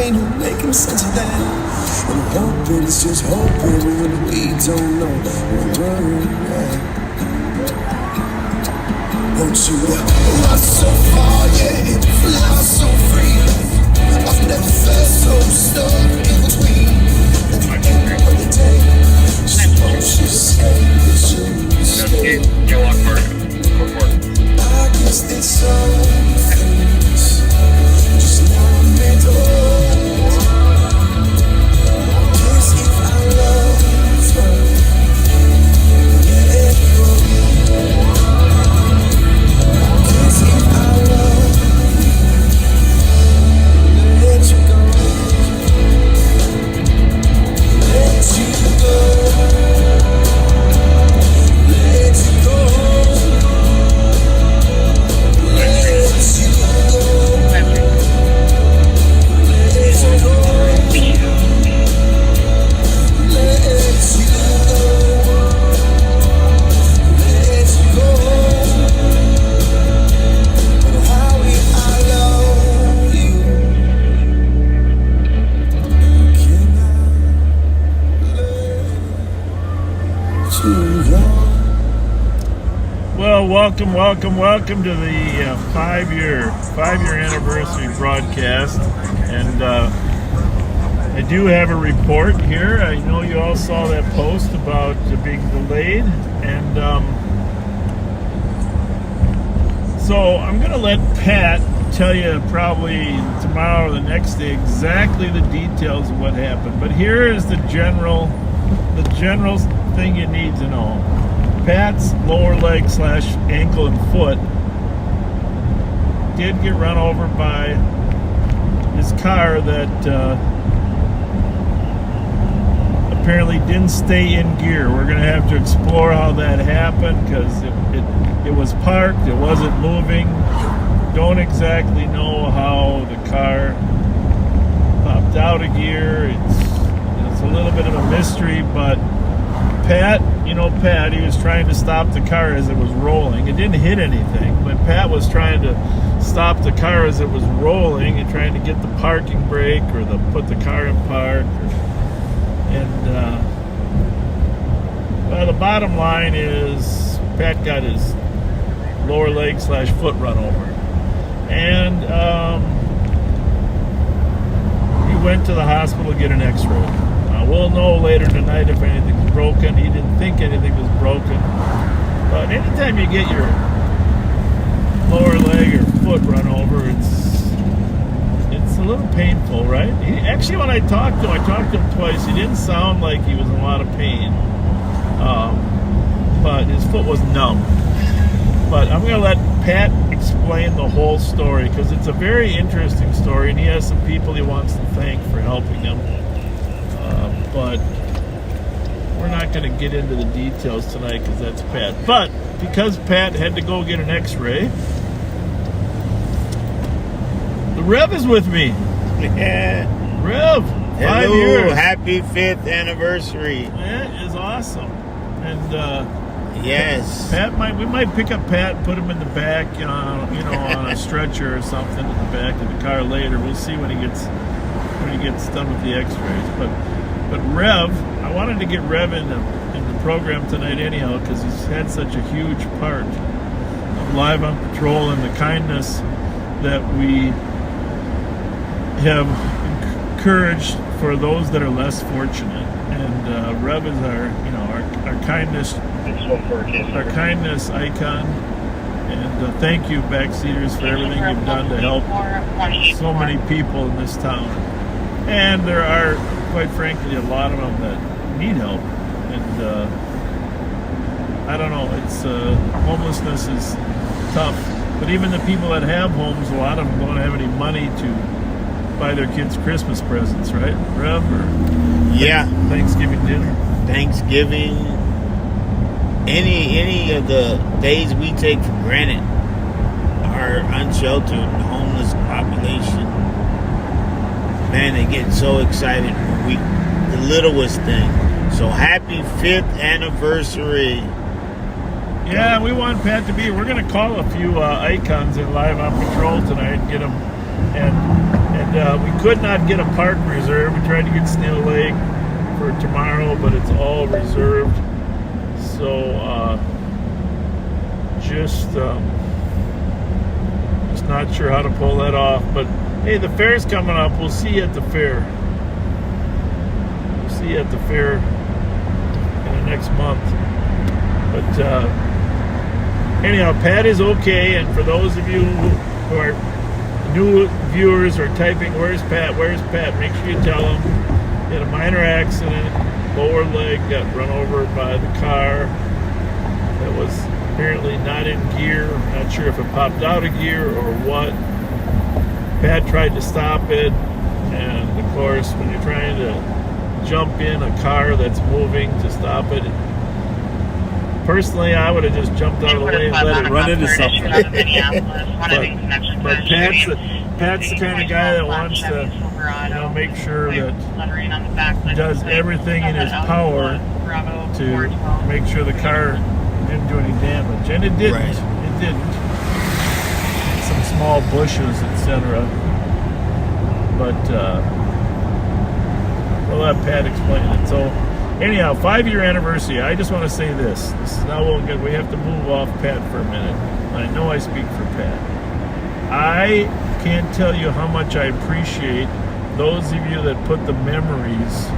ain't no making sense of that. And hoping it's just hoping when we don't know where we're at. Won't you run so far, yeah, and fly so free? I've never felt so stuck in between. And I can't undertake. Suppose you say that you escape. I guess it's some things just not meant to hold. Guess if I love her, let it go. Guess if I love her, let you go. Let you go. Well, welcome to the five-year anniversary broadcast, and I do have a report here. I know you all saw that post about being delayed, and so I'm going to let Pat tell you probably tomorrow or the next day exactly the details of what happened. But here is the general thing you need to know. Pat's lower leg / ankle and foot did get run over by his car that apparently didn't stay in gear. We're going to have to explore how that happened, because it was parked, it wasn't moving. Don't exactly know how the car popped out of gear. It's a little bit of a mystery, but Pat, he was trying to stop the car as it was rolling. It didn't hit anything, but Pat was trying to stop the car as it was rolling and trying to get the parking brake or put the car in park. Well, the bottom line is Pat got his lower leg / foot run over. And he went to the hospital to get an x-ray. We'll know later tonight if anything's broken. He didn't think anything was broken. But anytime you get your lower leg or foot run over, it's a little painful, right? Actually, when I talked to him twice. He didn't sound like he was in a lot of pain. But his foot was numb. But I'm going to let Pat explain the whole story, because it's a very interesting story, and he has some people he wants to thank for helping him. But we're not going to get into the details tonight because that's Pat. But because Pat had to go get an x-ray, the Rev is with me. Yeah. Rev, 5 years. Happy 5th anniversary. That is awesome. And yes, we might pick up Pat and put him in the back, on a stretcher or something in the back of the car later. We'll see when he gets done with the x-rays. But Rev, I wanted to get Rev in the program tonight anyhow, because he's had such a huge part of Live on Patrol and the kindness that we have encouraged for those that are less fortunate. And Rev is our kindness icon. And thank you, Backseaters, for everything you've done to help so many people in this town. And there are, quite frankly, a lot of them that need help. And I don't know, homelessness is tough. But even the people that have homes, a lot of them don't have any money to buy their kids Christmas presents, right, Rev? Yeah. Thanksgiving dinner. Thanksgiving. Any of the days we take for granted, our unsheltered, homeless population, man, they get so excited when the littlest thing. So happy 5th anniversary. Yeah, we want Pat to be here. We're going to call a few icons in Live on Patrol tonight and get them. And And we could not get a park reserved. We tried to get Snail Lake for tomorrow, but it's all reserved. So just not sure how to pull that off. But hey, the fair's coming up. We'll see you at the fair. We'll see you at the fair in the next month. But anyhow, Pat is okay. And for those of you who are new viewers or typing, where's Pat? Where's Pat? Make sure you tell him. He had a minor accident, lower leg got run over by the car that was apparently not in gear. I'm not sure if it popped out of gear or what. Pat tried to stop it, and of course, when you're trying to jump in a car that's moving to stop it, personally, I would have just jumped out of the way and let it run into something. but Pat's the kind of guy that wants to, make sure that he does everything in his power to make sure the car didn't do any damage, and it didn't. Right. It didn't. Some small bushes, etc. But we'll let Pat explain it. So. Anyhow, 5-year anniversary. I just want to say this. This is now good. We have to move off Pat for a minute. I know I speak for Pat. I can't tell you how much I appreciate those of you that put the memories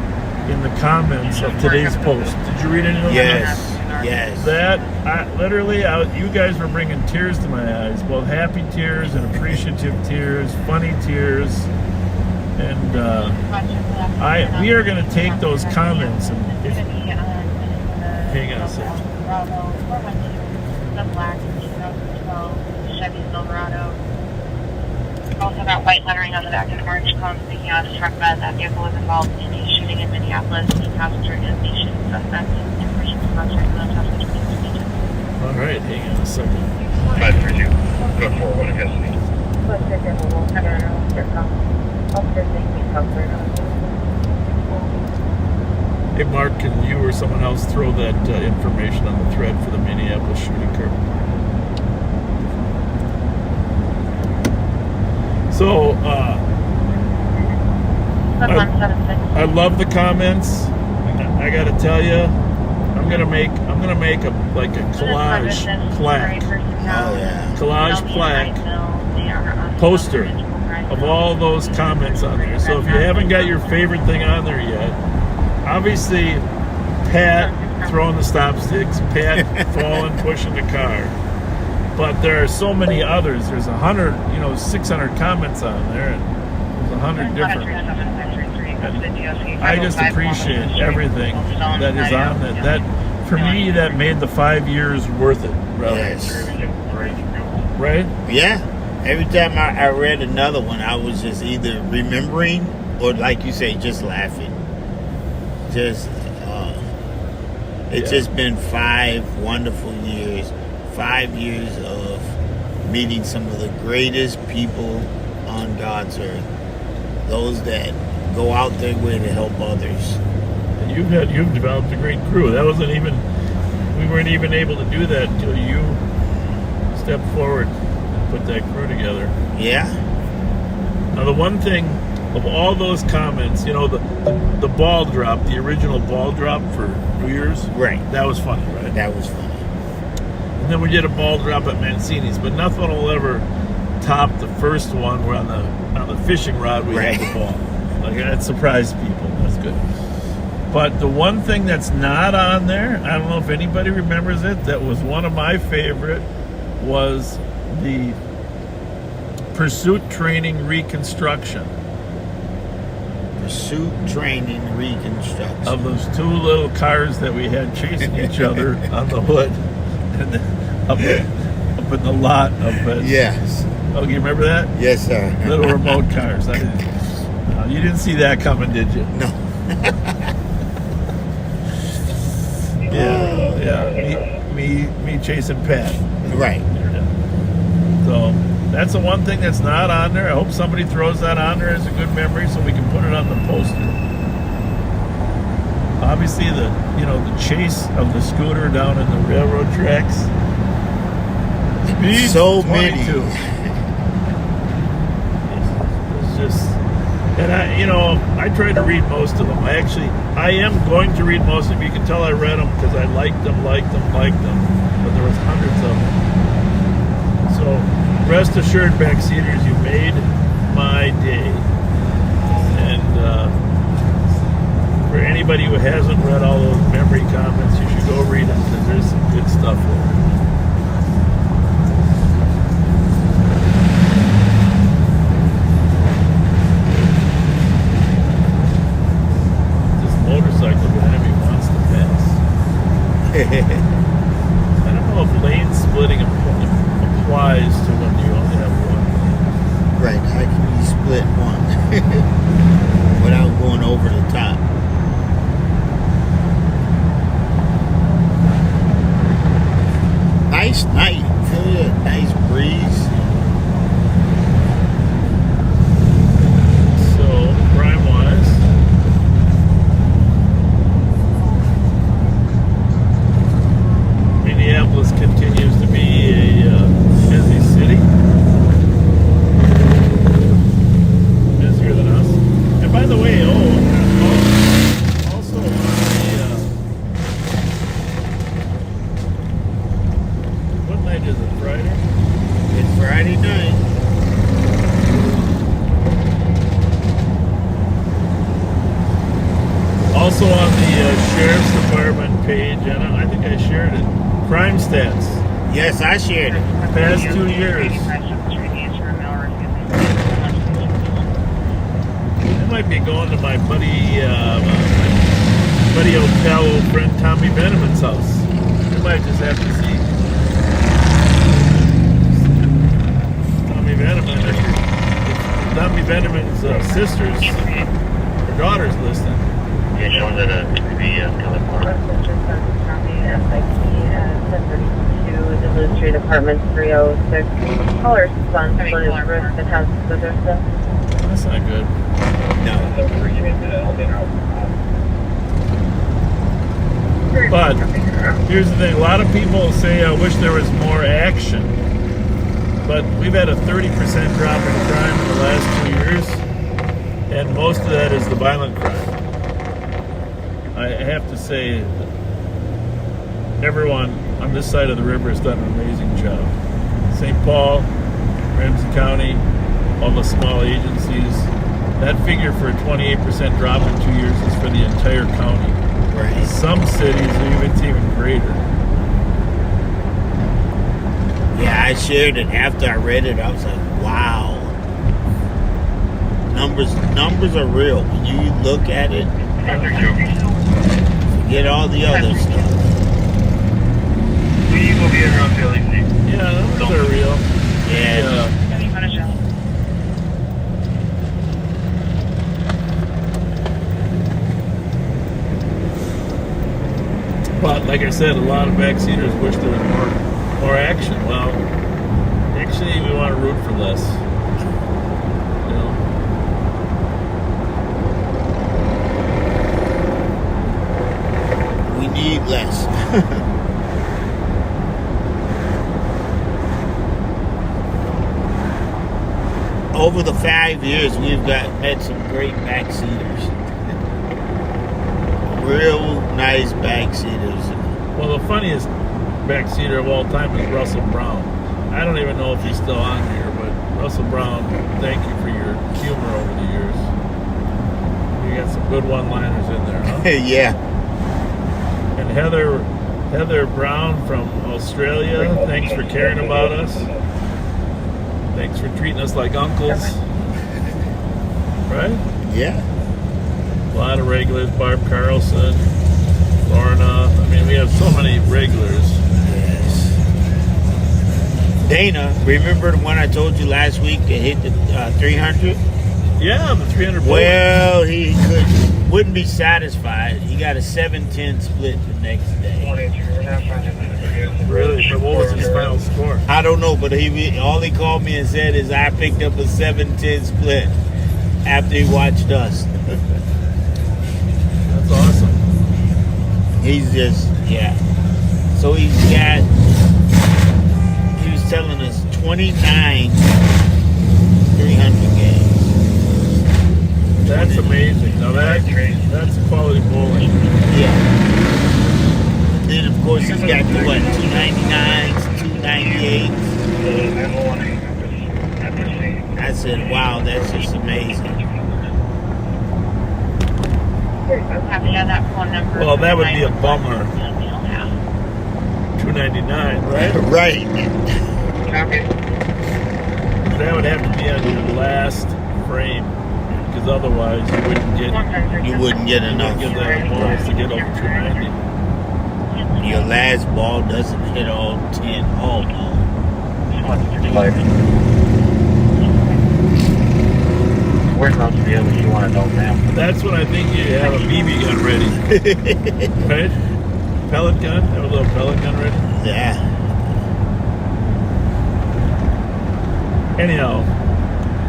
in the comments of today's post. Did you read any of those? Yes. That, you guys were bringing tears to my eyes. Both happy tears and appreciative tears, funny tears. And we are going to take those comments and hang on a second. Also got white lettering on the back of an orange cone speaking out of truck bed. That vehicle was involved in a shooting in Minneapolis. The passenger is nation suspect. Information sponsored in the Thomas region. All right, hang on a second. 532, code 401 in custody. Hey, Mark, can you or someone else throw that information on the thread for the Minneapolis shooting car? So, I love the comments. I got to tell you, I'm gonna make a collage plaque. Oh yeah. Collage plaque poster of all those comments on there. So if you haven't got your favorite thing on there yet, obviously Pat throwing the stop sticks, Pat falling, pushing the car. But there are so many others. There's 600 comments on there, and there's 100 different. And I just appreciate everything that is on that. That for me, that made the 5 years worth it. Really. Yes. Right? Yeah. Every time I read another one, I was just either remembering or, like you say, just laughing. Just, it's just been 5 wonderful years. 5 years of meeting some of the greatest people on God's earth. Those that go out their way to help others. And you've developed a great crew. We weren't even able to do that until you stepped forward and put that crew together. Yeah. Now the one thing of all those comments, the ball drop, the original ball drop for New Year's. Right. That was funny, right? That was funny. And then we did a ball drop at Mancini's, but nothing will ever top the first one where on the fishing rod we had the ball. Like, that surprised people. That's good. But the one thing that's not on there, I don't know if anybody remembers it, that was one of my favorite, was the pursuit training reconstruction. Pursuit training reconstruction. Of those 2 little cars that we had chasing each other on the hood. And then up in the lot of it. Yes. Oh, you remember that? Yes, sir. Little remote cars. You didn't see that coming, did you? No. Yeah. Me chasing Pat. Right. So that's the one thing that's not on there. I hope somebody throws that on there as a good memory so we can put it on the poster. Obviously, the chase of the scooter down in the railroad tracks. Speed So 22. many. It's just, and I tried to read most of them. I am going to read most of them. You can tell I read them because I liked them. But there was hundreds of them. So rest assured, Backseaters, you made my day. And for anybody who hasn't read all those memory comments, you should go read them because there's some good stuff there. Motorcycle behind me wants to pass. I don't know if lane splitting applies to when you only have one lane. Right, how can you split one without going over the top? Nice night, feel you? Nice breeze. So, crime-wise, Minneapolis continues to be a busy city. Busier than us. And by the way, also on what night is it? Friday? It's Friday night. Also on the Sheriff's Department page, and I think I shared it, crime stats. Yes, I shared it. Past 2 years. I might be going to my buddy hotel old friend Tommy Veneman's house. I might just have to see. Tommy Veneman's sisters, her daughter's listening. Yeah, showing that the California. Street Apartment 306. Caller son Elizabeth and has visitor. That's not good. No. But here's the thing: a lot of people say, "I wish there was more action." But we've had a 30% drop in crime in the last 2 years, and most of that is the violent crime. I have to say, everyone on this side of the river has done an amazing job. St. Paul, Ramsey County, all the small agencies. That figure for a 28% drop in 2 years is for the entire county. Right. Some cities, it's even greater. Yeah, I shared it after I read it. I was like, wow. Numbers are real. When you look at it, forget all the other stuff. You will be around Philly. Yeah, numbers are real. Yeah. But like I said, a lot of backseaters wish there was more action. Well, actually, we want to root for less. You know? We need less. Over the 5 years, we've met some great backseaters. Real nice backseaters. Well, the funniest backseater of all time is Russell Brown. I don't even know if he's still on here, but Russell Brown, thank you for your humor over the years. You got some good one-liners in there, huh? Yeah. And Heather Brown from Australia, thanks for caring about us. Thanks for treating us like uncles. Right? Yeah. A lot of regulars, Barb Carlson, Lorna. I mean, we have so many regulars. Yes. Dana, remember the one I told you last week that hit the 300? Yeah, the 300 bullet. Well, he wouldn't be satisfied. He got a 7-10 split the next day. Really? But what was his final score? I don't know, but all he called me and said is I picked up a 7-10 split after he watched us. That's awesome. He's just, yeah. So he was telling us 29 300 games. That's amazing. Now that's quality bowling. Yeah. Then of course he's got the what, 299s, 298s. I said, wow, that's just amazing. Have you had that phone number? Well, that would be a bummer. 299, right? Right. That would have to be on your last frame, because otherwise you wouldn't get enough. Give that bonus to get over 290. Your last ball doesn't hit all 10. Oh no. Where's those deals you want to know, ma'am? That's when I think you have a BB gun ready, right? Pellet gun? Have a little pellet gun ready? Yeah. Anyhow,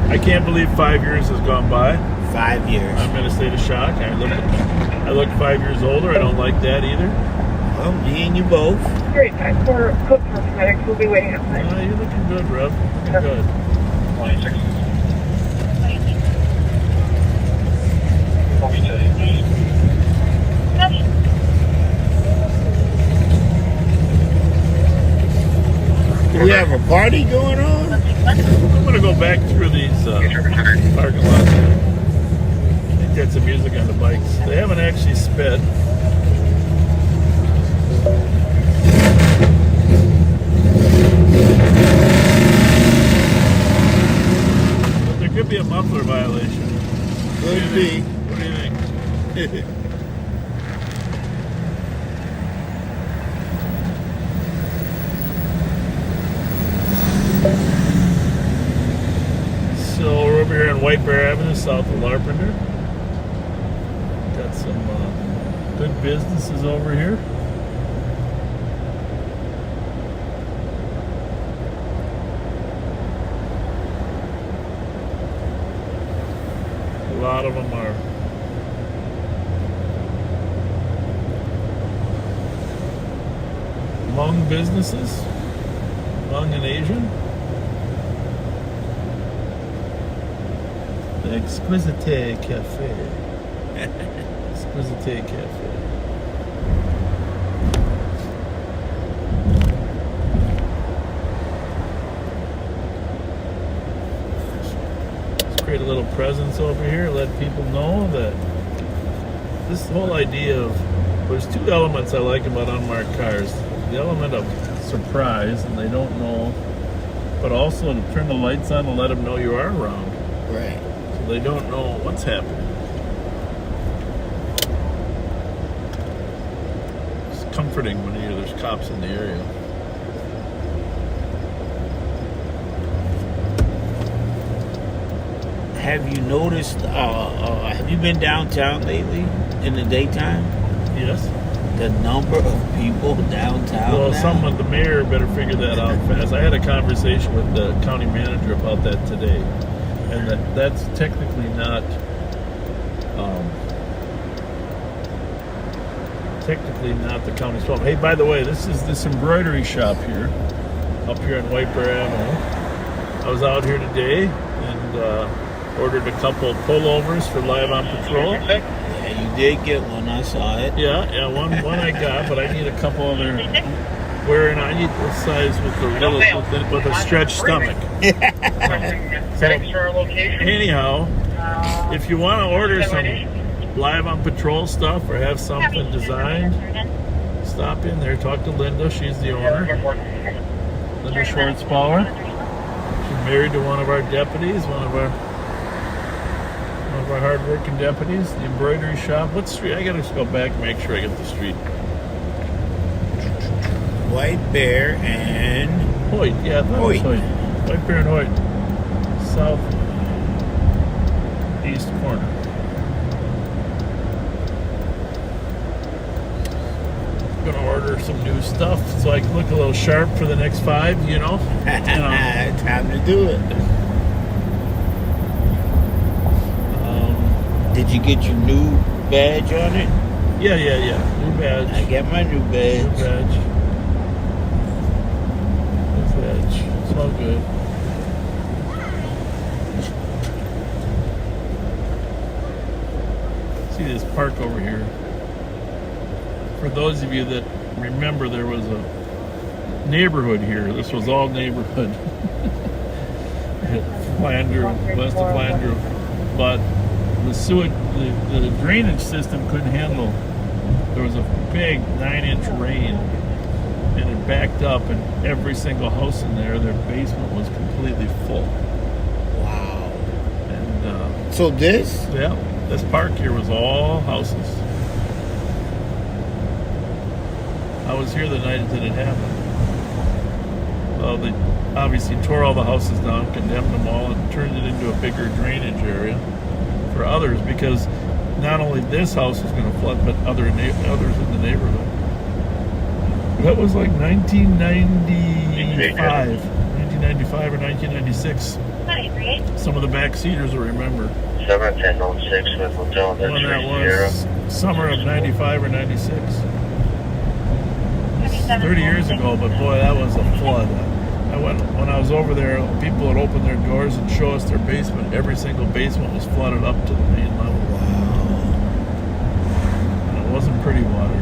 I can't believe 5 years has gone by. 5 years. I'm in a state of shock. I look 5 years older. I don't like that either. Well, me and you both. Great, time for Cook Cosmetics. We'll be waiting outside. You're looking good, Rev. Looking good. 26. Do we have a party going on? I'm going to go back through these parking lots. Get some music on the bikes. They haven't actually sped. But there could be a muffler violation. Could be. What do you think? So we're over here on White Bear Avenue, south of Larpenteur. Got some good businesses over here. A lot of them are Hmong businesses, Hmong and Asian. The Exquisite Cafe. Exquisite Cafe. Let's create a little presence over here, let people know that this whole idea of, there's two elements I like about unmarked cars. The element of surprise, and they don't know, but also to turn the lights on and let them know you are around. Right. So they don't know what's happening. It's comforting when you hear there's cops in the area. Have you noticed, have you been downtown lately in the daytime? Yes. The number of people downtown Well, now? the mayor better figure that out fast. I had a conversation with the county manager about that today, and that's technically not the county's problem. Hey, by the way, this is this embroidery shop here, up here on White Bear Avenue. I was out here today and ordered a couple of pullovers for Live on Patrol. Yeah, you did get one. I saw it. Yeah, one I got, but I need a couple other. Wearing, I need the size with the little with a stretched stomach. So, anyhow, if you want to order some Live on Patrol stuff or have something designed, stop in there. Talk to Linda. She's the owner. Linda Schwartzbauer. She's married to one of our deputies, one of our hard-working deputies. The embroidery shop. What street? I gotta just go back and make sure I get the street. White Bear and Hoyt. Yeah, I thought it was Hoyt. Hoyt. White Bear and Hoyt. South east corner. Gonna order some new stuff so I can look a little sharp for the next 5, you know. Time to do it. Did you get your new badge on it? Yeah. New badge. I got my new badge. New badge. New badge. It's all good. this park over here. For those of you that remember, there was a neighborhood here. This was all neighborhood. Flander, west of Flander. But the sewage, the drainage system couldn't handle. There was a big 9-inch rain, and it backed up, and every single house in there, their basement was completely full. Wow. And So this? yeah, this park here was all houses. I was here the night that it happened. Well, they obviously tore all the houses down, condemned them all, and turned it into a bigger drainage area for others, because not only this house was going to flood, but others in the neighborhood. That was like 1995 or 1996. Some of the backseaters will remember 71006 with Hotel when that was summer of 95 or 96. 30 years ago, but boy, that was a flood. When I was over there, people would open their doors and show us their basement. Every single basement was flooded up to the main level. Wow. And it wasn't pretty water.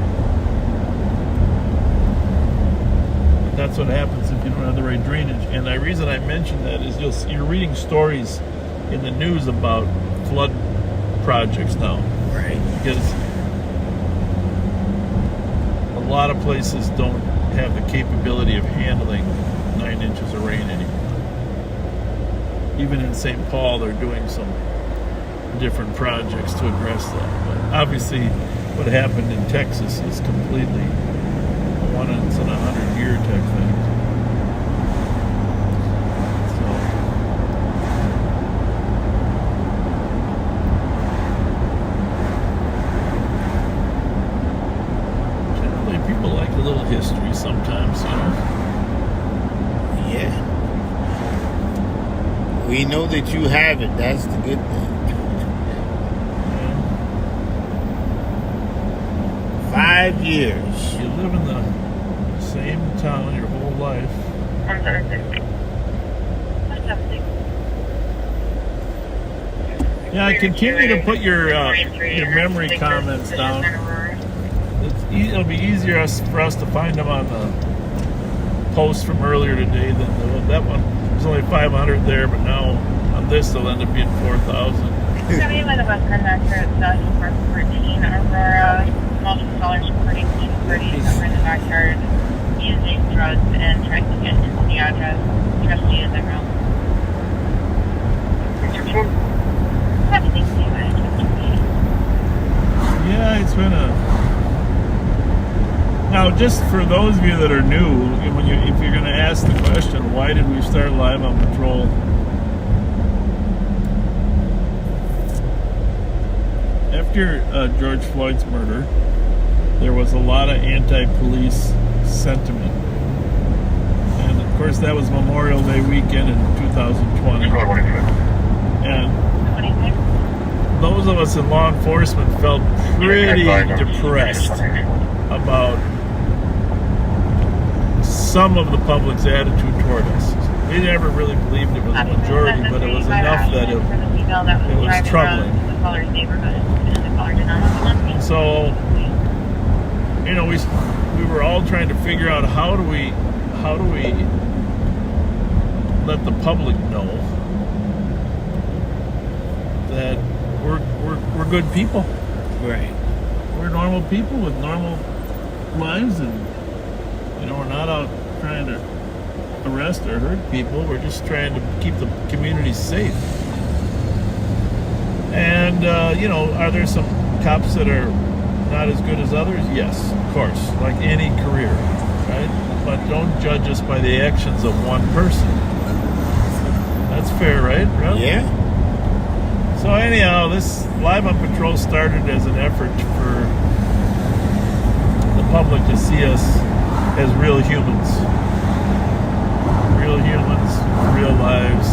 But that's what happens if you don't have the right drainage. And the reason I mention that is you're reading stories in the news about flood projects now. Right. Because a lot of places don't have the capability of handling 9 inches of rain anymore. Even in St. Paul, they're doing some different projects to address that. But obviously, what happened in Texas is completely a once in a 100-year type thing. People like a little history sometimes, you know. Yeah. We know that you have it. That's the good thing. 5 years. You live in the same town your whole life. Yeah, I continue to put your memory comments down. It'll be easier for us to find them on the post from earlier today than that one. There's only 500 there, but now on this they'll end up being 4,000. Coming by the bus conductor at South Park 14, Aurora, multiple callers reporting clean parties over in the backyard using drugs and trying to get to the address. Trustee is in room. Yeah, it's been a... Now, just for those of you that are new, if you're going to ask the question, why did we start Live on Patrol? After George Floyd's murder, there was a lot of anti-police sentiment. And, of course, that was Memorial Day weekend in 2020. And those of us in law enforcement felt pretty depressed about some of the public's attitude toward us. We never really believed it was a majority, but it was enough that it was troubling. And so, you know, we were all trying to figure out how do we let the public know that we're good people. Right. We're normal people with normal lives, and you know, we're not out trying to arrest or hurt people. We're just trying to keep the community safe. And you know, are there some cops that are not as good as others? Yes, of course, like any career, right? But don't judge us by the actions of one person. That's fair, right? Yeah. So anyhow, this Live on Patrol started as an effort for the public to see us as real humans. Real humans, real lives,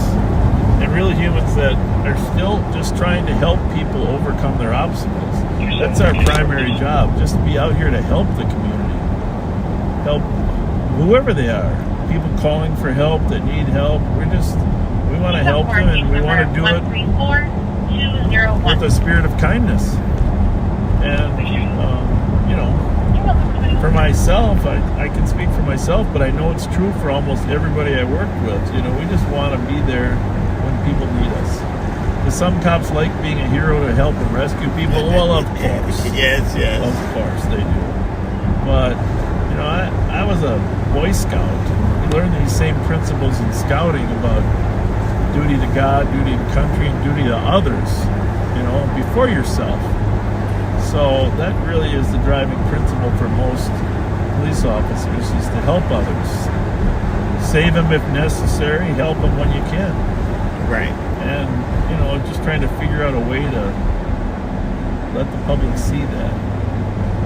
and real humans that are still just trying to help people overcome their obstacles. That's our primary job, just to be out here to help the community. Help whoever they are. People calling for help that need help. We want to help them, and we want to do it with a spirit of kindness. And, for myself, I can speak for myself, but I know it's true for almost everybody I work with. We just want to be there when people need us. Because some cops like being a hero to help and rescue people. Well, of course. Yes. Of course they do. But, I was a Boy Scout. We learned these same principles in scouting about duty to God, duty to country, and duty to others, before yourself. So that really is the driving principle for most police officers, is to help others. Save them if necessary, help them when you can. Right. And, just trying to figure out a way to let the public see that.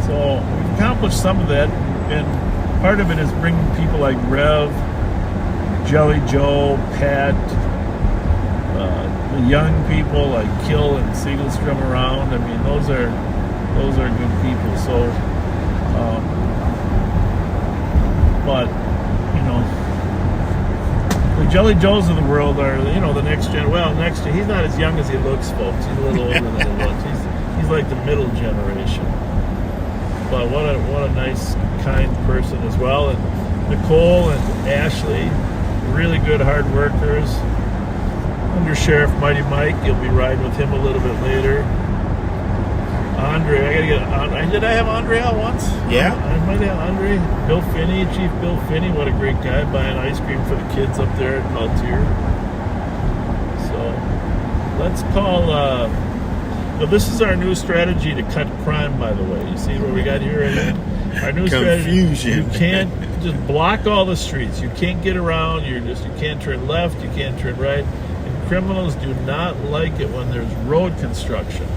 So we've accomplished some of that, and part of it is bringing people like Rev, Jelly Joe, Pat, the young people like Kill and Siegelstrom around. I mean, those are good people. So, but the Jelly Joes of the world are, the next gen. Well, he's not as young as he looks, folks. He's a little older than he looks. He's like the middle generation. But what a nice, kind person as well. And Nicole and Ashley, really good hard workers. Under Sheriff Mighty Mike, you'll be riding with him a little bit later. Andre, I gotta get. Did I have Andre out once? Yeah. I might have Andre. Bill Finney, Chief Bill Finney, what a great guy, buying ice cream for the kids up there at Peltier. So let's call. This is our new strategy to cut crime. By the way, you see what we got here right here? Our new Confusion. strategy. You can't just block all the streets. You can't get around. You can't turn left. You can't turn right. And criminals do not like it when there's road construction.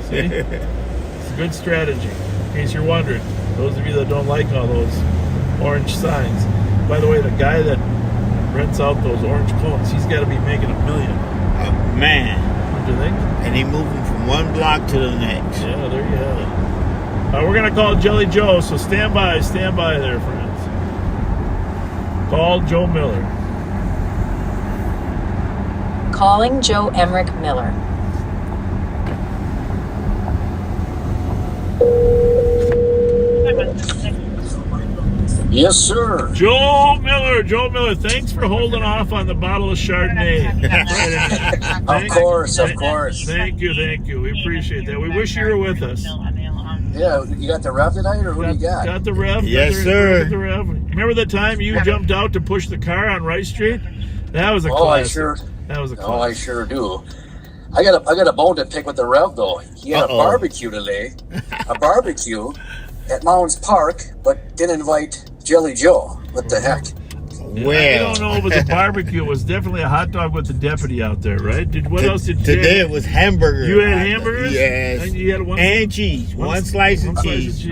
See? It's a good strategy. In case you're wondering, those of you that don't like all those orange signs. By the way, the guy that rents out those orange cones, he's got to be making $1 million. Man. What do you think? And he moving from one block to the next. Yeah, there you have it. We're going to call Jelly Joe, so stand by there, friends. Call Joe Miller. Calling Joe Emmerich Miller. Yes, sir. Joe Miller, thanks for holding off on the bottle of Chardonnay. Of course. Thank you. We appreciate that. We wish you were with us. Yeah, you got the Rev tonight, or who do you got? Got the Rev? Yes, sir. The Rev. Remember the time you jumped out to push the car on Rice Street? That was a classic. That was a classic. Oh, I sure do. I got a bone to pick with the Rev, though. He had a barbecue today. A barbecue at Mounds Park, but didn't invite Jelly Joe. What the heck? Well, I don't know if it was a barbecue. It was definitely a hot dog with the deputy out there, right? What else did you today have? It was hamburger. You had hamburgers? Yes. And you had and cheese. One slice of cheese.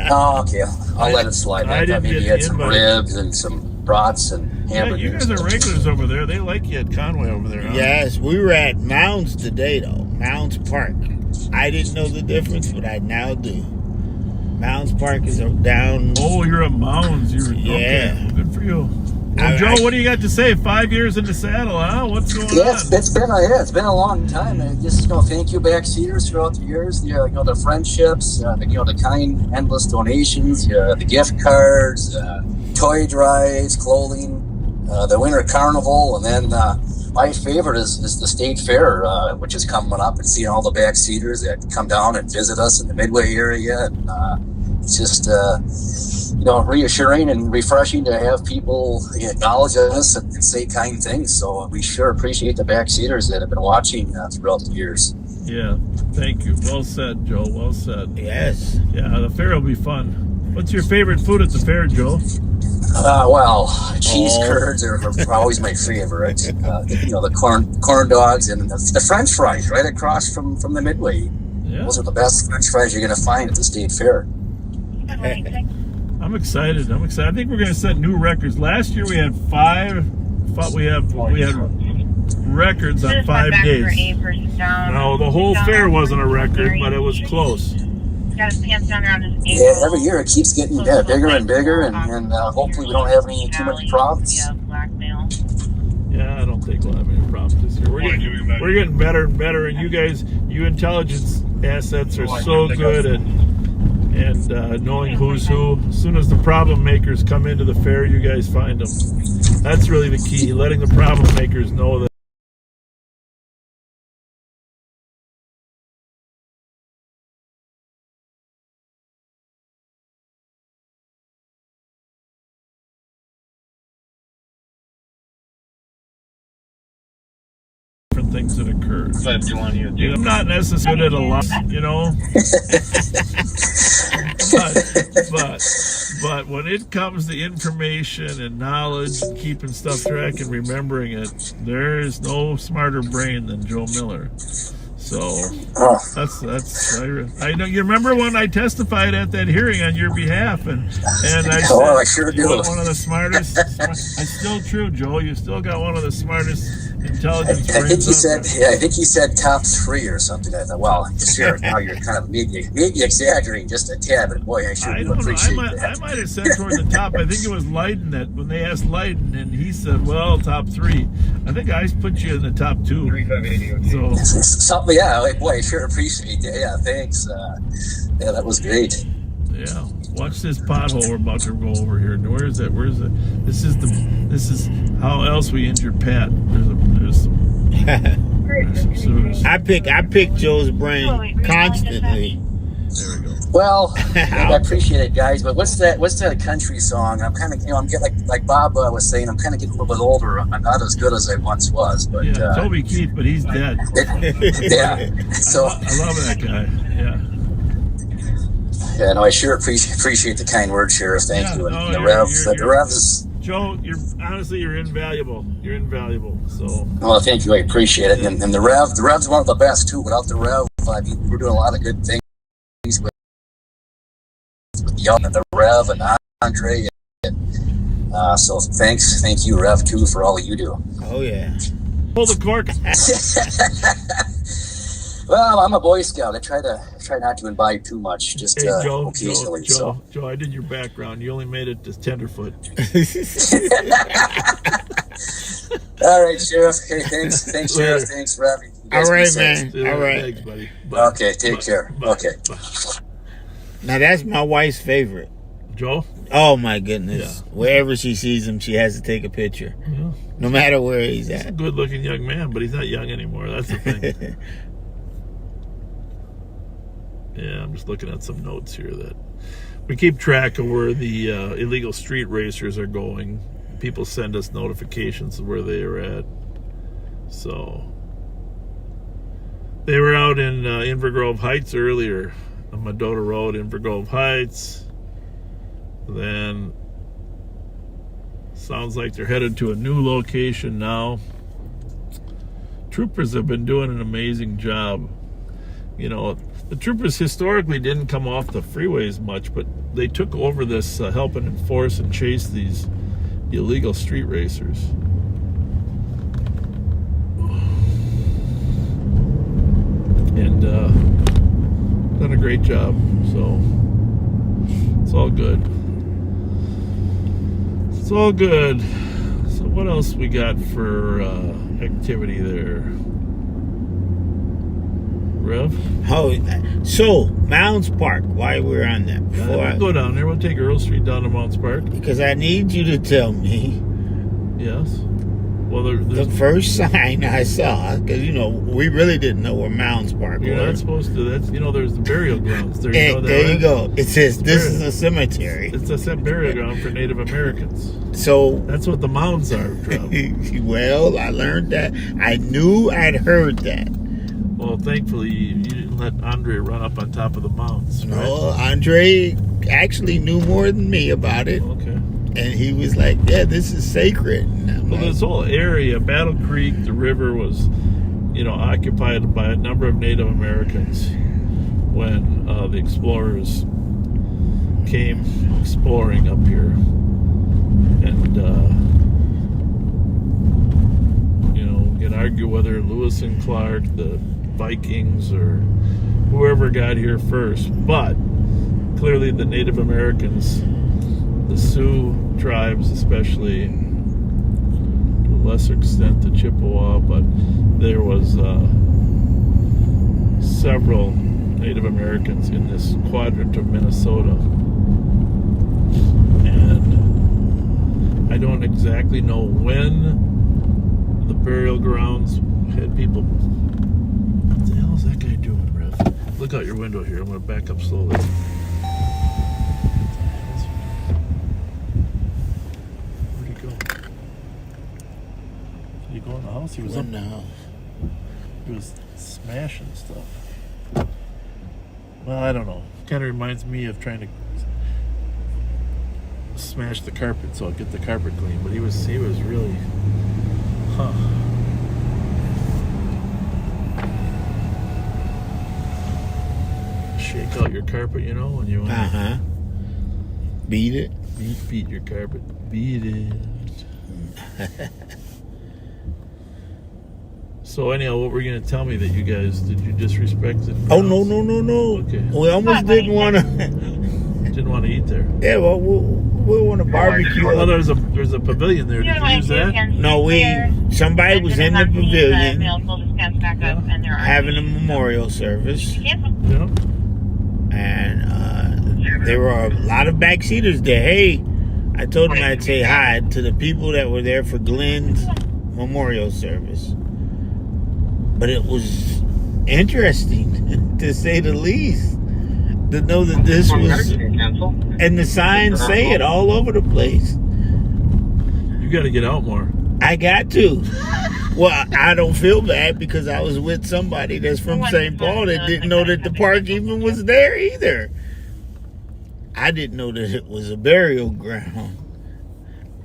Oh, okay. I'll let it slide. I I didn't thought maybe get you had the some invite. ribs and some brats and Yeah, hamburgers. you guys are regulars over there. They like you at Conway over there, huh? Yes, we were at Mounds today, though. Mounds Park. I didn't know the difference, but I now do. Mounds Park is down. Oh, you're at Mounds. Yeah. Okay. Well, good for you. Well, Joe, what do you got to say? 5 years in the saddle, huh? What's going on? It's been a long time. And just thank you, Backseaters, throughout the years. The friendships, the kind, endless donations, the gift cards, toy drives, clothing, the winter carnival, and then my favorite is the state fair, which is coming up, and seeing all the Backseaters that come down and visit us in the Midway area. And, it's just reassuring and refreshing to have people acknowledge us and say kind things. So we sure appreciate the Backseaters that have been watching throughout the years. Yeah, thank you. Well said, Joe. Well said. Yes. Yeah, the fair will be fun. What's your favorite food at the fair, Joe? Cheese curds are always my favorite. The corn dogs and the French fries right across from the Midway. Yeah. Those are the best French fries you're going to find at the state fair. I'm excited. I think we're going to set new records. Last year we had we had records on 5 days. No, the whole fair wasn't a record, but it was close. Got his pants down around his ankle. Yeah, every year it keeps getting bigger and bigger, and hopefully we don't have too many problems. Blackmail. Yeah, I don't think we'll have any problems this year. We're getting better and better, and you guys, you intelligence assets are so good at knowing who's who. As soon as the problem makers come into the fair, you guys find them. That's really the key, letting the problem makers know that different things that occur. I'm not necessarily good at a lot, but when it comes to information and knowledge and keeping stuff track and remembering it, there is no smarter brain than Joe Miller. So I know you remember when I testified at that hearing on your behalf, and I said, I sure do. One of the smartest. It's still true, Joe. You still got one of the smartest intelligence brains. I think he said top 3 or something. I thought, well, sure. Now you're kind of maybe exaggerating just a tad, but boy, I sure do appreciate that. I might have said toward the top. I think it was Leiden that when they asked Leiden, and he said, "Well, top 3." I think I put you in the top 2. So something. Yeah, boy, I sure appreciate that. Yeah, thanks. Yeah, that was great. Yeah, watch this pothole we're about to go over here. Where is that? This is how else we injure Pat. There's some sewers. I pick Joe's brain constantly. There we go. Well, I appreciate it, guys. But what's that country song? I'm kind of, I'm getting like Bob was saying. I'm kind of getting a little bit older. I'm not as good as I once was. But yeah, Toby Keith, but he's dead. Yeah. So I love that guy. Yeah. Yeah, no, I sure appreciate the kind words, Sheriff. Thank you. And the Revs. Joe, you're invaluable. You're invaluable. So. Well, thank you. I appreciate it. And the Rev's one of the best too. Without the Rev, I mean, we're doing a lot of good things with Young and the Rev and Andre. And, so thank you, Rev, too, for all that you do. Oh yeah. Pull the cork. Well, I'm a Boy Scout. I try not to imbibe too much, just Joe, occasionally. Joe, I did your background. You only made it to tenderfoot. All right, Sheriff. Hey, thanks, Sheriff. Thanks, Rev. All right, man. All right. Thanks, buddy. Bye. Okay, take care. Bye. Okay. Bye. Now that's my wife's favorite. Joe? Oh my goodness! Yeah. Wherever she sees him, she has to take a picture, Yeah. no matter where he's He's a at. good-looking young man, but he's not young anymore. That's the thing. Yeah, I'm just looking at some notes here that we keep track of where the illegal street racers are going. People send us notifications of where they are at. So they were out in Invergrove Heights earlier, on Medota Road, Invergrove Heights. Then sounds like they're headed to a new location now. Troopers have been doing an amazing job. You know, the troopers historically didn't come off the freeways much, but they took over this helping enforce and chase these illegal street racers. And done a great job, so it's all good. It's all good. So what else we got for activity there? Rev? Oh, so Mounds Park. Why we're on that? We'll go down there. We'll take Earl Street down to Mounds Park. Because I need you to tell me. Yes. Well, the first sign I saw, because we really didn't know where Mounds Park was. You're not supposed to. That's there's the burial grounds. There you go. There you go. It says this is a cemetery. It's a burial ground for Native Americans. So that's what the mounds are. Well, I learned that. I knew I'd heard that. Well, thankfully, you didn't let Andre run up on top of the mounds, right? No, Andre actually knew more than me about it. Okay. And he was like, yeah, this is sacred. Well, this whole area, Battle Creek, the river was, occupied by a number of Native Americans when the explorers came exploring up here. And, we can argue whether Lewis and Clark, the Vikings, or whoever got here first, but clearly the Native Americans, the Sioux tribes especially, to a lesser extent the Chippewa, but there was several Native Americans in this quadrant of Minnesota. And I don't exactly know when the burial grounds had people. What the hell is that guy doing, Rev? Look out your window here. I'm going to back up slowly. Where'd he go? Did he go in the house? He was up now. He was smashing stuff. Well, I don't know. Kind of reminds me of trying to smash the carpet so I'll get the carpet clean. But he was really, shake out your carpet, you know, when you want to beat it. Beat your carpet. Beat it. So anyhow, what were you going to tell me that you guys, did you disrespect it? Oh, no. Okay. We almost didn't want to. Didn't want to eat there. Yeah, well, we want to barbecue. Well, there's a pavilion there. Did you use that? No, somebody was in the pavilion having a memorial service. Yeah. And there were a lot of backseaters there. Hey, I told them I'd say hi to the people that were there for Glenn's memorial service. But it was interesting, to say the least, to know that this was, and the signs say it all over the place. You got to get out more. I got to. Well, I don't feel bad because I was with somebody that's from St. Paul that didn't know that the park even was there either. I didn't know that it was a burial ground.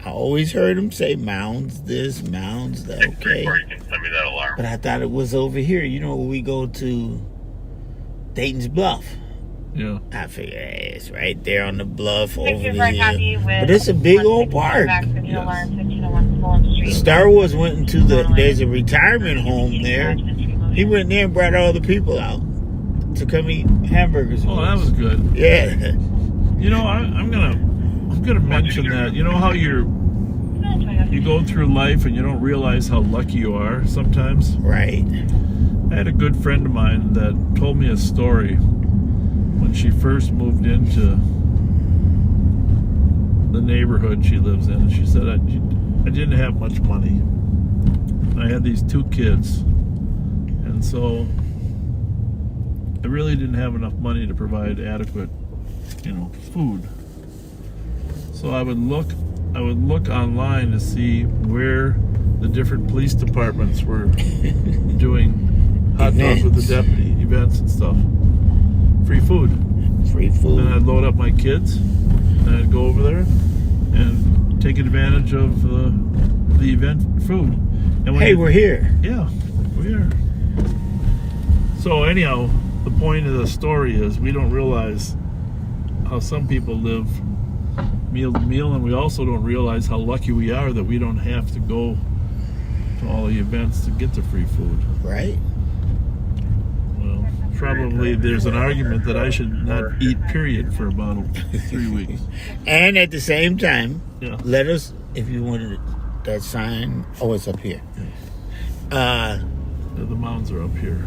I always heard him say mounds this, mounds that, okay. But I thought it was over here. You know, when we go to Dayton's Bluff. Yeah. I figured, hey, it's right there on the bluff over the hill. But it's a big old park. Yes. Star Wars went into there's a retirement home there. He went there and brought all the people out to come eat hamburgers. Oh, that was good. Yeah. You know, I'm gonna mention that. You know how you go through life and you don't realize how lucky you are sometimes? Right. I had a good friend of mine that told me a story when she first moved into the neighborhood she lives in. And she said, I didn't have much money. I had these 2 kids. And so I really didn't have enough money to provide adequate, food. So I would look online to see where the different police departments were doing hot dogs with the deputy events and stuff. Free food. And I'd load up my kids and I'd go over there and take advantage of the event food. And we're here. Yeah, we are. So anyhow, the point of the story is we don't realize how some people live meal to meal, and we also don't realize how lucky we are that we don't have to go to all the events to get the free food. Right. Well, probably there's an argument that I should not eat, period, for about 3 weeks. And at the same time, Yeah. let us, if you wanted that sign, it's up here. The mounds are up here,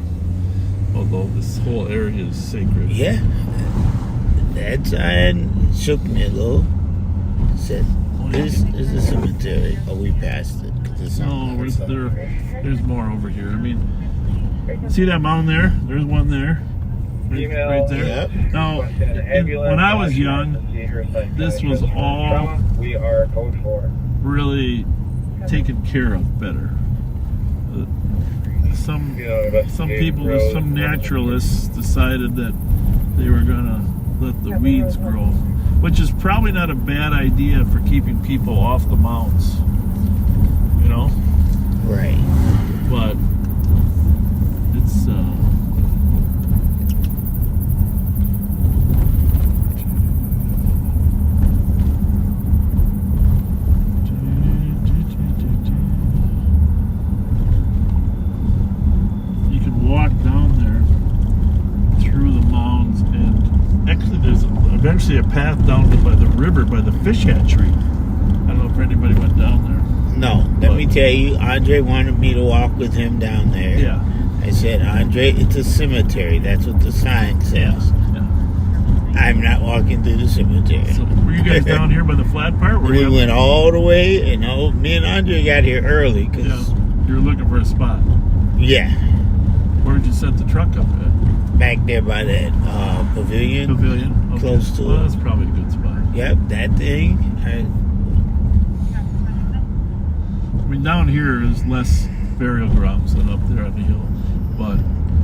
although this whole area is sacred. Yeah. That sign shook me a little. Said, this is the cemetery. Oh, we passed it. No, there's more over here. I mean, see that mound there? There's one there. Right there. Yep. Now, when I was young, this was all really taken care of better. Some people, some naturalists decided that they were going to let the weeds grow, which is probably not a bad idea for keeping people off the mounds, Right. But it's you can walk down there through the mounds, and actually there's eventually a path down by the river, by the fish hatchery. I don't know if anybody went down there. No, let me tell you, Andre wanted me to walk with him down there. Yeah. I said, Andre, it's a cemetery. That's what the sign says. Yeah. I'm not walking through the cemetery. So, were you guys down here by the flat part? We went all the way, and me and Andre got here early because you were looking for a spot. Yeah. Where'd you set the truck up at? Back there by that pavilion. Pavilion. Okay. Close to Well, it. that's probably a good spot. Yep, that thing. I mean, down here is less burial grounds than up there on the hill, but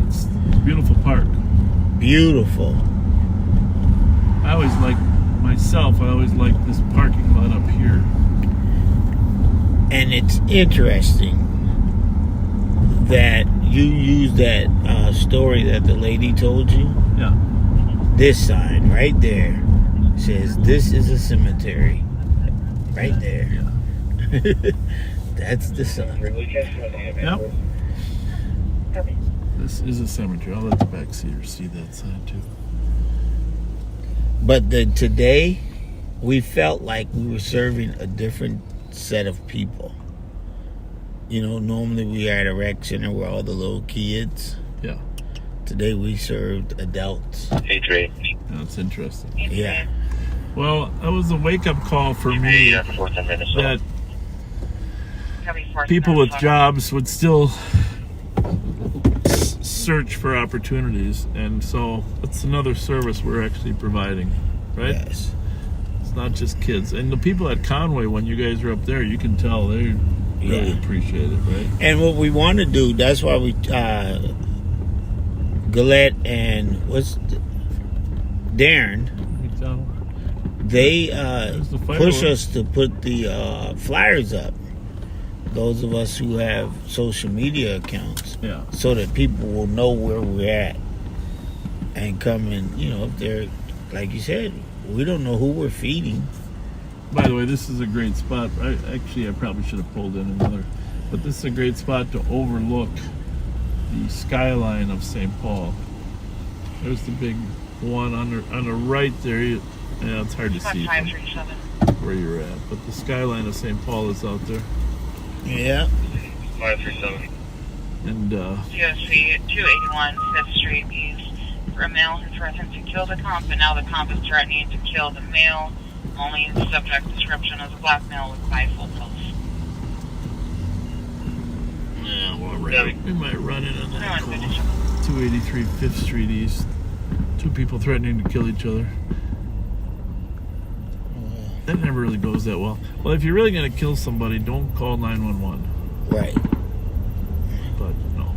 it's a beautiful park. Beautiful. I always like this parking lot up here. And it's interesting that you use that story that the lady told you. Yeah. This sign right there says, "This is a cemetery." Right there. Yeah. That's the sign. Yep. This is a cemetery. I'll let the backseater see that sign too. But today, we felt like we were serving a different set of people. You know, normally we are at a rec center where all the little kids. Yeah. Today we served adults. That's interesting. Yeah. Well, that was a wake-up call for me that people with jobs would still search for opportunities, and so it's another service we're actually providing, right? Yes. It's not just kids. And the people at Conway, when you guys are up there, you can tell they really appreciate it, right? And what we want to do, that's why we Galette and Darren, they push us to put the flyers up. Those of us who have social media accounts, so that people will know where we're at and come and, if they're, like you said, we don't know who we're feeding. By the way, this is a great spot. I probably should have pulled in another, but this is a great spot to overlook the skyline of St. Paul. There's the big one on the right there. It's hard to see where you're at, but the skyline of St. Paul is out there. Yeah. 537. COC And 281 5th Street used for a male who threatened to kill the comp, and now the comp is threatening to kill the male. Only the subject description as a black male with 5 full pulse. Yeah, we might run in on that call. 283 5th Street East. 2 people threatening to kill each other. That never really goes that well. Well, if you're really going to kill somebody, don't call 911. Right. But no.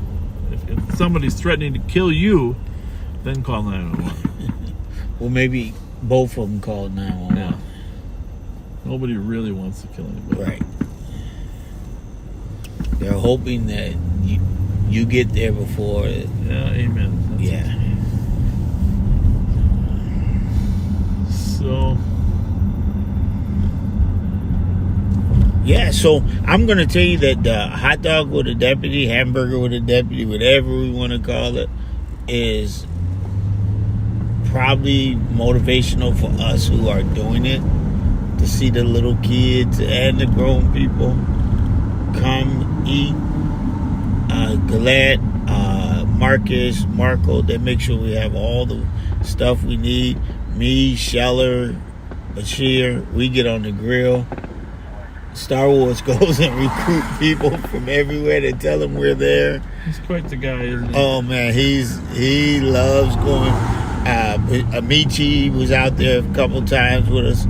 If somebody's threatening to kill you, then call 911. Well, maybe both of them called 911. Yeah. Nobody really wants to kill anybody. Right. They're hoping that you get there before. Yeah, amen. That's it. So... Yeah, so I'm going to tell you that the hot dog with a deputy, hamburger with a deputy, whatever we want to call it, is probably motivational for us who are doing it, to see the little kids and the grown people come eat. Galette, Marcus, Marco, they make sure we have all the stuff we need. Me, Scheller, Bashir, we get on the grill. Star Wars goes and recruit people from everywhere to tell them we're there. He's quite the guy, isn't he? Oh man, he loves going. Amici was out there a couple times with us.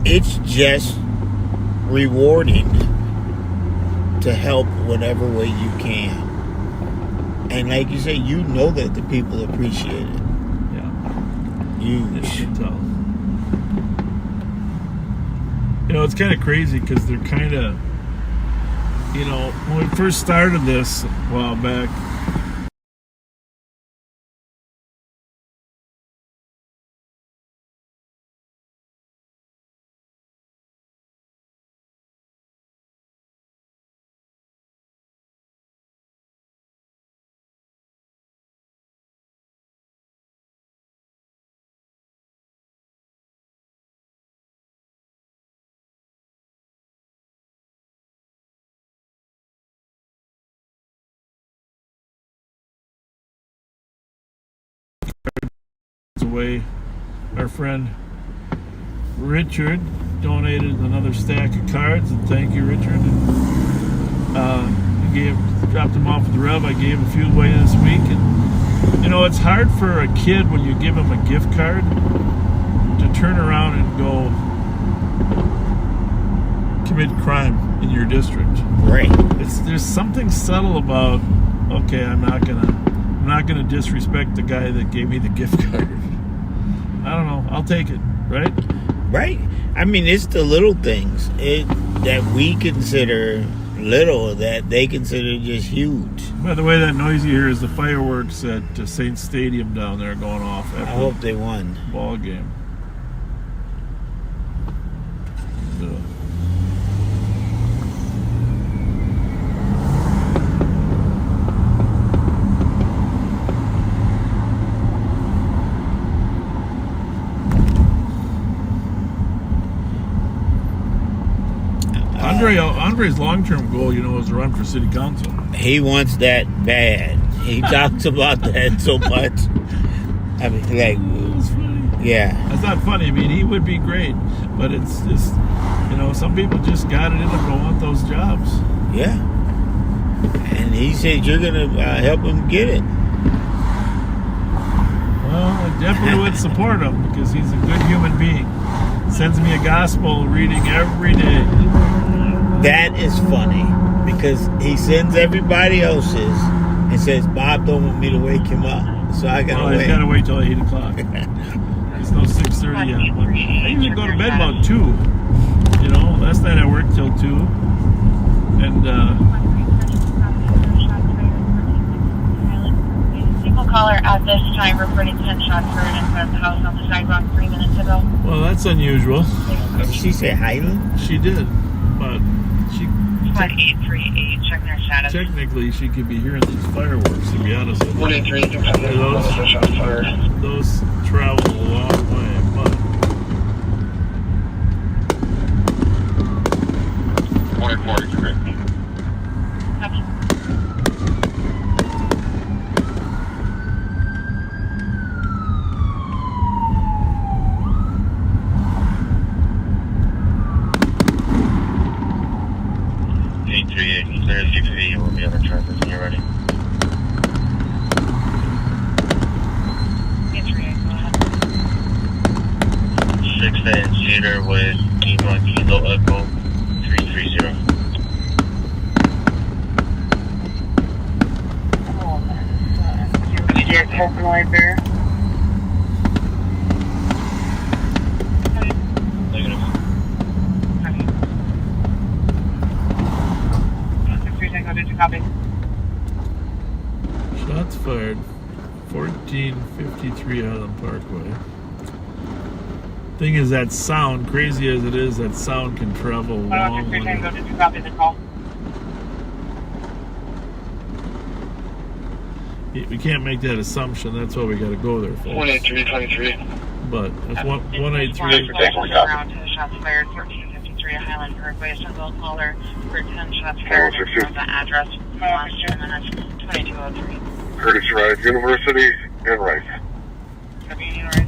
It's just rewarding to help whatever way you can. And like you say, you know that the people appreciate it. Yeah. You can tell. It's kind of crazy because they're kind of, when we first started this a while back, away. Our friend Richard donated another stack of cards, and thank you, Richard. Dropped them off at the Rev. I gave a few away this week, and you know, it's hard for a kid when you give him a gift card to turn around and go commit crime in your district. Right. There's something subtle about, okay, I'm not gonna disrespect the guy that gave me the gift card. I don't know. I'll take it. Right. Right. I mean, it's the little things that we consider little that they consider just huge. By the way, that noise you hear is the fireworks at Saint Stadium down there going off after I hope they won. the ball game. Andre's long-term goal, you know, is to run for city council. He wants that bad. He talks about that so much. I mean, like, That's funny. yeah. That's not funny. I mean, he would be great, but it's just, you know, some people just got it in them, don't want those jobs. Yeah. And he said you're going to help him get it. Well, I definitely would support him because he's a good human being. Sends me a gospel reading every day. That is funny because he sends everybody else's and says, Bob don't want me to wake him up. So I got to Well, wait. I gotta wait till 8 o'clock. It's no 6:30 yet. But I usually go to bed about 2. You know, last night I worked till 2. And, Single caller at this time reporting 10 shots heard in front of the house on the sidewalk 3 minutes ago. well, that's unusual. Did she say Highland? She did. But she, 1838, check their status. technically, she could be hearing these fireworks, to be honest with you. 183, Those travel a long way, but 140, correct. Copy. Clear 6V, we'll be on the traffic when you're ready. 838, go ahead. 6 and Cedar with Lima Kilo Echo 330. Your Coconut Bear. Negative. Did you copy? shots fired. 1453 Highland Parkway. Thing is, that sound, crazy as it is, that sound can travel a long way. Did you copy the call? We can't make that assumption. That's why we got to go there, folks. 18323. But that's 183. Around 10 shots fired, 1453 Highland Parkway. Single caller for 10 shots fired in front of the address for the last 2 minutes, 2203. Curtis Rice University and Rice. Copy, Rice.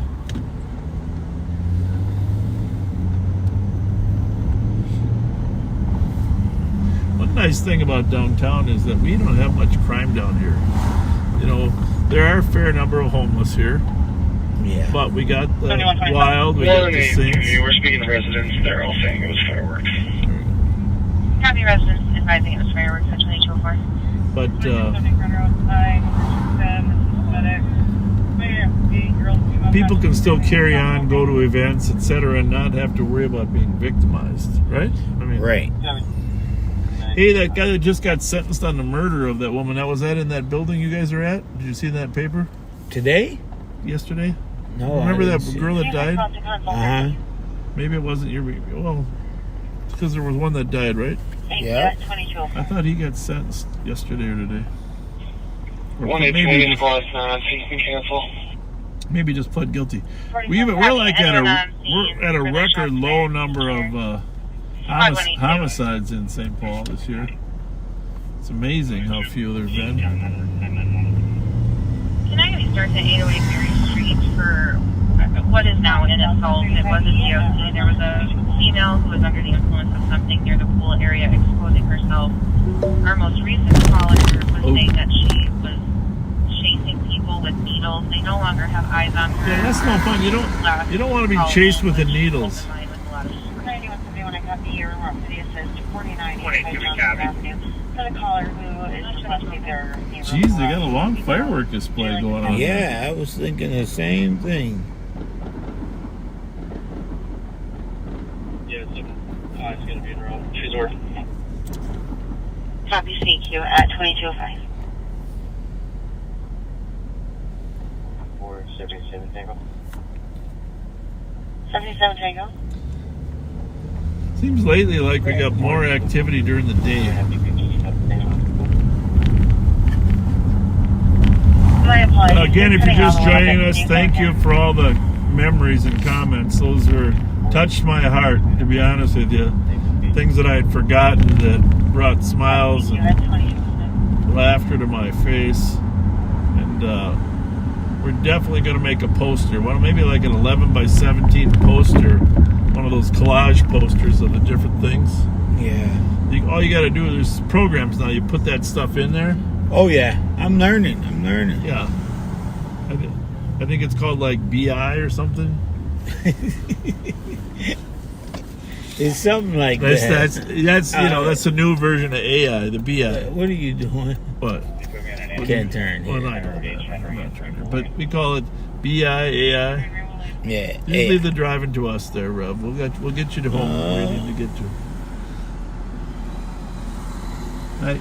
One nice thing about downtown is that we don't have much crime down here. You know, there are a fair number of homeless here, Yeah. but we got the Wild, we got the Saints. You were speaking to residents, they're all saying it was fireworks. Copy, residents advising it was fireworks at 2204. But people can still carry on, go to events, etc., and not have to worry about being victimized, right? I mean, Right. hey, that guy that just got sentenced on the murder of that woman, was that in that building you guys are at? Did you see that paper Today? yesterday? No. Remember I that didn't see girl it. that died? Uh-huh. Maybe it wasn't your. Well, because there was one that died, right? Yeah. 2204. I thought he got sentenced yesterday or today. Or 183 maybe, plus, so you can cancel. maybe just pled guilty. We're like at a record low number of homicides in St. Paul this year. It's amazing how few there've been. Can I get starts at 808 Mary Street for what is now an assault. It was a DOC. There was a female who was under the influence of something near the pool area exposing herself. Our most recent caller was saying that she was chasing people with needles. They no longer have eyes on her. Yeah, that's no fun. You don't want to be chased with the needles. Jeez, they got a long firework display going on. Yeah, I was thinking the same thing. Yeah, it's going to be in a row. She's working. Copy CQ at 2205. 477 Tango. 77 Tango. Seems lately like we got more activity during the day. Again, if you're just joining us, thank you for all the memories and comments. Those touched my heart, to be honest with you. Things that I had forgotten that brought smiles and laughter to my face. And we're definitely going to make a poster. Maybe like an 11 by 17 poster. One of those collage posters of the different things. Yeah. All you got to do, there's programs now. You put that stuff in there. Oh, yeah. I'm learning. Yeah. I think it's called like BI or something. It's something like that. That's a new version of AI, the BI. What are you doing? What? Can't turn. Well, I'm not turning. But we call it BI, AI. Yeah. Just leave the driving to us there, Rob. We'll get you to home where you need to get to.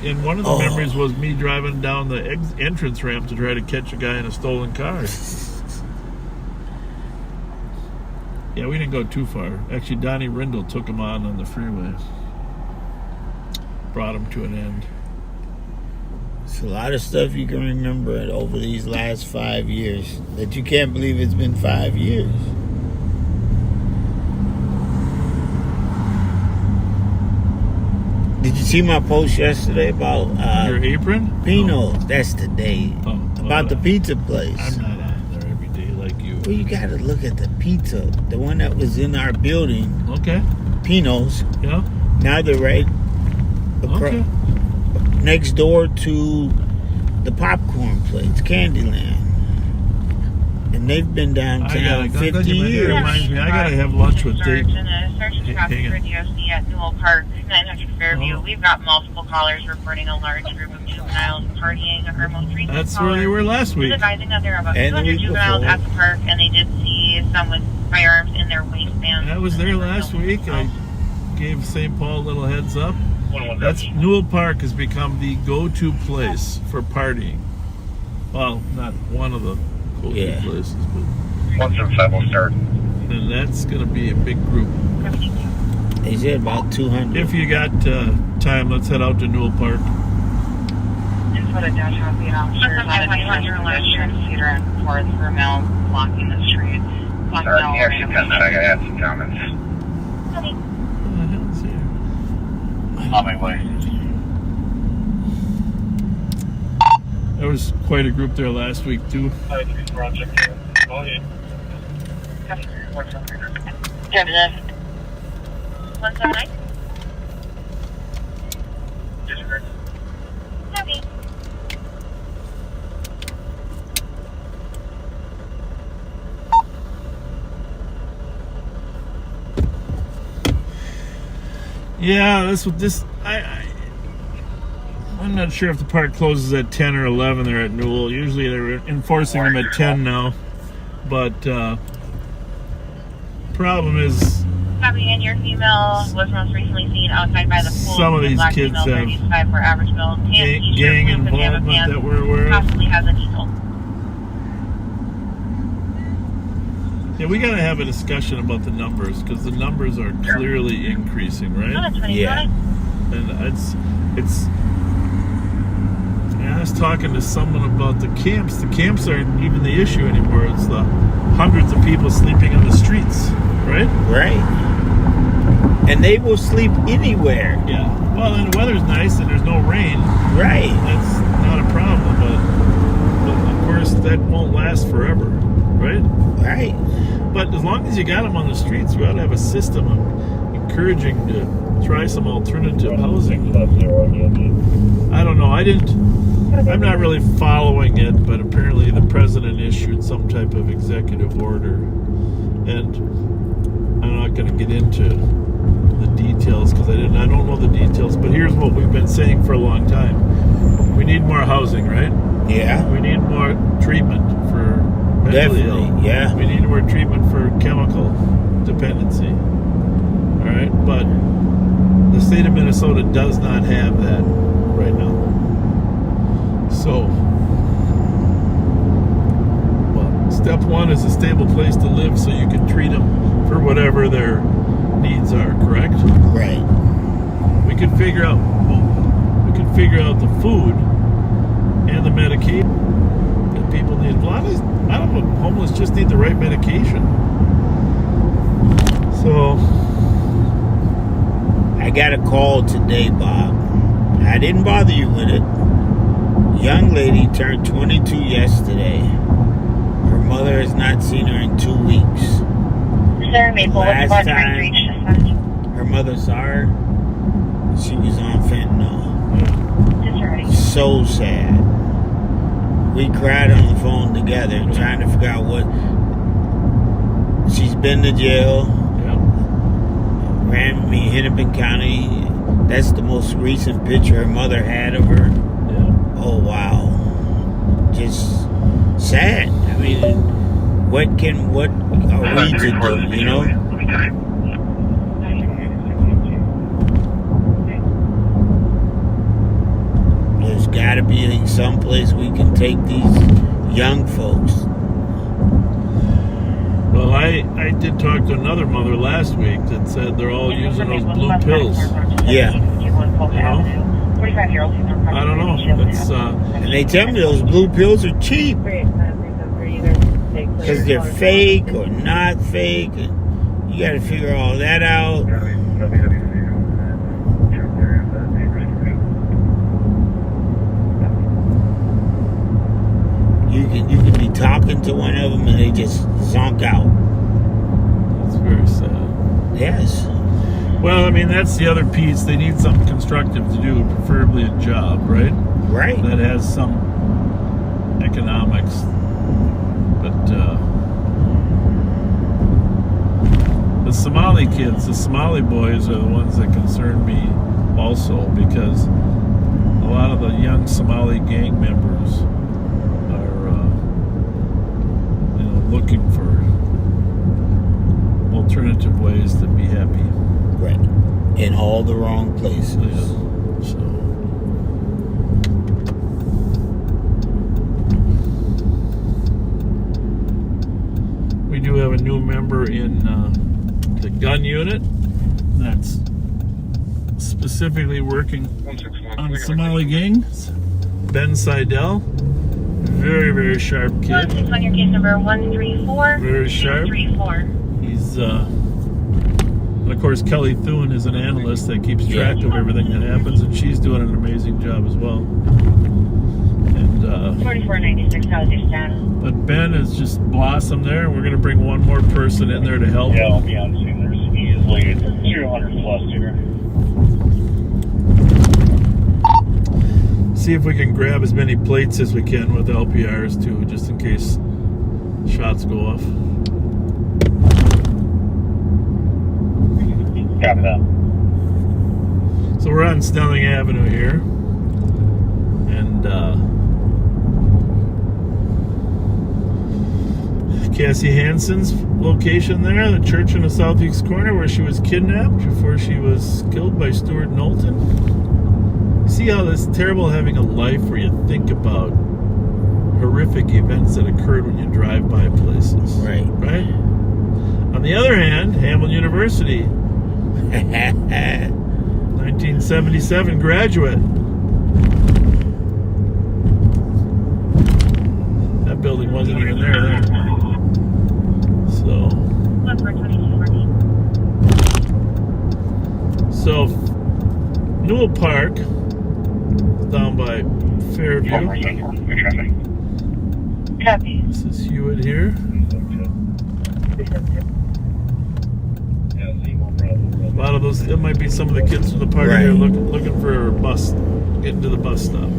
And one of the memories was me driving down the entrance ramp to try to catch a guy in a stolen car. Yeah, we didn't go too far. Actually, Donnie Rindle took him on the freeway. Brought him to an end. It's a lot of stuff you can remember over these last 5 years that you can't believe it's been 5 years. Did you see my post yesterday about your apron? Pino? That's the day. About the pizza place. I'm not on there every day like you. Well, you got to look at the pizza. The one that was in our building. Okay. Pino's. Yeah. Now they're right next door to the popcorn place, Candyland. And they've been downtown 50 years. That reminds me, I got to have lunch with Dave. Search and traffic for DOC at Newell Park, 900 Fairview. We've got multiple callers reporting a large group of juveniles partying. Our most recent That's where they were last week. Advising that there are about 200 juveniles at the park, and they did see some with firearms in their waistbands. I was there last week. I gave St. Paul a little heads up. Newell Park has become the go-to place for partying. Well, not one of the go-to places, but 175 will start. And that's going to be a big group. They said about 200. If you got time, let's head out to Newell Park. Just put a dash off the officers on a Backseater and 4th for Mel blocking the street. Sorry, yeah, she comes. I got to add some comments. On my way. There was quite a group there last week, too. Project. Oh, yeah. 179? Heavy. Yeah, that's what this. I'm not sure if the park closes at 10 or 11 there at Newell. Usually they're enforcing them at 10 now. But problem is, And your female was most recently seen outside by the pool. Some of these kids have gang involvement that we're aware of. Possibly has a needle. Yeah, we got to have a discussion about the numbers because the numbers are clearly increasing, right? Yeah. And it's. I was talking to someone about the camps. The camps aren't even the issue anymore. It's the hundreds of people sleeping on the streets, right? Right. And they will sleep anywhere. Yeah. Well, and the weather's nice and there's no rain. Right. That's not a problem, but of course that won't last forever, right? Right. But as long as you got them on the streets, we ought to have a system of encouraging to try some alternative housing. I don't know. I'm not really following it, but apparently the president issued some type of executive order. And I'm not going to get into the details because I don't know the details, but here's what we've been saying for a long time. We need more housing, right? Yeah. We need more treatment for mentally ill. Definitely, yeah. We need more treatment for chemical dependency. All right, but the state of Minnesota does not have that right now. So, well, step one is a stable place to live so you can treat them for whatever their needs are, correct? Right. We can figure out the food and the medication that people need. A lot of homeless just need the right medication. So I got a call today, Bob. I didn't bother you with it. Young lady turned 22 yesterday. Her mother has not seen her in 2 weeks. Last time her mother saw her, she was on fentanyl. So sad. We cried on the phone together trying to figure out what. She's been to jail. Hennepin County. That's the most recent picture her mother had of her. Oh wow. Just sad. I mean, what are we to do, you know? There's gotta be some place we can take these young folks. Well, I did talk to another mother last week that said they're all using those blue pills. Yeah. You know? I don't know. It's And they tell me those blue pills are cheap because they're fake or not fake. And you got to figure all that out. You can be talking to one of them and they just zonk out. It's very sad. Yes. Well, I mean, that's the other piece. They need something constructive to do, preferably a job, right? Right. That has some economics. But the Somali kids, the Somali boys are the ones that concern me also, because a lot of the young Somali gang members are looking for alternative ways to be happy. Right. In all the wrong places. Yeah. So we do have a new member in the gun unit that's specifically working on Somali gangs. Ben Seidel. Very, very sharp kid. On your case number 134. Very sharp. 234. He's and of course Kelly Thune is an analyst that keeps track of everything that happens, and she's doing an amazing job as well. And 4496, how's your status? but Ben has just blossomed there. We're going to bring one more person in there to help. Yeah, I'll be on scene. There's easily 200 plus here. See if we can grab as many plates as we can with LPRs too, just in case shots go off. Copy that. So we're on Snelling Avenue here, and Cassie Hansen's location there, the church in the southeast corner where she was kidnapped before she was killed by Stuart Knowlton. See how it's terrible having a life where you think about horrific events that occurred when you drive by places. Right. Right? On the other hand, Hamlin University, 1977 graduate. That building wasn't even there then. So, Newell Park, down by Fairview. Copy. This is Hewitt here. A lot of those, it might be some of the kids from the party Right. here looking for a bus, getting to the bus stop.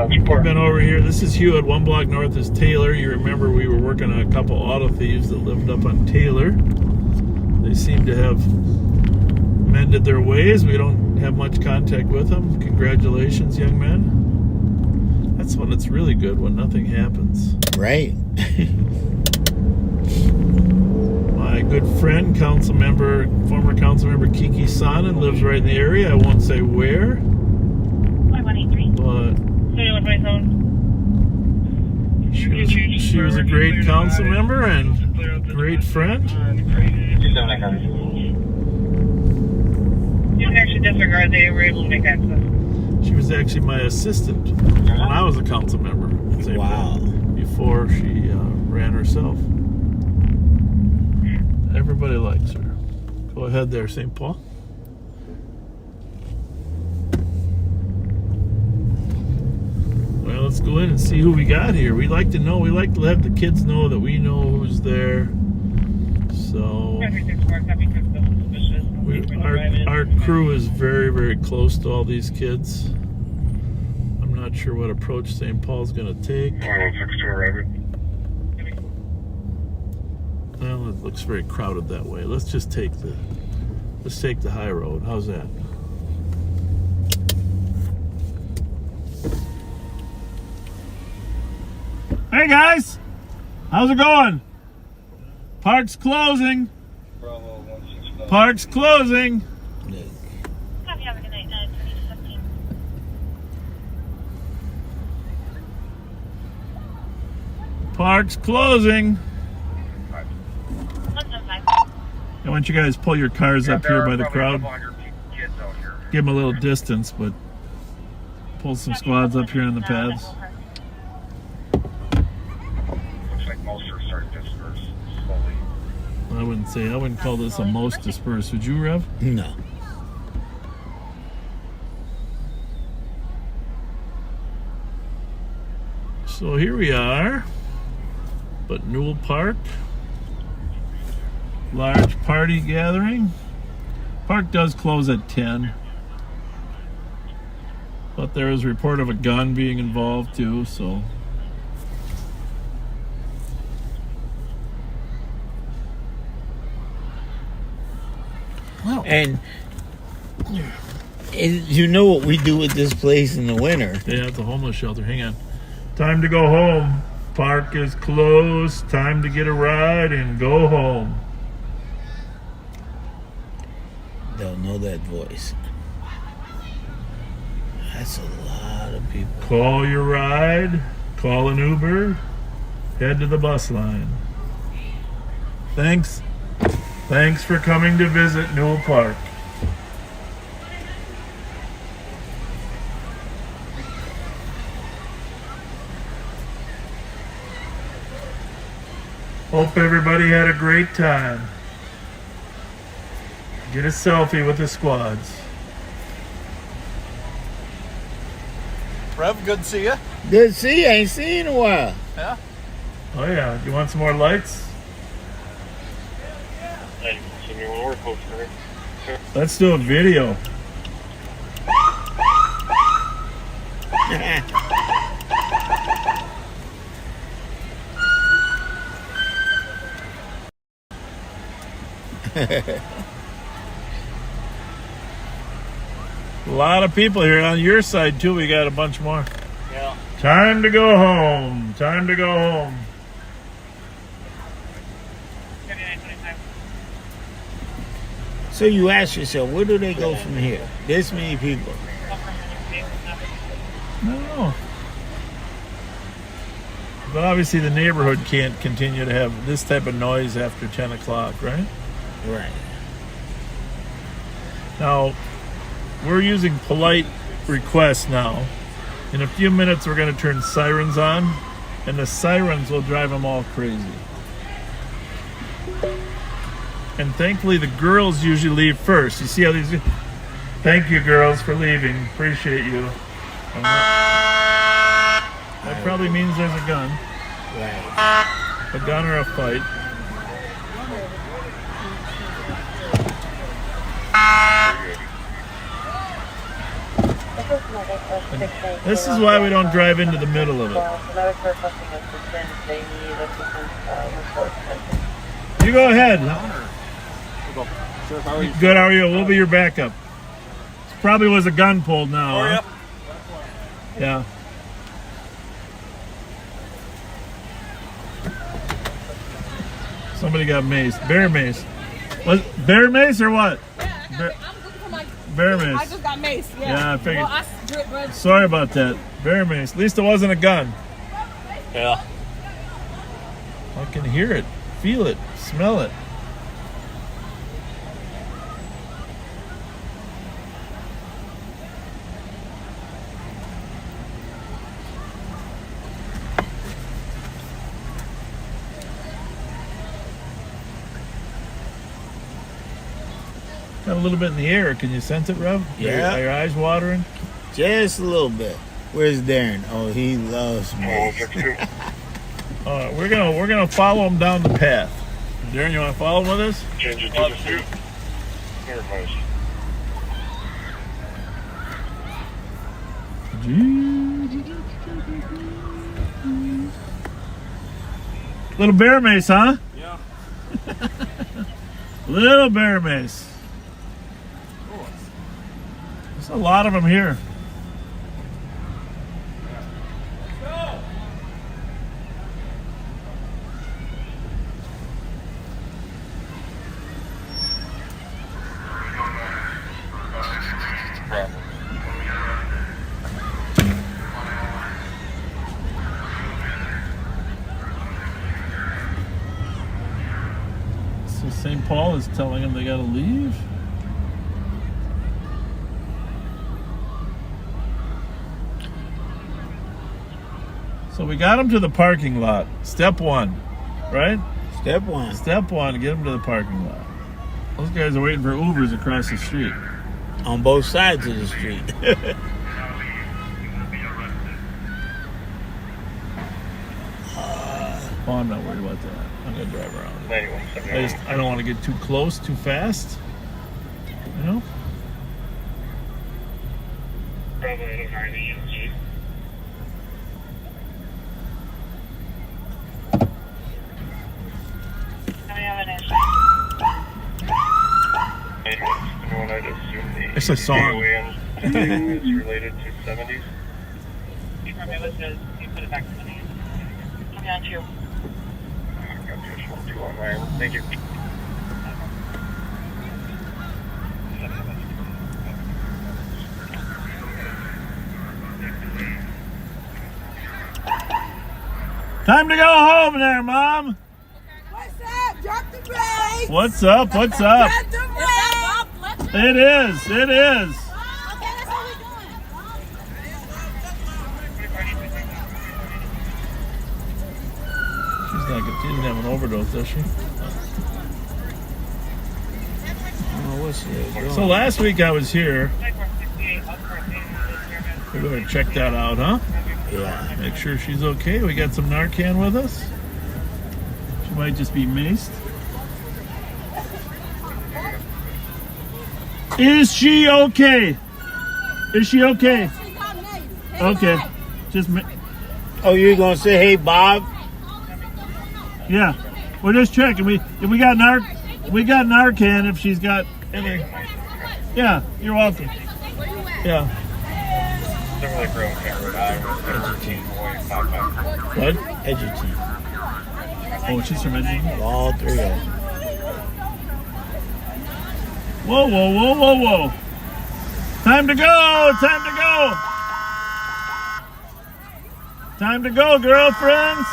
We've been over here. This is Hewitt. 1 block north is Taylor. You remember we were working on a couple auto thieves that lived up on Taylor. They seem to have mended their ways. We don't have much contact with them. Congratulations, young men. That's when it's really good, when nothing happens. Right. My good friend, former council member Kiki Sonnen lives right in the area. I won't say where, 5183. but she was a great council member and great friend. You can actually disregard, they were able to make access. She was actually my assistant when I was a council member. in St. Wow. Paul, before she ran herself. Everybody likes her. Go ahead there, St. Paul. Well, let's go in and see who we got here. We like to know. We like to have the kids know that we know who's there. So our crew is very, very close to all these kids. I'm not sure what approach St. Paul's going to take. Well, it looks very crowded that way. Let's just take the high road. How's that? Hey guys, how's it going? Park's closing. Park's closing. Have a good night, 2017. Park's closing. 175. I want you guys to pull your cars up here by the crowd. Give them a little distance, but pull some squads up here on the paths. Looks like most are starting to disperse slowly. I wouldn't call this a most dispersed. Would you, Rev? No. So here we are, but Newell Park, large party gathering. Park does close at 10, but there is a report of a gun being involved too, so. Well, And you know what we do with this place in the winter. yeah, it's a homeless shelter. Hang on. Time to go home. Park is closed. Time to get a ride and go home. They'll know that voice. That's a lot of people. Call your ride. Call an Uber. Head to the bus line. Thanks for coming to visit Newell Park. Hope everybody had a great time. Get a selfie with the squads. Rev, good to see you. Good to see you. I ain't seen you in a while. Yeah. Oh yeah, you want some more lights? Hey, send me one more poster. Let's do a video. A lot of people here on your side too. We got a bunch more. Yeah. Time to go home. Time to go home. 3925. So you ask yourself, where do they go from here? This many people. No. But obviously the neighborhood can't continue to have this type of noise after 10 o'clock, right? Right. Now, we're using polite requests now. In a few minutes, we're going to turn sirens on, and the sirens will drive them all crazy. And thankfully, the girls usually leave first. You see how these... Thank you, girls, for leaving. Appreciate you. That probably means there's a gun. Right. A gun or a fight. This is why we don't drive into the middle of it. You go ahead. Good, how are you? We'll be your backup. This probably was a gun pulled now, huh? Yeah. Somebody got maced. Bear mace. Was bear mace or what? Bear mace. I just got mace. Yeah, I figured. Sorry about that. Bear mace. At least it wasn't a gun. Yeah. I can hear it, feel it, smell it. Got a little bit in the air. Can you sense it, Rev? Yeah. Are your eyes watering? Just a little bit. Where's Darren? Oh, he loves me. We're gonna follow him down the path. Darren, you want to follow him with us? Change it to the suit. Little bear mace, huh? Yeah. Little bear mace. There's a lot of them here. So St. Paul is telling them they gotta leave. So we got them to the parking lot. Step one, right? Step one. Step one, get them to the parking lot. Those guys are waiting for Ubers across the street. On both sides of the street. Oh, I'm not worried about that. I'm gonna drive around. I don't want to get too close, too fast. You know? It's a song. Is related to 70s. You probably listened. You put it back to the name. Come down to. Thank you. Time to go home there, Mom. What's up? Drop the brakes. What's up? What's up? Drop the brakes. It is. It is. Okay, that's what we're doing. She didn't have an overdose, does she? Oh, what's it? So last week I was here. We're going to check that out, huh? Yeah. Make sure she's okay. We got some Narcan with us. She might just be maced. Is she okay? Is she okay? Okay. Just Oh, you're gonna say, "Hey, Bob"? yeah. We're just checking. We got Narcan if she's got any. Yeah, you're welcome. Yeah. What? Edgerton. Oh, she's from Edgerton. All three of them. Whoa, whoa, whoa, whoa, whoa. Time to go! Time to go! Time to go, girlfriends!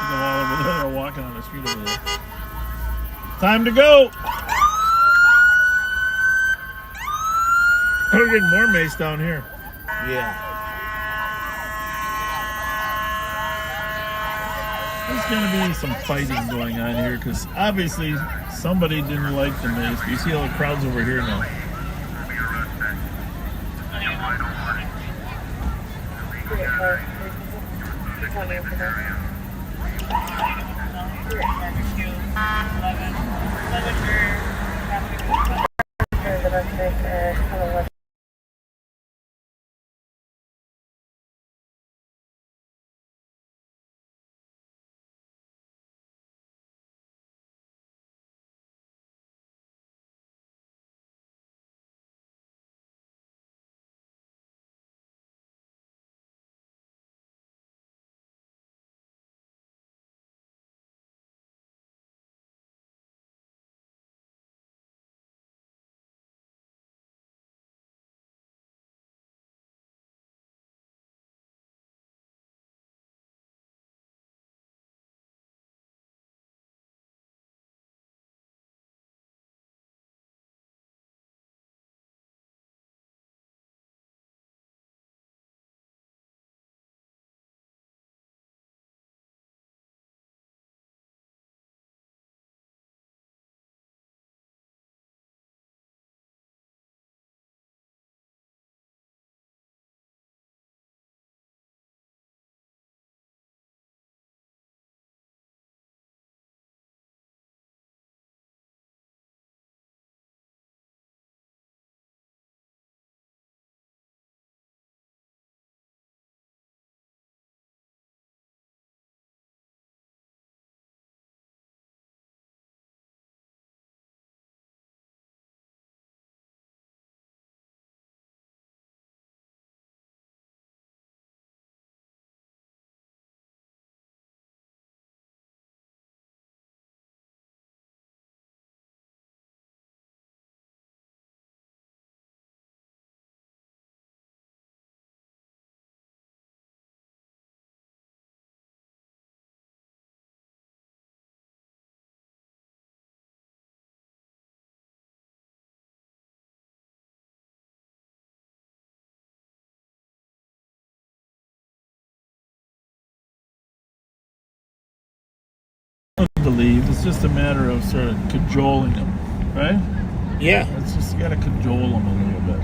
They're all over there. They're walking on the street over there. Time to go! We're getting more mace down here. Yeah. There's going to be some fighting going on here because obviously somebody didn't like the mace. You see all the crowds over here now. To leave. It's just a matter of sort of cajoling them, right? Yeah. It's just, you gotta cajole them a little bit.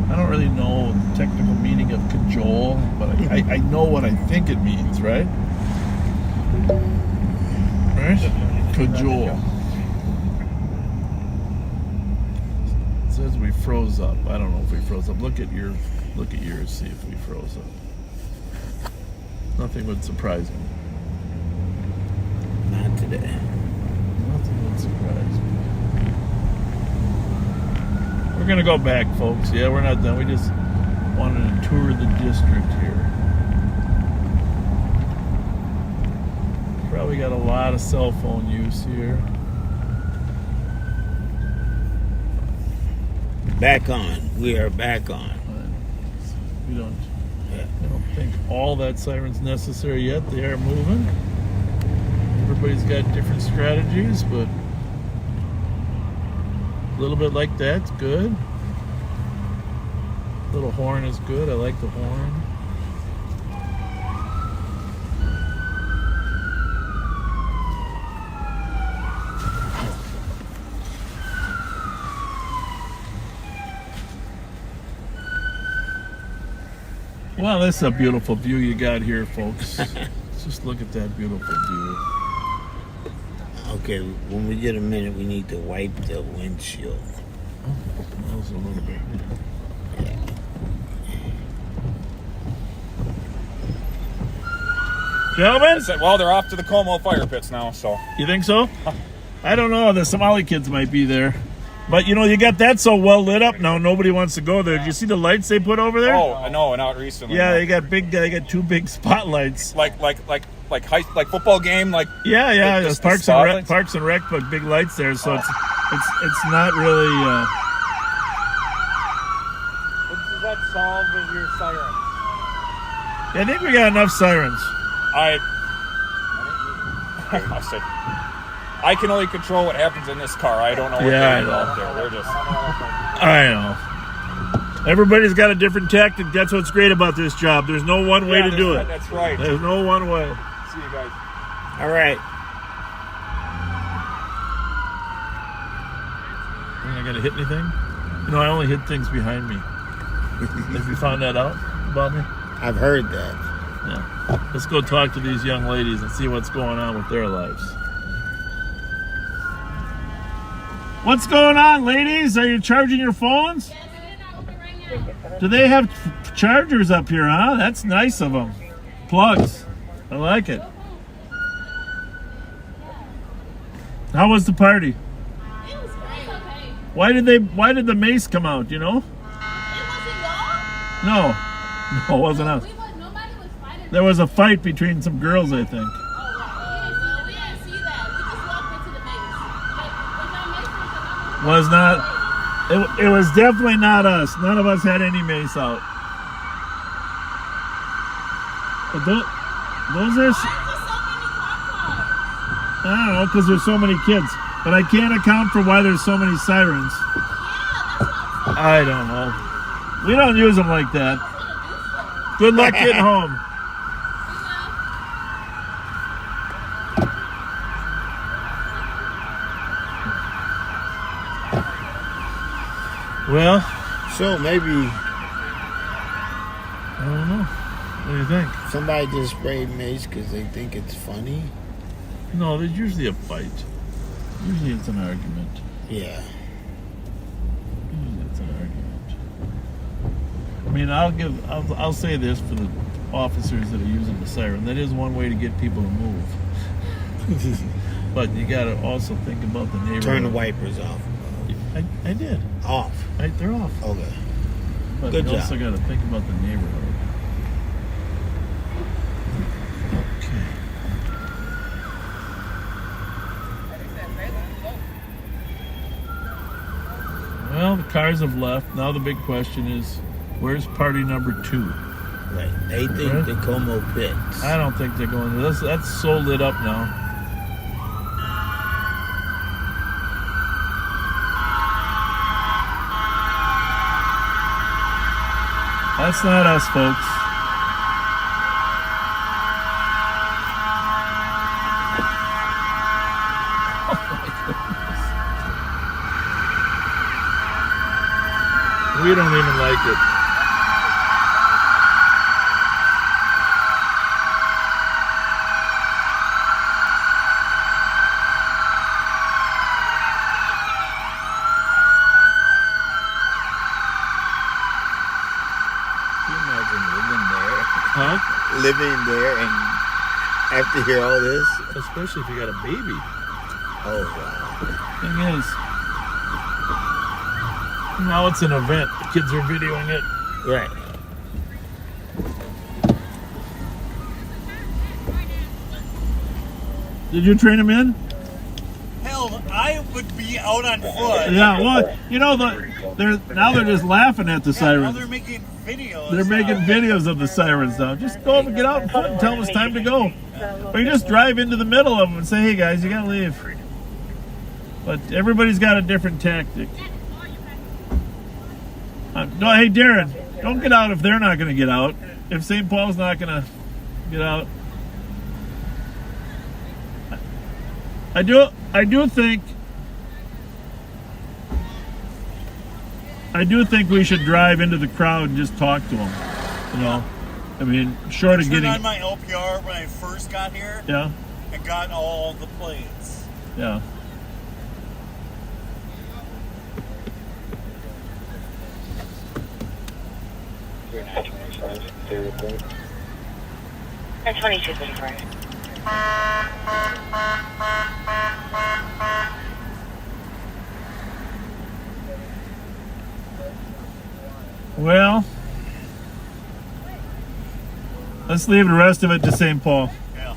I don't really know the technical meaning of cajole, but I know what I think it means, right? Right? Cajole. It says we froze up. I don't know if we froze up. Look at yours, see if we froze up. Nothing would surprise me. Not today. Nothing would surprise me. We're gonna go back, folks. Yeah, we're not done. We just wanted to tour the district here. Probably got a lot of cell phone use here. Back on. We are back on. We don't. I don't think all that siren's necessary yet. They are moving. Everybody's got different strategies, but a little bit like that's good. Little horn is good. I like the horn. Well, this is a beautiful view you got here, folks. Just look at that beautiful view. Okay, when we get a minute, we need to wipe the windshield. Oh, that was a little bit. Yeah. Gentlemen? Well, they're off to the Como fire pits now, so. You think so? I don't know. The Somali kids might be there. But, you know, you got that so well lit up now, nobody wants to go there. Did you see the lights they put over there? Oh, I know, and out recently. Yeah, they got two big spotlights. Like football game, like. Yeah. Like Parks and Rec put big lights there, so it's not really. What does that solve with your sirens? Yeah, I think we got enough sirens. I said, I can only control what happens in this car. I don't know what they're out there. They're just. I know. Everybody's got a different tactic. That's what's great about this job. There's no one way to do it. That's right. There's no one way. See you guys. All right. Am I gonna hit anything? You know, I only hit things behind me. Have you found that out about me? I've heard that. Yeah. Let's go talk to these young ladies and see what's going on with their lives. What's going on, ladies? Are you charging your phones? Do they have chargers up here, huh? That's nice of them. Plugs. I like it. How was the party? It was great. Okay. Why did the mace come out, you know? It wasn't y'all? No, it wasn't us. Nobody was fighting. There was a fight between some girls, I think. Oh, wow. We didn't see that. We just walked into the maze. Was not. It was definitely not us. None of us had any mace out. But those are. I don't know, because there's so many kids. But I can't account for why there's so many sirens. I don't know. We don't use them like that. Good luck getting home. Well, So maybe I don't know. What do you think? somebody just sprayed mace because they think it's funny. No, there's usually a fight. Usually it's an argument. Yeah. Usually it's an argument. I mean, I'll say this for the officers that are using the siren. That is one way to get people to move. But you got to also think about the neighborhood. Turn the wipers off. I did. Off. They're off. Okay. But Good you also job. got to think about the neighborhood. Okay. Well, the cars have left. Now the big question is, where's party number 2? Right. They think Right. the Como fits. I don't think they're going to this. That's so lit up now. That's not us, folks. Oh my goodness. We don't even like it. Can you imagine living there? Huh? Living there and have to hear all this? Especially if you got a baby. Oh, wow. Thing is, now it's an event. The kids are videoing it. Right. Did you train them in? Hell, I would be out on foot. Yeah, well, you know, they're just laughing at the Now sirens. they're making videos. They're making videos of the sirens now. Just go up and get out in front and tell them it's time to go. Or you just drive into the middle of them and say, hey guys, you gotta leave. But everybody's got a different tactic. No, hey Darren, don't get out if they're not gonna get out. If St. Paul's not gonna get out. I do think we should drive into the crowd and just talk to them. You know, I mean, short of I turned getting. on my LPR when I first got here. Yeah, And got all the plates. yeah. I'm 2235. Well, let's leave the rest of it to St. Paul. Yeah.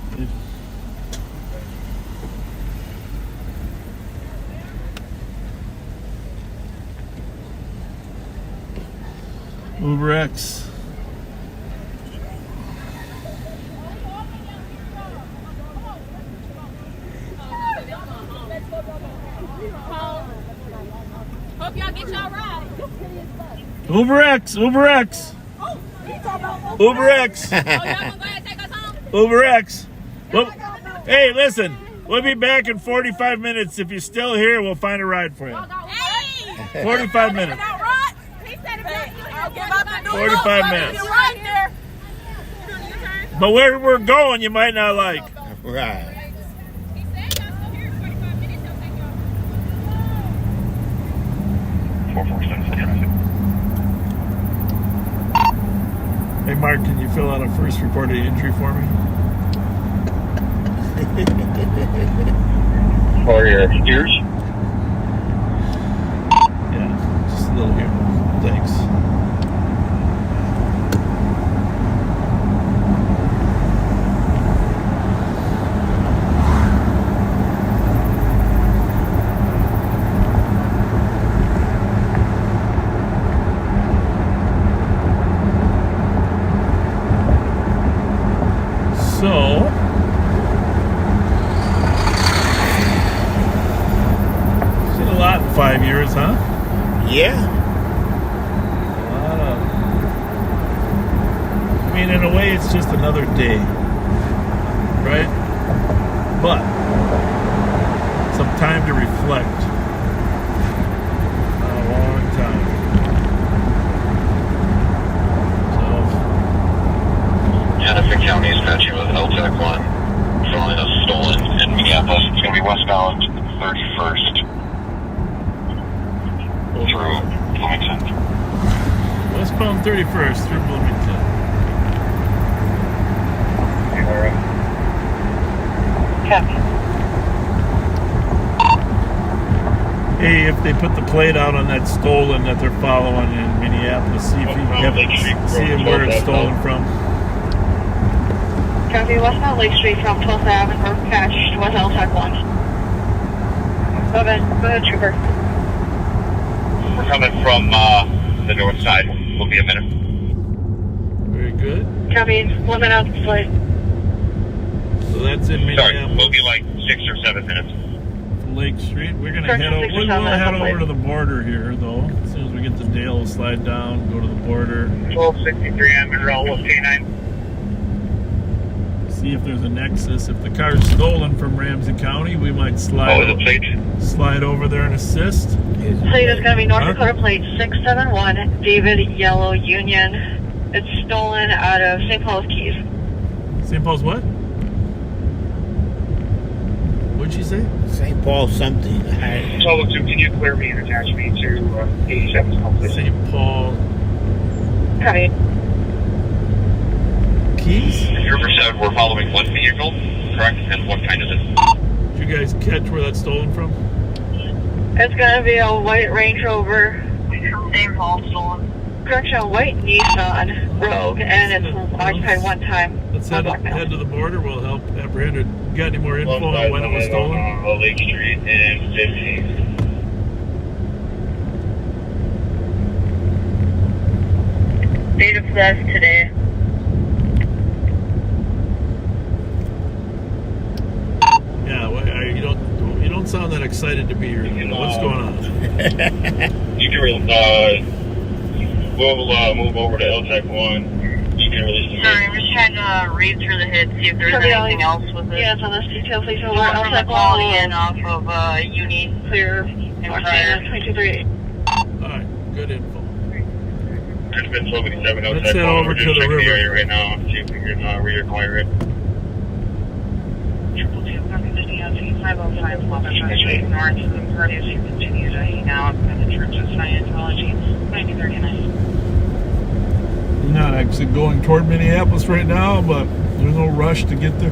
Uber X. Hope y'all get y'all ride. Uber X. Uber X. Uber X. Oh, y'all gonna go ahead and take us home? Uber X. Well, hey, listen. We'll be back in 45 minutes. If you're still here, we'll find a ride for you. Hey! 45 minutes. He said if y'all still here, 45 minutes. right there. But where we're going, you might not like. Right. Hey, Mark, can you fill out a first reported injury for me? For your ears? Yeah, just a little here. Thanks. So, seen a lot in 5 years, huh? Yeah. I mean, in a way, it's just another day, right? But some time to reflect. A long time. Hennepin County is matching with LTAC 1, showing us stolen in Minneapolis. It's going to be westbound 31st through Bloomington. Westbound 31st through Bloomington. Hey, if they put the plate out on that stolen that they're following in Minneapolis, see if you can see where it's stolen from. Copy, westbound Lake Street from 12th Avenue, or catched with LTAC 1. Go ahead, trooper. We're coming from the north side. We'll be a minute. Very good. Copy, limit out the flight. So that's in Minneapolis. Sorry, we'll be like 6 or 7 minutes. Lake Street. We're gonna head over. We'll head over to the border here, though. As soon as we get to Dale, we'll slide down, go to the border. 1263 Amarillo with K9. See if there's a nexus. If the car's stolen from Ramsey County, we might slide over there and assist. Plate is going to be North Dakota plate 671, David Yellow Union. It's stolen out of St. Paul's Keys. St. Paul's what? What'd she say? St. Paul something. Solo 2, can you clear me and attach me to 87 please? St. Paul. Copy. Keys? River said we're following one vehicle, correct? And what kind is it? Did you guys catch where that's stolen from? It's going to be a white Range Rover. St. Paul stolen. Correction, a white Nissan Rogue, and it's occupied one time. Let's head to the border. We'll help apprehend it. Got any more info on when it was stolen? Lake Street and 15. Date of theft today. Yeah, well, you don't sound that excited to be here. What's going on? You can we'll move over to LTAC 1. You can release the Sorry, I'm just trying to read through the hit, see if there's anything else with it. Yeah, it's on this detail, please. We're calling in off of Uni Clear and Prior 2238. Alright, good info. There's been so many 7 Let's head over to the river. The area right now, see if we can reacquire it. 505 north of the parties who continue to hang out at the Church of Scientology, 1939. We're not actually going toward Minneapolis right now, but there's no rush to get there.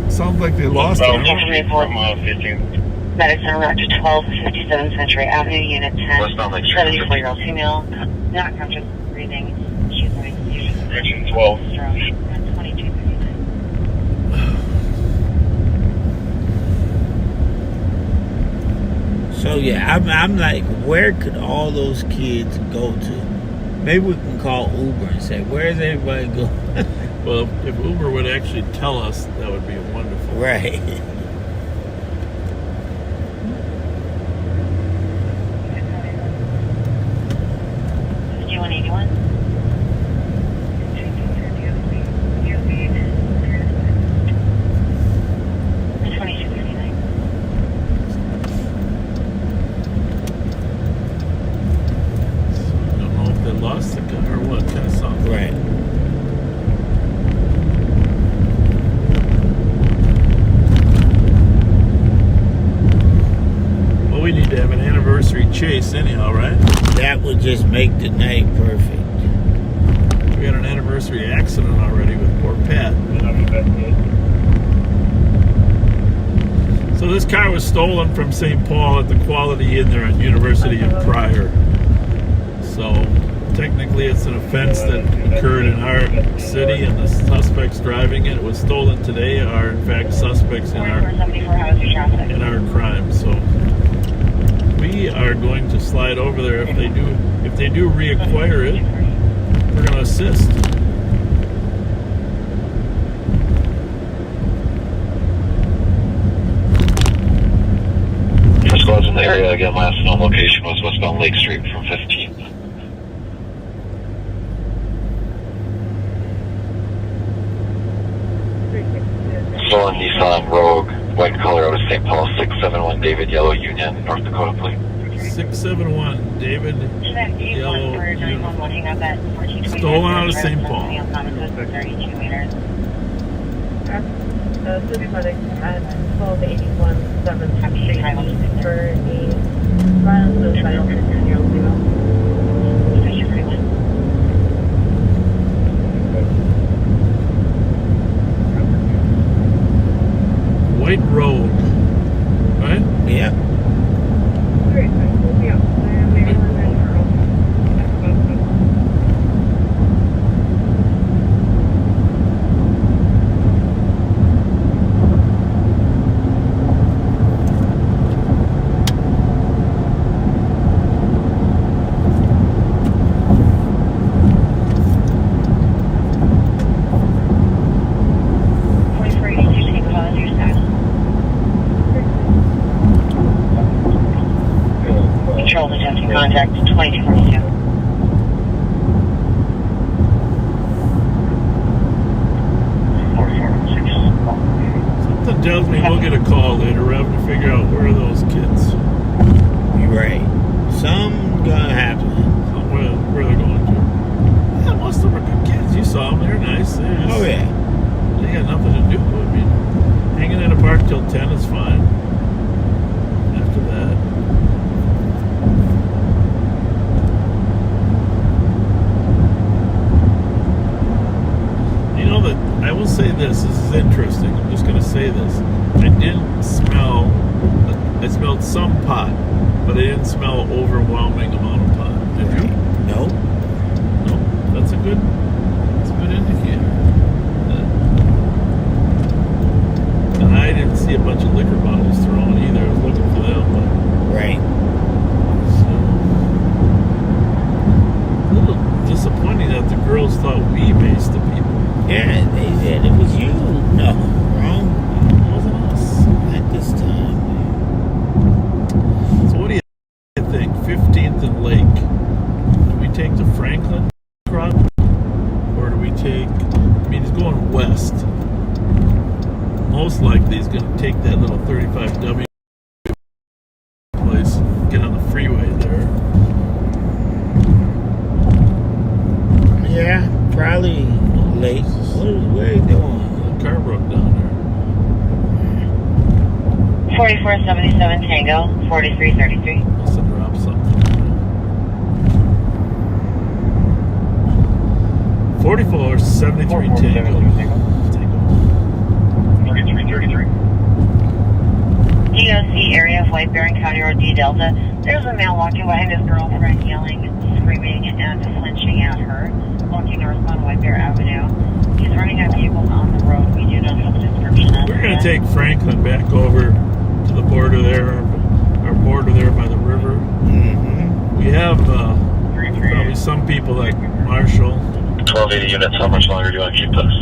Sounds like they lost it. From 15. Medicine route to 1257 Century Avenue, Unit 10. 74-year-old female, not conscious breathing. She's having seizures. Correction 12. 2239. So yeah, I'm like, where could all those kids go to? Maybe we can call Uber and say, where's everybody going? Well, if Uber would actually tell us, that would be wonderful. Right. That would just make the night perfect. We had an anniversary accident already with poor Pat. So this car was stolen from St. Paul at the Quality Inn there on University and Pryor. So technically it's an offense that occurred in our city, and the suspects driving it was stolen today are in fact suspects in our crime. So we are going to slide over there. If they do reacquire it, we're going to assist. Squads in the area again. Last known location was westbound Lake Street from 15th. Stolen Nissan Rogue, white color out of St. Paul, 671 David Yellow Union, North Dakota, please. 671 David Yellow Union. Stolen out of St. Paul. 32 meters. City Medic at 1281 7th Street for the violent suicidal 15-year-old female. White Road, right? Yeah. Contact 2242. Something tells me we'll get a call later. We're having to figure out where are those kids. You're right. Some gonna happen. Where they're going to. Yeah, most of them are good kids. You saw them. They're nice. Oh, yeah. They got nothing to do. I mean, hanging in a park till 10 is fine. After that. You know that I will say this is interesting. I'm just going to say this. I smelled some pot, but I didn't smell overwhelming amount of pot. Did you? No. No. That's a good indicator. And I didn't see a bunch of liquor bottles thrown either. I was looking for them, but Right. so a little disappointing that the girls thought we maced the people. Yeah, they said it was you. No, wrong. It wasn't us. At this time. So what do you think? 15th and Lake. Do we take the Franklin crop? Or do we take, I mean, he's going west. Most likely he's going to take that little 35W place, get on the freeway there. Yeah, probably late. Where are you doing? The car broke down there. 4477 Tango, 4333. Must have dropped something. 4473 Tango. 3333. DOC area of White Bear and County Road D Delta. There's a male walking behind his girlfriend, yelling, screaming, and flinching at her, walking northbound White Bear Avenue. He's running at vehicles on the road. We do not have a description of We're going to take Franklin back over to the border there, our border there by the river. Mm-hmm. We have probably some people like Marshall. 1280 units, how much longer do you want to keep this?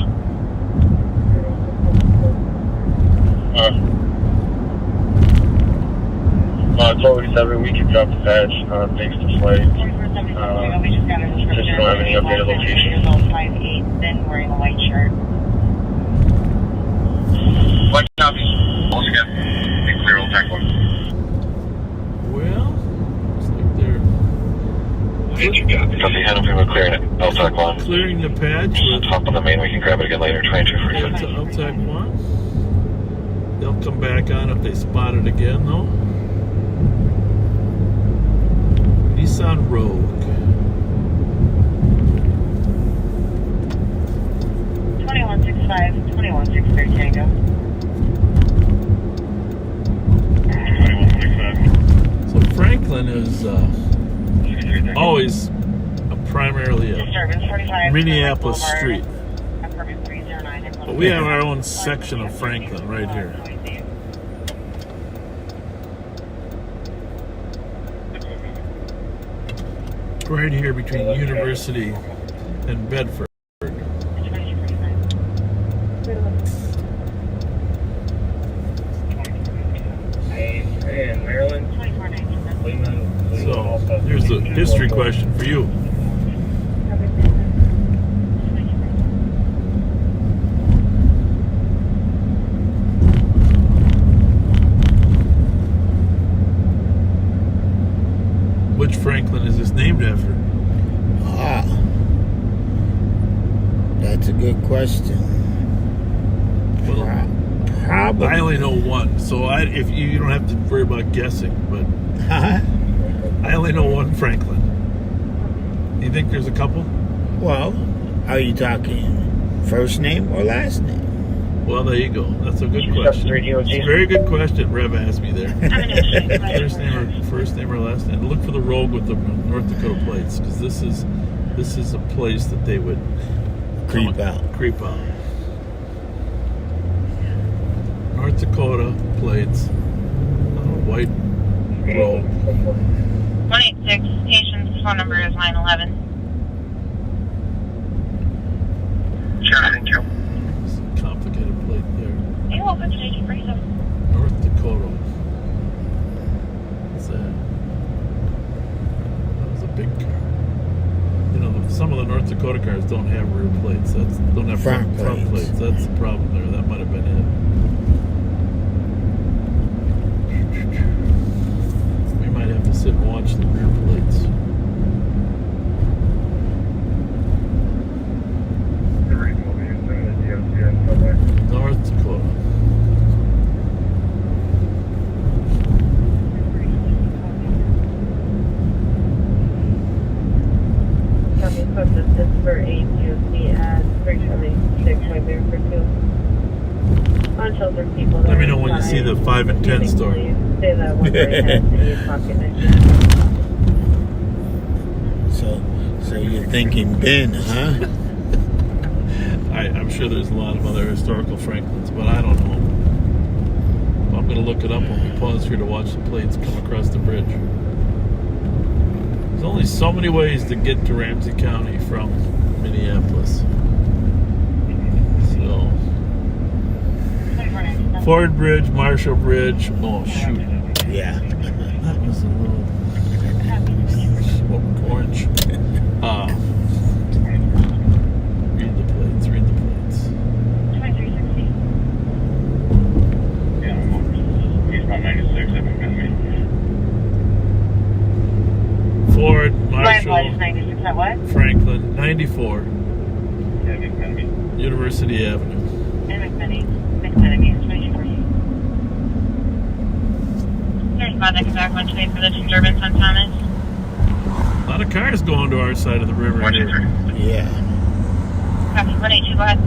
1287, we can drop the badge thanks to flight. we just got a description. Just don't have any updated location. 5'8", thin, wearing a white shirt. What copy? Once again, be clear, old tech one. Well, looks like they're Copy, hand over clearing it. LTAC 1. clearing the patch with Hop on the main, we can grab it again later. 2245. LTAC 1. They'll come back on if they spot it again, though. Nissan Rogue. 2165, 2163 Tango. 2165. So Franklin is always primarily a Disturbance 45. Minneapolis Boulevard, street. apartment 309. But we have our own section of Franklin right here. Right here between University and Bedford. In Maryland. So here's a history question for you. Which Franklin is this named after? Ah, that's a good question. Well, Probably. I only know one, so if you don't have to worry about guessing, but I only know one Franklin. You think there's a couple? Well, are you talking first name or last name? Well, there you go. That's a good question. It's a very good question. Rev asked me there. first name or last name. Look for the Rogue with the North Dakota plates, because this is a place that they would Creep out. North Dakota plates on a white Rogue. 186, station's phone number is 911. Sure, thank you. It's a complicated plate there. You're welcome to take your North Dakota. What's that? That was a big car. You know, some of the North Dakota cars don't have rear plates. Don't have front plates. That's the problem there. That might have been it. We might have to sit and watch the rear plates. North Dakota. Copy, equipment is for 8 UC at 376 right there for 2. Unsheltered people. Let me know when you see the 5 and 10 store. Say that one right in your pocket next So you're thinking Ben, huh? I'm sure there's a lot of other historical Franklins, but I don't know. I'm going to look it up when we pause here to watch the plates come across the bridge. There's only so many ways to get to Ramsey County from Minneapolis. So, Ford Bridge, Marshall Bridge. Oh, shoot. Yeah. That was a little orange. Read the plates. 2360. Yeah, he's about 96, I think, Ford, My Marshall, apologies, 96 at what? Franklin, 94, McMenemy. University Avenue. And McMenemy is 24. Here's about the exact one today for the disturbance on Thomas. A lot of cars going to our side of the river here. Yeah. Copy, 182, go ahead.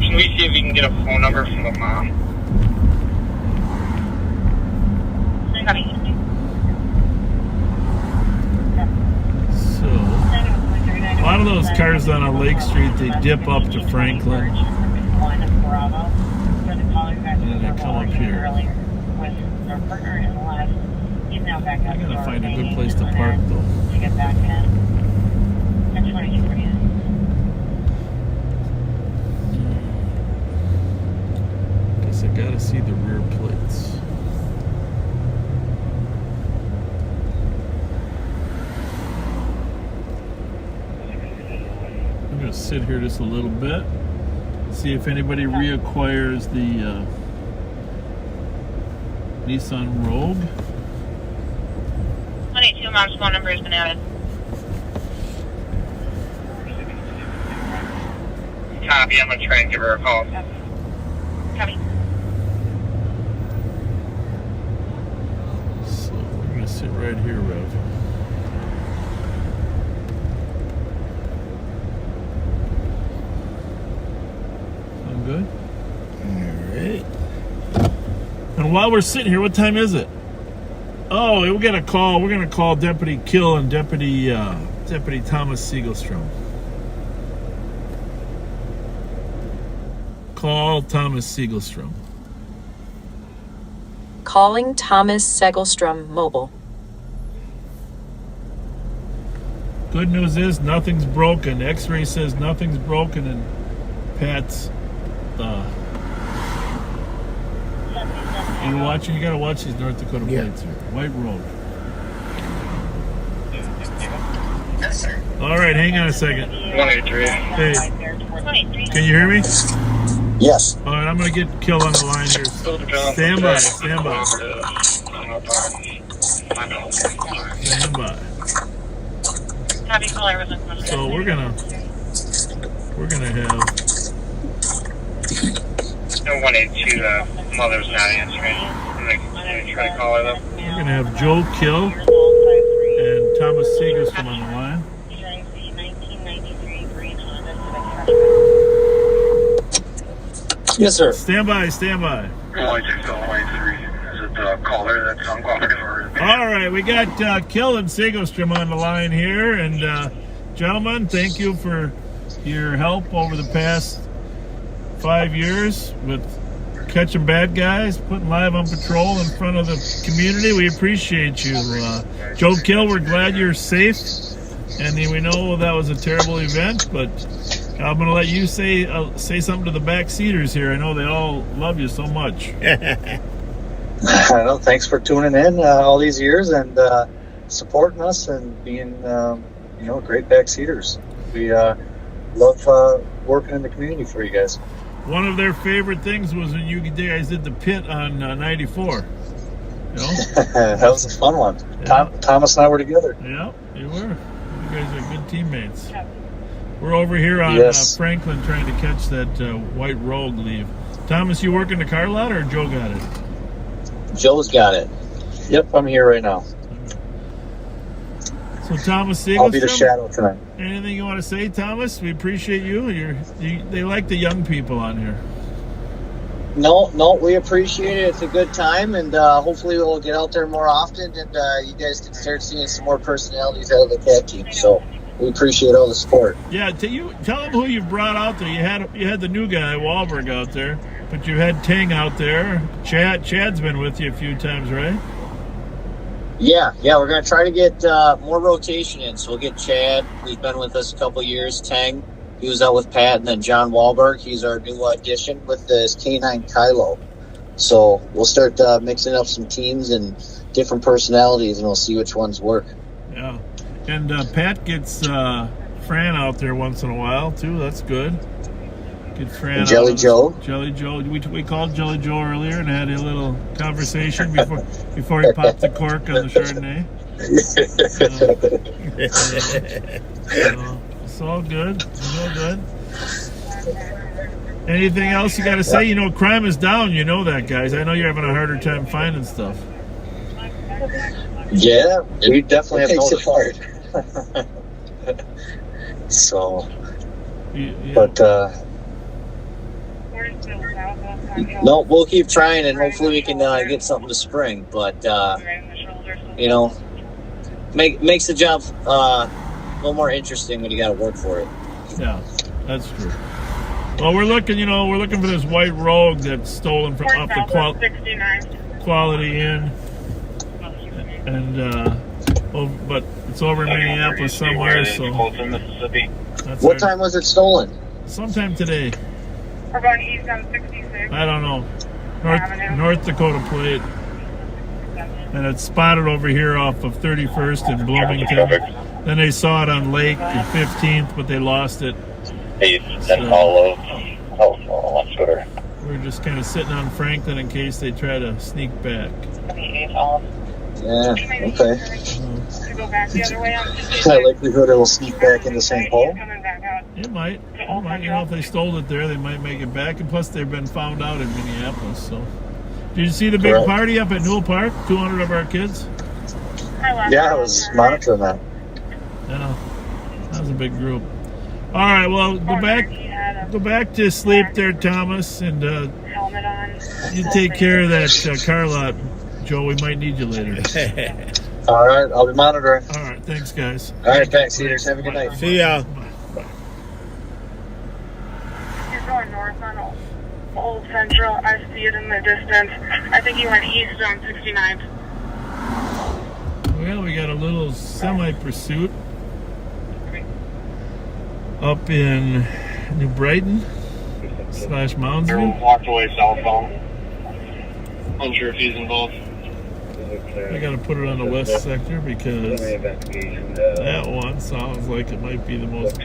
Can we see if we can get a phone number from the mom? Copy. So, a lot of those cars on a Lake Street, they dip up to Franklin, and then they come up here. I gotta find a good place to park though. To get back in. 1022 for you. Guess I gotta see the rear plates. I'm gonna sit here just a little bit, see if anybody reacquires the Nissan Rogue. 182, mom's phone number has been added. Copy, I'm going to try and give her a call. Copy. So we're gonna sit right here, Rev. Sound good? Alright. And while we're sitting here, what time is it? Oh, we got a call. We're gonna call Deputy Kill and Deputy Thomas Siegelstrom. Call Thomas Siegelstrom. Calling Thomas Segelstrom mobile. Good news is nothing's broken. X-ray says nothing's broken, and Pat's. You watching? You gotta watch these North Dakota plates here. White Road. Yes, sir. All right, hang on a second. 183. Hey, can you hear me? Yes. All right, I'm gonna get Kill on the line here. Stand by. Stand by. Stand by. So we're gonna have. No 182, mother's not answering. I'm gonna try to call her though. We're gonna have Joe Kill and Thomas Segelstrom on the line. Yes, sir. Stand by. Stand by. 123. Is it the caller that's on caller? All right, we got Kill and Segelstrom on the line here, and gentlemen, thank you for your help over the past 5 years with catching bad guys, putting live on patrol in front of the community. We appreciate you. Joe Kill, we're glad you're safe, and we know that was a terrible event, but I'm going to let you say something to the backseaters here. I know they all love you so much. Well, thanks for tuning in all these years and supporting us and being, great backseaters. We love working in the community for you guys. One of their favorite things was when you guys did the pit on 94. You know? That was a fun one. Yeah. Thomas and I were together. Yeah, you were. You guys are good teammates. We're over here on Franklin trying to catch that white Rogue leave. Thomas, you working the car lot or Joe got it? Joe's got it. Yep, I'm here right now. So Thomas Segelstrom, I'll be the shadow tonight. Anything you want to say, Thomas? We appreciate you. They like the young people on here. No, we appreciate it. It's a good time, and hopefully we'll get out there more often, and you guys can start seeing some more personalities out of the CAT team. So we appreciate all the support. Yeah, tell them who you've brought out there. You had the new guy Wahlberg out there, but you had Tang out there. Chad's been with you a few times, right? Yeah, we're going to try to get more rotation in. So we'll get Chad, who's been with us a couple years, Tang, he was out with Pat, and then John Wahlberg, he's our new addition with this K9 Kylo. So we'll start mixing up some teams and different personalities, and we'll see which ones work. Yeah, and Pat gets Fran out there once in a while, too. That's good. Get Fran and Jelly Joe. Jelly Joe. We called Jelly Joe earlier and had a little conversation before he popped the cork on the Chardonnay. It's all good. It's all good. Anything else you got to say? Crime is down. You know that, guys. I know you're having a harder time finding stuff. Yeah, we definitely have noticed it. So, but no, we'll keep trying, and hopefully we can get something to spring. But makes the job a little more interesting when you got to work for it. Yeah, that's true. Well, we're looking for this white Rogue that's stolen from up the Quality Inn, and but it's over in Minneapolis somewhere. So, what time was it stolen? Sometime today. We're going east on 66. I don't know. North Dakota plate. And it's spotted over here off of 31st in Bloomington. Then they saw it on Lake the 15th, but they lost it. So, we're just kind of sitting on Franklin in case they try to sneak back. Yeah, okay. High likelihood it'll sneak back into St. Paul? It might. If they stole it there, they might make it back. And plus, they've been found out in Minneapolis. So, did you see the big party up at Newell Park? 200 of our kids. Yeah, I was monitoring that. Yeah, that was a big group. All right, well, go back to sleep there, Thomas, and Helmet on. you take care of that car lot, Joe. We might need you later. All right, I'll be monitoring. All right, thanks, guys. All right, Backseaters, have a good night. See ya. You're going north on Old Central. I see it in the distance. I think you went east on 69th. Well, we got a little semi-pursuit up in New Brighton / Moundsville. Walked away cell phone. Unsure if he's involved. I got to put it on the west sector because that one sounds like it might be the most.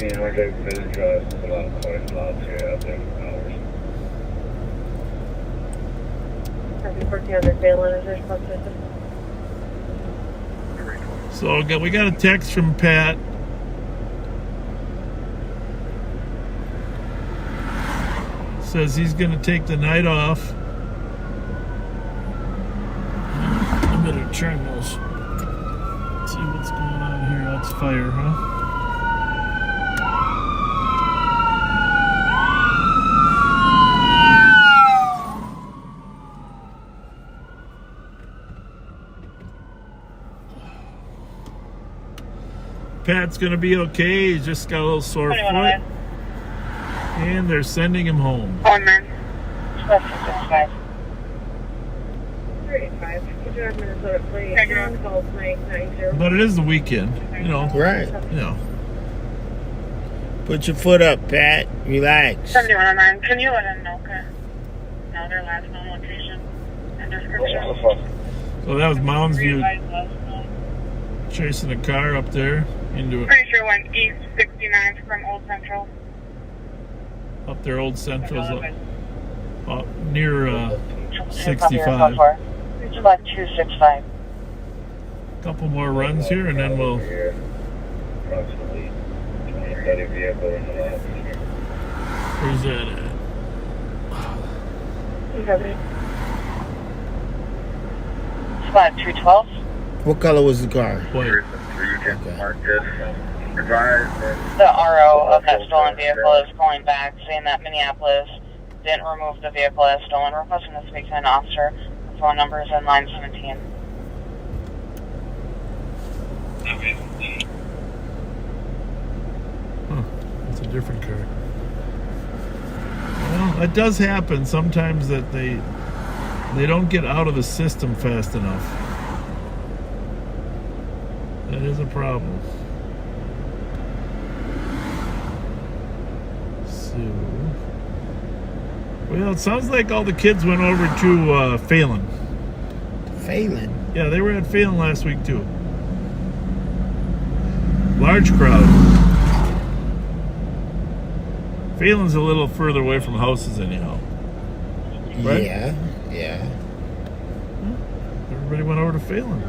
So we got a text from Pat. Says he's going to take the night off. I better turn those. See what's going on here. That's fire, huh? Pat's going to be okay. He's just got a little sore foot. And they're sending him home. 1 man. 35. Could you have Minnesota plate? Calls 990. But it is the weekend, you know. Right. You know. Put your foot up, Pat. Relax. 7109. Can you let them know their last known location and description? So that was Moundsview chasing a car up there into it. Pretty sure it went east 69th from Old Central. Up there, Old Central's near 65. 265. Couple more runs here, and then we'll. Where's that at? Spot 212. What color was the car? White. The RO of that stolen vehicle is calling back, saying that Minneapolis didn't remove the vehicle as stolen, requesting to speak to an officer. The phone number is in line 17. Huh. That's a different car. Well, it does happen sometimes that they don't get out of the system fast enough. That is a problem. Well, it sounds like all the kids went over to Phelan. Phelan? Yeah, they were at Phelan last week too. Large crowd. Phelan's a little further away from houses anyhow. Right? Yeah. Everybody went over to Phelan.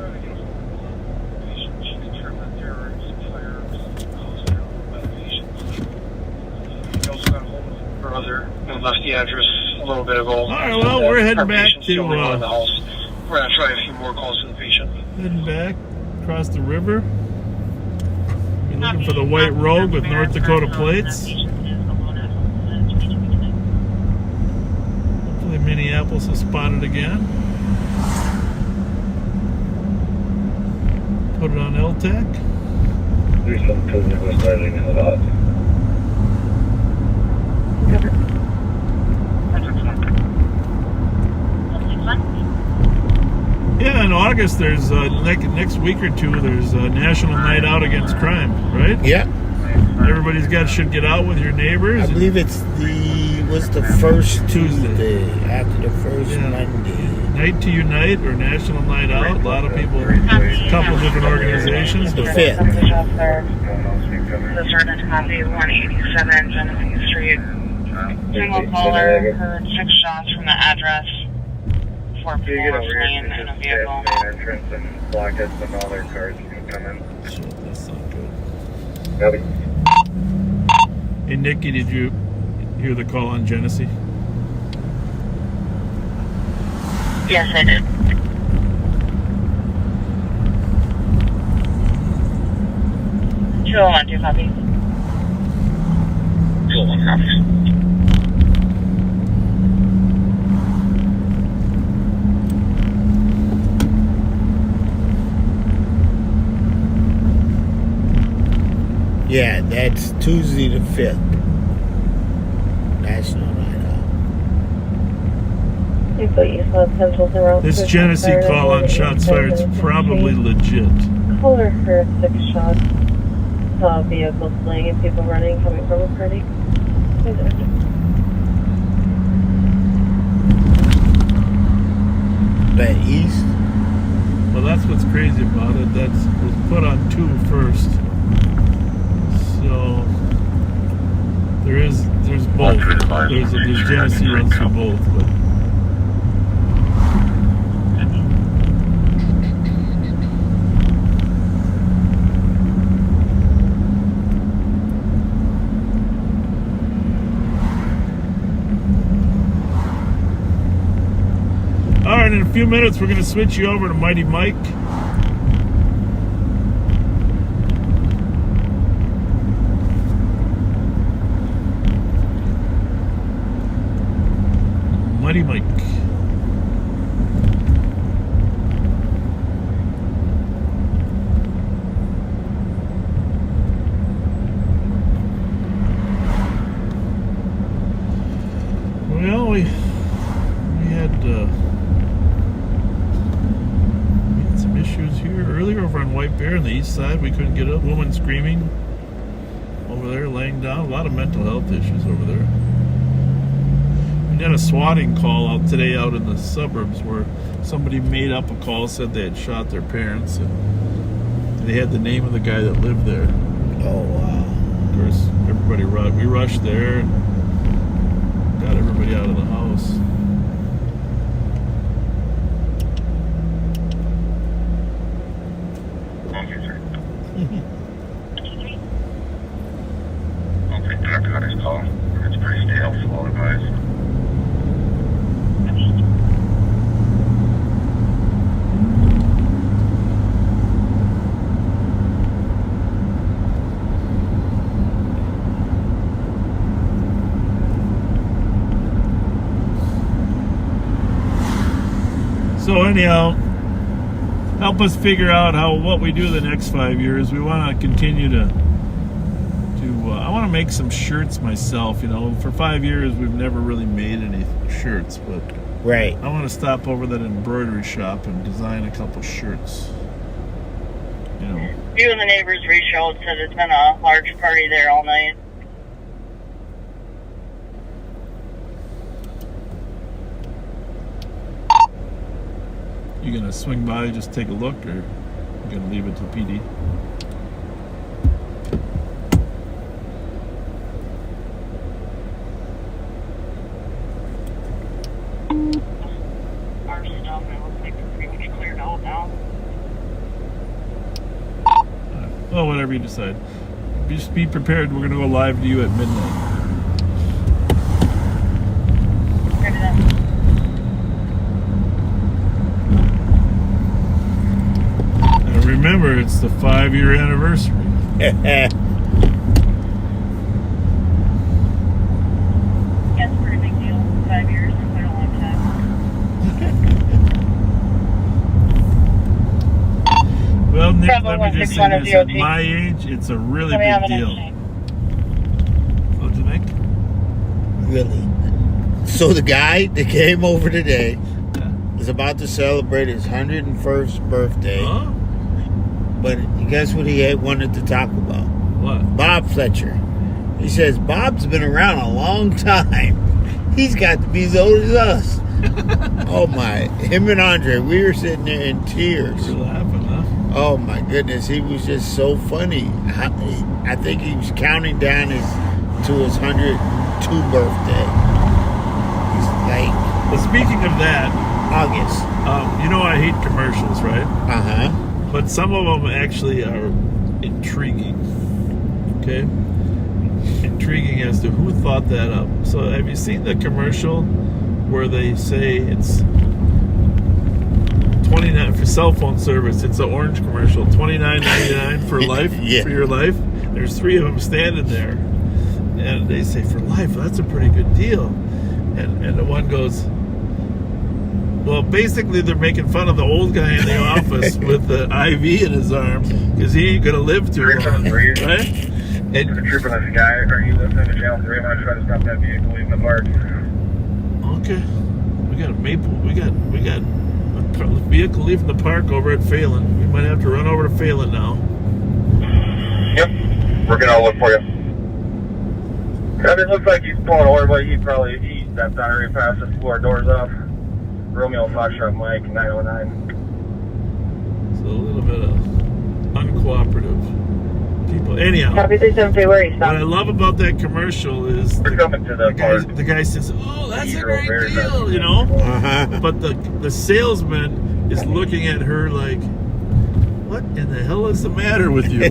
Left the address a little bit ago. All right, well, we're heading back to. We're going to try a few more calls to the patient. Heading back across the river. We're looking for the white Rogue with North Dakota plates. Hopefully, Minneapolis is spotted again. Put it on LTAC. There's some physical starting in a lot. Yeah, in August there's next week or two there's a National Night Out Against Crime, right? Yeah. Everybody's should get out with your neighbors. I believe it's the first Tuesday after the first Monday. Night to Unite or National Night Out. A lot of people, a couple different organizations. The 5th. The sergeant copy 187 Genesee Street. Single caller heard 6 shots from the address. 4 people were fleeing in a vehicle. Entrance and block it, so all their cars can come in. Shit, that's not good. Copy. Hey, Nikki, did you hear the call on Genesee? Yes, I did. 201, 2 copies. 201 copies. Yeah, that's Tuesday the 5th. National Night Out. This Genesee call on shots fired is probably legit. Caller for 6 shots. Saw vehicles fleeing and people running coming from a party. That east? Well, that's what's crazy about it. That was put on 2 first. So there's both. There's Genesee runs through both, but all right, in a few minutes we're going to switch you over to Mighty Mike. Mighty Mike. Well, we had some issues here earlier over on White Bear on the east side. We couldn't get a woman screaming over there, laying down. A lot of mental health issues over there. We had a swatting call out today out in the suburbs where somebody made up a call, said they had shot their parents, and they had the name of the guy that lived there. Oh, wow. Of course, everybody we rushed there and got everybody out of the house. Okay, sir. Okay, Dr. Hunter's call. It's pretty stale, so I'll advise. So anyhow, help us figure out what we do the next 5 years. We want to continue to I want to make some shirts myself. You know, for 5 years we've never really made any shirts, but right. I want to stop over that embroidery shop and design a couple shirts. You know. Few of the neighbors reached out, said it's been a large party there all night. You gonna swing by, just take a look, or you gonna leave it to PD? Our stuff, it looks like it's pretty much cleared out now. Well, whatever you decide. Just be prepared. We're gonna go live to you at midnight. Remember, it's the 5-year anniversary. That's a pretty big deal. 5 years is quite a long time. Well, Nick, Bravo let me just say 161 this. of At DOT. my age, it's a really Let me have big an deal. update. What'd you think? Really? So the guy that came over today is about to celebrate his 101st birthday. Huh? But guess what he wanted to talk about? What? Bob Fletcher. He says, Bob's been around a long time. He's got to be as old as us. Oh my. Him and Andre, we were sitting there in tears. You're laughing, huh? Oh my goodness. He was just so funny. I think he was counting down to his 102 birthday. He's like... Well, speaking of that... August. You know I hate commercials, right? Uh-huh. But some of them actually are intriguing. Okay? Intriguing as to who thought that up. So have you seen the commercial where they say it's $29 for cell phone service? It's an orange commercial. $29.99 for life, Yeah. for your life. There's 3 of them standing there, and they say, for life, that's a pretty good deal. And the one goes, well, basically they're making fun of the old guy in the office with the IV in his arm because he ain't gonna live too long, right? And the trooper in the sky, are you listening to Channel 3? I'm gonna try to stop that vehicle leaving the park. okay, we got a vehicle leaving the park over at Phelan. We might have to run over to Phelan now. Yep, we're gonna look for you. It looks like he's pulling over, but he stepped on already past the floor, doors off. Romeo Foxtrot Mike 909. So a little bit of uncooperative people. Anyhow, Copy 37 February. what I love about that commercial is we're coming to the guy says, "Oh, that's a great deal," you know. But the salesman is looking at her like, "What in the hell is the matter with you?"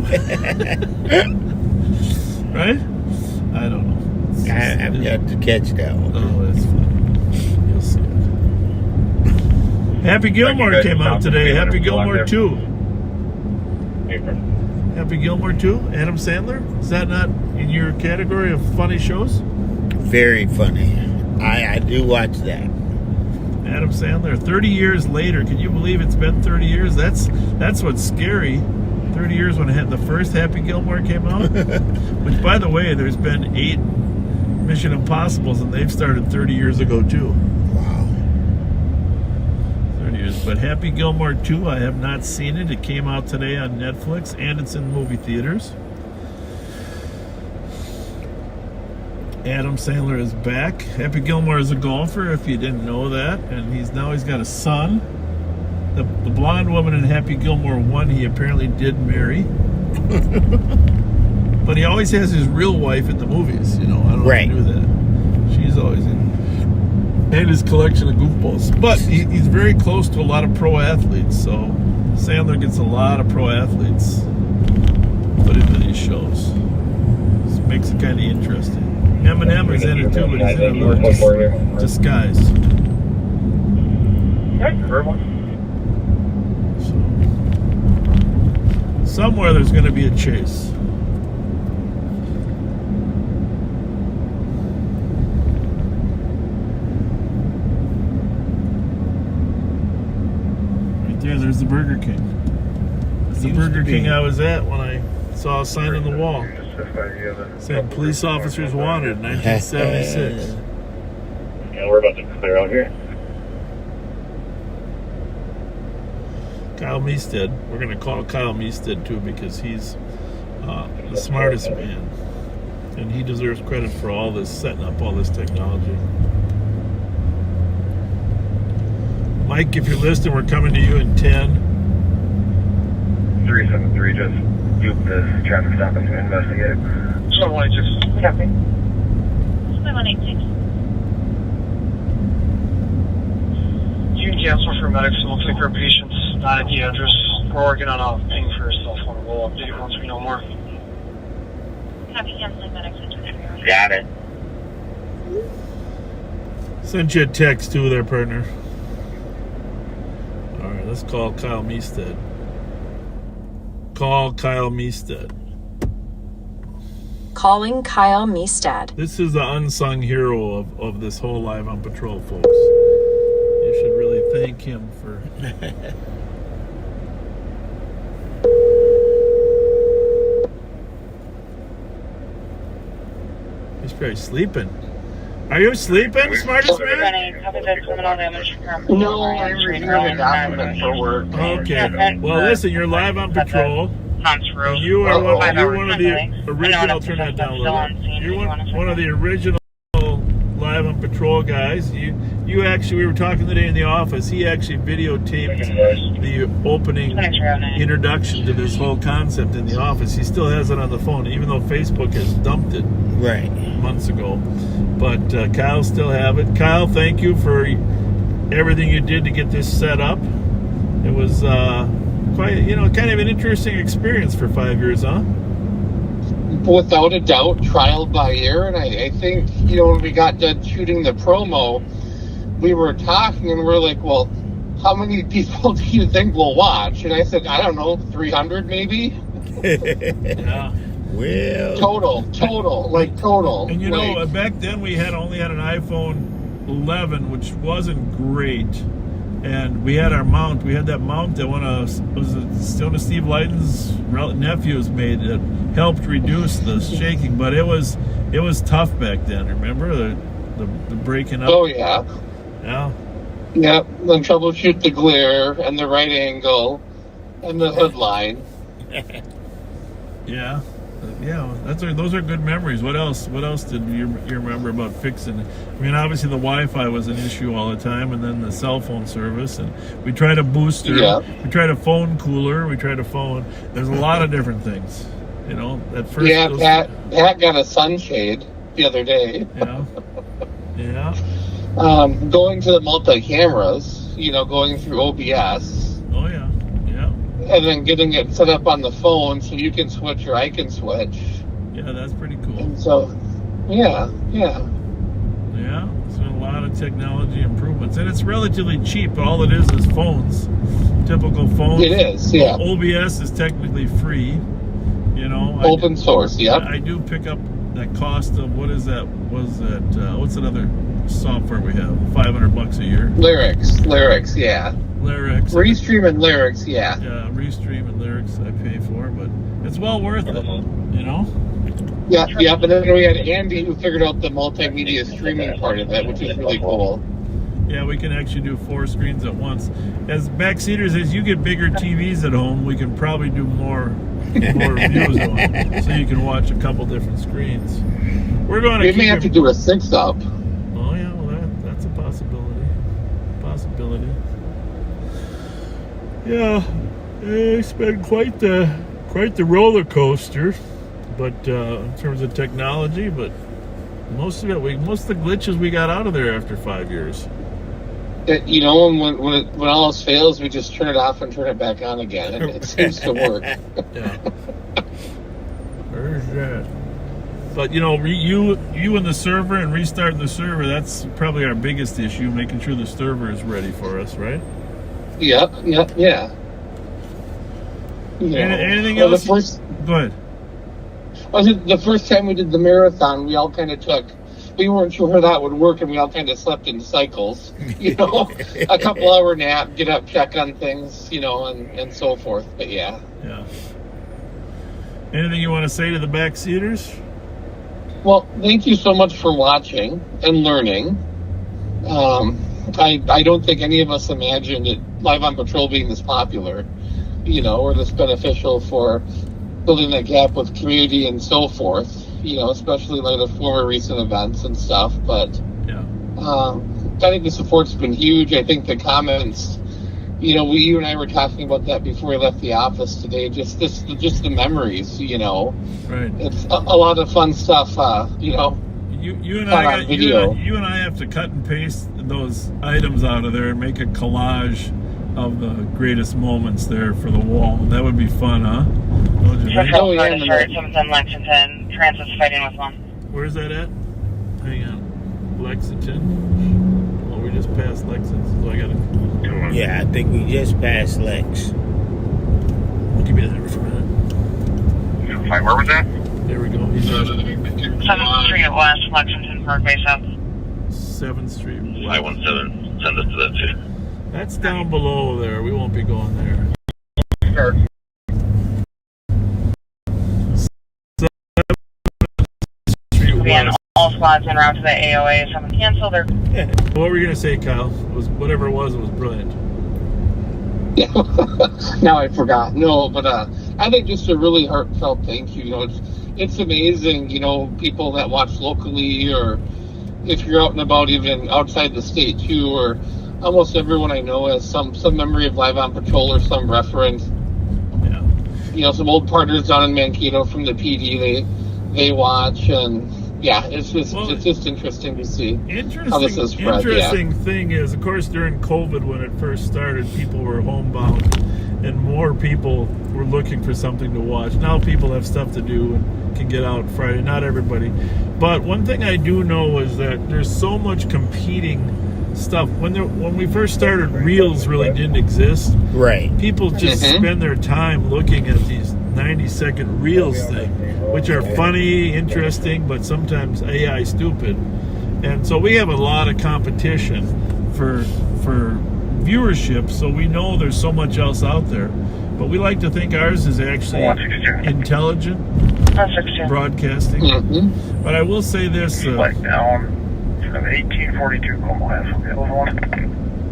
Right? I don't know. I've got to catch that one. Oh, that's funny. You'll see it. Happy Gilmore came out today. Happy Gilmore 2. Happy Gilmore 2? Adam Sandler? Is that not in your category of funny shows? Very funny. I do watch that. Adam Sandler, 30 years later. Can you believe it's been 30 years? That's what's scary. 30 years when the first Happy Gilmore came out. Which, by the way, there's been 8 Mission Impossibles, and they've started 30 years ago, too. Wow. 30 years. But Happy Gilmore 2, I have not seen it. It came out today on Netflix, and it's in movie theaters. Adam Sandler is back. Happy Gilmore is a golfer, if you didn't know that. And he's got a son. The blonde woman in Happy Gilmore 1, he apparently did marry. But he always has his real wife in the movies, you know. I don't know if you knew that. She's always in. And his collection of goofballs. But he's very close to a lot of pro athletes, so Sandler gets a lot of pro athletes put into these shows. This makes it kind of interesting. Eminem is in it too, but he's in a little disguise. Somewhere there's going to be a chase. Right there's the Burger King. It's the Burger King I was at when I saw a sign on the wall saying police officers wanted, 1976. Yeah, we're about to clear out here. Kyle Meestead. We're going to call Kyle Meestead too because he's the smartest man, and he deserves credit for all this, setting up all this technology. Mike, if you're listening, we're coming to you in 10. 373, just dupe this traffic stop and investigate. Someone just copy. 186. You can cancel for medics. It looks like our patient's not at the address. We're working on a ping for his cell phone. We'll update once we know more. Copy, canceling medics at 23. Got it. Sent you a text too there, partner. All right, let's call Kyle Meestead. Call Kyle Meestead. Calling Kyle Meestead. This is the unsung hero of this whole Live on Patrol, folks. You should really thank him for... He's probably sleeping. Are you sleeping, smartest man? No, I'm reading a document for work. Okay. Well, listen, you're live on patrol. You are one of the original. Turn that down a little. You're one of the original live on patrol guys. You actually, we were talking today in the office. He actually videotaped the opening introduction to this whole concept in the office. He still has it on the phone, even though Facebook has dumped it months ago. But Kyle still have it. Kyle, thank you for everything you did to get this set up. It was quite, kind of an interesting experience for 5 years, huh? Without a doubt, trial by ear. And I think, when we got done shooting the promo, we were talking and we're like, well, how many people do you think will watch? And I said, I don't know, 300 maybe? Yeah. Well, total, like total. And you know, like, back then we only had an iPhone 11, which wasn't great. And we had our mount. We had that mount that one of Steve Leighton's nephews made. It helped reduce the shaking, but it was tough back then. Remember the breaking up? Oh yeah. Yeah. Yep. Then troubleshoot the glare and the right angle and the hood line. Yeah. Yeah, those are good memories. What else did you remember about fixing it? I mean, obviously the Wi-Fi was an issue all the time, and then the cell phone service, and we tried a booster, we tried a phone cooler, we tried a phone. There's a lot of different things, you know. At first, Pat got a sunshade the other day. Yeah. Going to the multi-cameras, you know, going through OBS. Oh yeah. And then getting it set up on the phone so you can switch or I can switch. Yeah, that's pretty cool. And so, yeah. Yeah, it's been a lot of technology improvements. And it's relatively cheap. All it is phones. Typical phones. It is, yeah. OBS is technically free. You know. Open source, yeah. I do pick up that cost of, what is that? What's another software we have? $500 a year. Lyrics, yeah. Lyrics. Restream and Lyrics, yeah. Yeah, Restream and Lyrics I pay for, but it's well worth it, you know? Yeah, but then we had Andy who figured out the multimedia streaming part of it, which is really cool. Yeah, we can actually do 4 screens at once. As Backseaters, as you get bigger TVs at home, we can probably do more views on, so you can watch a couple different screens. We're going to. We may have to do a 6-up. Oh yeah, well that's a possibility. Yeah, it's been quite the roller coaster, but in terms of technology, but most of the glitches we got out of there after 5 years. You know, when all else fails, we just turn it off and turn it back on again, and it seems to work. Yeah. There's that. But you know, you and the server and restarting the server, that's probably our biggest issue, making sure the server is ready for us, right? Yeah. Anything else? Go ahead. The first time we did the marathon, we all kind of we weren't sure how that would work, and we all kind of slept in cycles. You know, a couple hour nap, get up, check on things, you know, and so forth. But yeah. Anything you want to say to the Backseaters? Well, thank you so much for watching and learning. I don't think any of us imagined it Live on Patrol being this popular, you know, or this beneficial for building that gap with community and so forth, you know, especially in light of former recent events and stuff. But I think the support's been huge. I think the comments, you know, you and I were talking about that before we left the office today. Just the memories, you know. Right. It's a lot of fun stuff, you know. You and I have to cut and paste those items out of there and make a collage of the greatest moments there for the wall. That would be fun, huh? Someone's in Lexington. Transit's fighting with one. Where's that at? Hang on. Lexington? Well, we just passed Lexington, so I gotta... Yeah, I think we just passed Lex. Give me that for a minute. Where was that? There we go. He's 7th Street West, Lexington Parkway South. 7th Street West. 517, send us to that too. That's down below there. We won't be going there. All squads en route to the AOA. Someone canceled their... What were you going to say, Kyle? Whatever it was brilliant. Yeah. Now I forgot. No, but I think just a really heartfelt thank you. You know, it's amazing, you know, people that watch locally, or if you're out and about even outside the state too, or almost everyone I know has some memory of Live on Patrol or some reference. Yeah. You know, some old partners down in Mankato from the PD, they watch, and yeah, it's just interesting to see how this has spread. Interesting thing is, of course, during COVID when it first started, people were homebound, and more people were looking for something to watch. Now people have stuff to do and can get out Friday. Not everybody, but one thing I do know is that there's so much competing stuff. When we first started, reels really didn't exist. Right. People just spend their time looking at these 90-second reels thing, which are funny, interesting, but sometimes AI stupid. And so we have a lot of competition for viewership, so we know there's so much else out there. But we like to think ours is actually intelligent broadcasting. Mm-hmm. But I will say this. Like down from 1842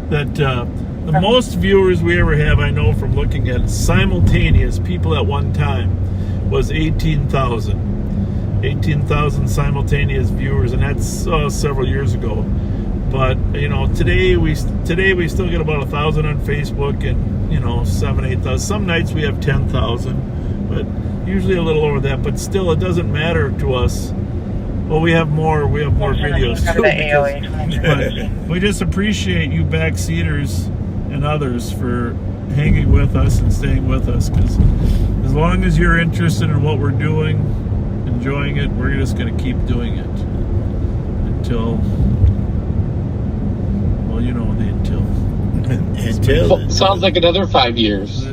that the most viewers we ever have, I know from looking at simultaneous people at one time, was 18,000. 18,000 simultaneous viewers, and that's several years ago. But today we still get about 1,000 on Facebook, and 7,000-8,000. Some nights we have 10,000, but usually a little over that. But still, it doesn't matter to us. Well, we have more videos too. But we just appreciate you backseaters and others for hanging with us and staying with us, because as long as you're interested in what we're doing, enjoying it, we're just going to keep doing it until, well, the until. Until. Sounds like another 5 years.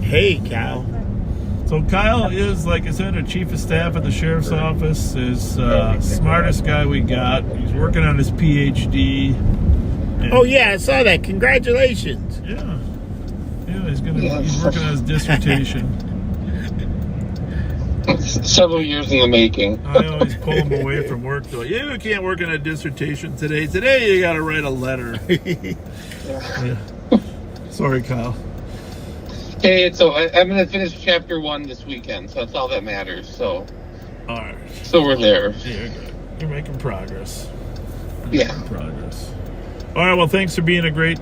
Hey, Kyle. So Kyle is, like I said, a chief of staff at the sheriff's office. Is smartest guy we got. He's working on his PhD. Oh yeah, I saw that. Congratulations. Yeah, he's working on his dissertation. Several years in the making. I always pull him away from work though. You can't work on a dissertation today. Today you got to write a letter. Yeah. Sorry, Kyle. Hey, so I'm going to finish chapter 1 this weekend, so that's all that matters. So, all right. So we're there. Yeah, good. You're making progress. Progress. All right. Well, thanks for being a great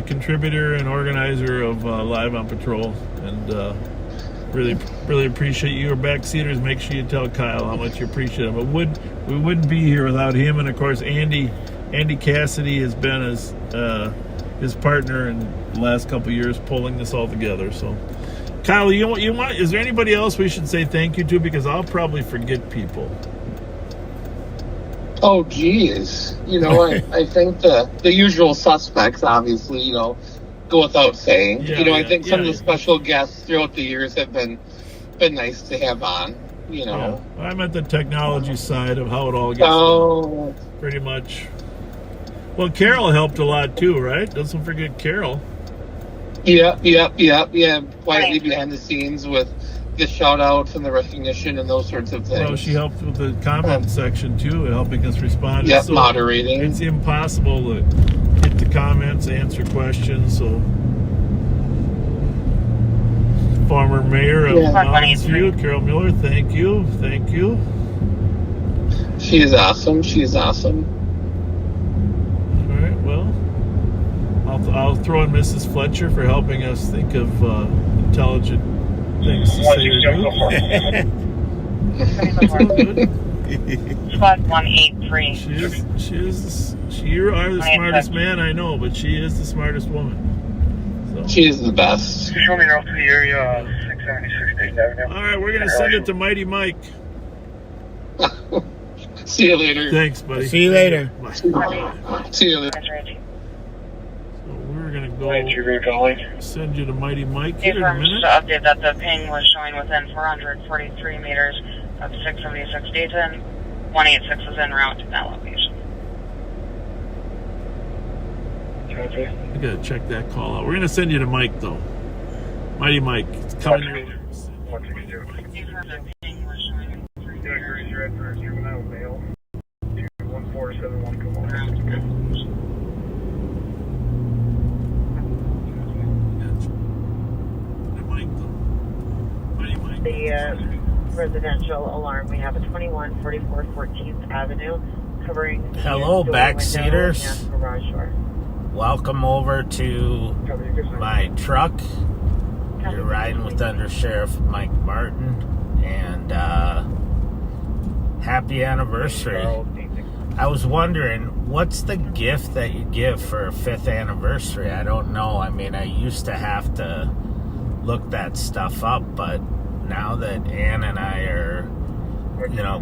contributor and organizer of Live on Patrol, and really appreciate you. Or backseaters, make sure you tell Kyle how much you appreciate him. We wouldn't be here without him, and of course Andy Cassidy has been his partner in the last couple of years pulling this all together. So, Kyle, you want? Is there anybody else we should say thank you to? Because I'll probably forget people. Oh, geez. I think the usual suspects, obviously, go without saying. I think some of the special guests throughout the years have been nice to have on. Yeah. I'm at the technology side of how it all gets done, pretty much. Well, Carol helped a lot too, right? Don't forget Carol. Yeah. Quietly behind the scenes with the shout outs and the recognition and those sorts of things. Well, she helped with the comment section too, helping us respond. Yeah, so moderating. It's impossible to get the comments, answer questions. So, former mayor of Mountains View, Carol Miller, thank you. She is awesome. Well, I'll throw in Mrs. Fletcher for helping us think of intelligent things to say or do. Squad 183. You are the smartest man I know, but she is the smartest woman. So. She is the best. Show me off to the area, 676 State Avenue. All right, we're going to send it to Mighty Mike. See you later. Thanks, buddy. See you later. Bye. See you later. So we're going to go send you to Mighty Mike here in a minute. To update that the ping was showing within 443 meters of 676 Dayton. 186 is en route to that location. I got to check that call out. We're going to send you to Mike, though. Mighty Mike. It's coming your way. Juvenile male 21471 come on. The residential alarm, we have a 2144 14th Avenue covering. Hello, backseaters. And garage door. Welcome over to my truck. You're riding with Under Sheriff Mike Martin, and happy anniversary. I was wondering, what's the gift that you give for a 5th anniversary? I don't know. I mean, I used to have to look that stuff up, but now that Ann and I are,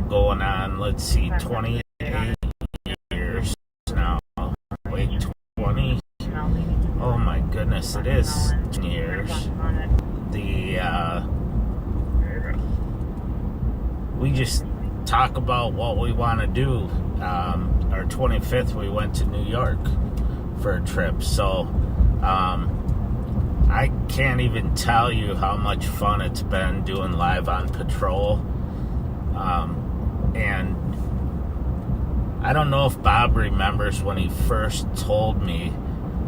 going on, let's see, 28 years now. Wait, 20? Oh my goodness, it it is 10 years. We just talk about what we want to do. Our 25th, we went to New York for a trip. So I can't even tell you how much fun it's been doing Live on Patrol. And I don't know if Bob remembers when he first told me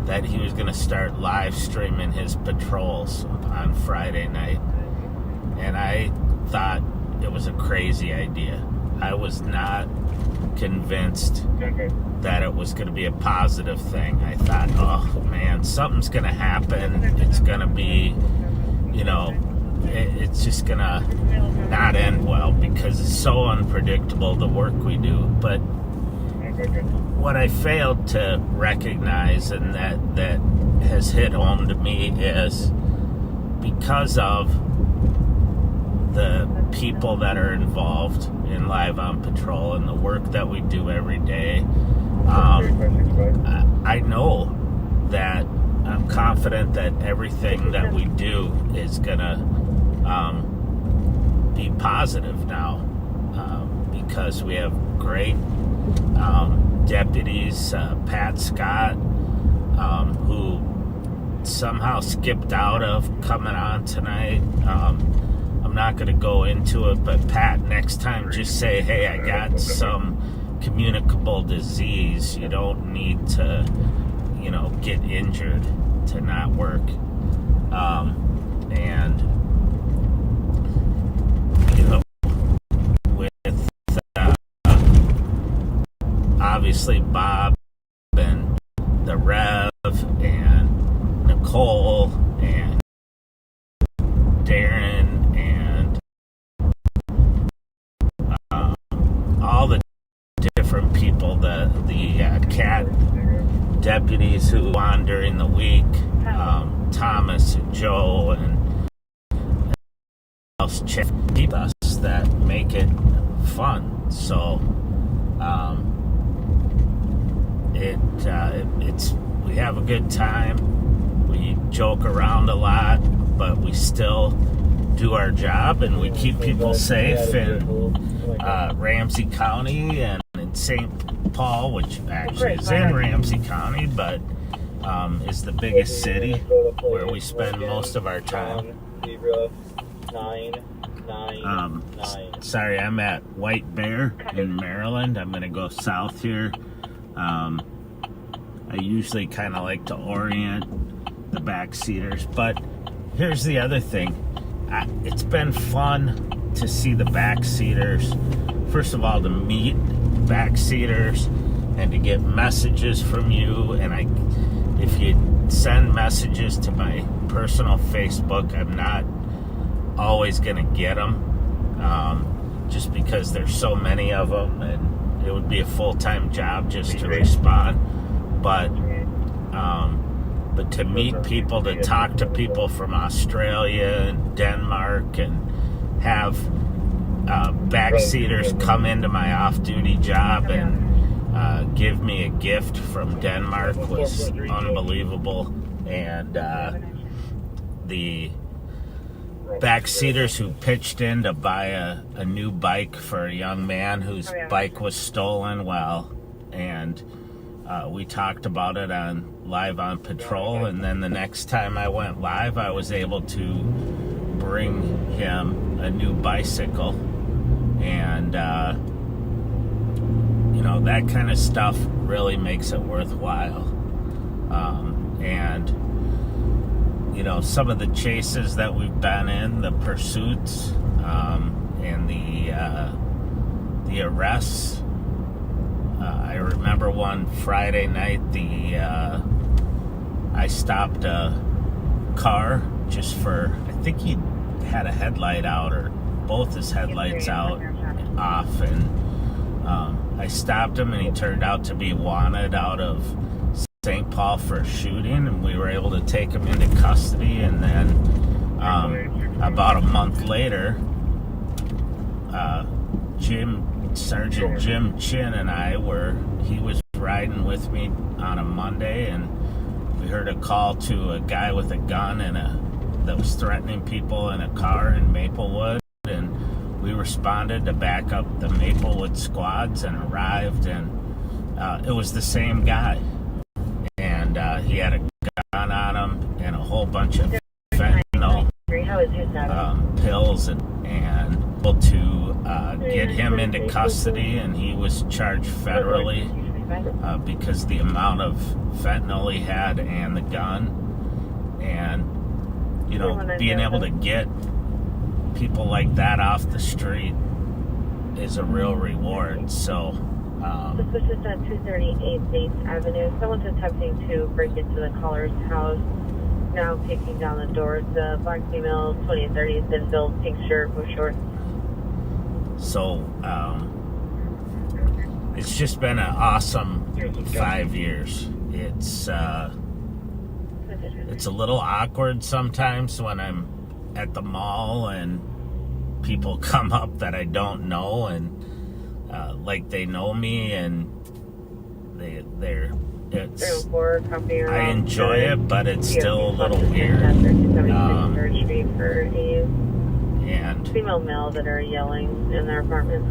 that he was going to start live streaming his patrols on Friday night. And I thought it was a crazy idea. I was not convinced that it was going to be a positive thing. I thought, oh man, something's going to happen. It's going to be, it's just going to not end well because it's so unpredictable, the work we do. But what I failed to recognize, and that has hit home to me, is because of the people that are involved in Live on Patrol and the work that we do every day. I know that I'm confident that everything that we do is gonna be positive now, because we have great deputies. Pat Scott, who somehow skipped out of coming on tonight. I'm not going to go into it, but Pat, next time just say, hey, I got some communicable disease. You don't need to, get injured to not work. And, with obviously Bob and the Rev and Nicole and Darren and all the different people, the CAT deputies who on during the week, Thomas and Joe and else keep us that make it fun. So it's we have a good time. We joke around a lot, but we still do our job, and we keep people safe in Ramsey County and in St. Paul, which actually is in Ramsey County, but is the biggest city where we spend most of our time. Sorry, I'm at White Bear in Maryland. I'm going to go south here. I usually kind of like to orient the backseaters, but here's the other thing. It's been fun to see the backseaters. First of all, to meet backseaters and to get messages from you. And if you send messages to my personal Facebook, I'm not always going to get them, just because there's so many of them, and it would be a full-time job just to respond. But to meet people, to talk to people from Australia and Denmark, and have backseaters come into my off-duty job and give me a gift from Denmark was unbelievable. And the backseaters who pitched in to buy a new bike for a young man whose bike was stolen, and we talked about it on Live on Patrol, and then the next time I went live, I was able to bring him a new bicycle. And that kind of stuff really makes it worthwhile. And some of the chases that we've been in, the pursuits, and the arrests. I remember one Friday night, I stopped a car just for, I think he had a headlight out, or both his headlights off, and I stopped him, and he turned out to be wanted out of St. Paul for shooting, and we were able to take him into custody. And then about a month later, Sergeant Jim Chin and he was riding with me on a Monday, and we heard a call to a guy with a gun that was threatening people in a car in Maplewood, and we responded to back up the Maplewood squads and arrived, and it was the same guy, and he had a gun on him and a whole bunch of fentanyl pills, and able to get him into custody, and he was charged federally because the amount of fentanyl he had and the gun, and being able to get people like that off the street is a real reward. So this is on 238 Bates Avenue. Someone's attempting to break into the caller's house, now kicking down the doors. The black female, 2030, thin build, pink shirt, blue shorts. So it's just been an awesome 5 years. It's a little awkward sometimes when I'm at the mall and people come up that I don't know, and like they know me, and I enjoy it, but it's still a little weird. And female male that are yelling in their apartment.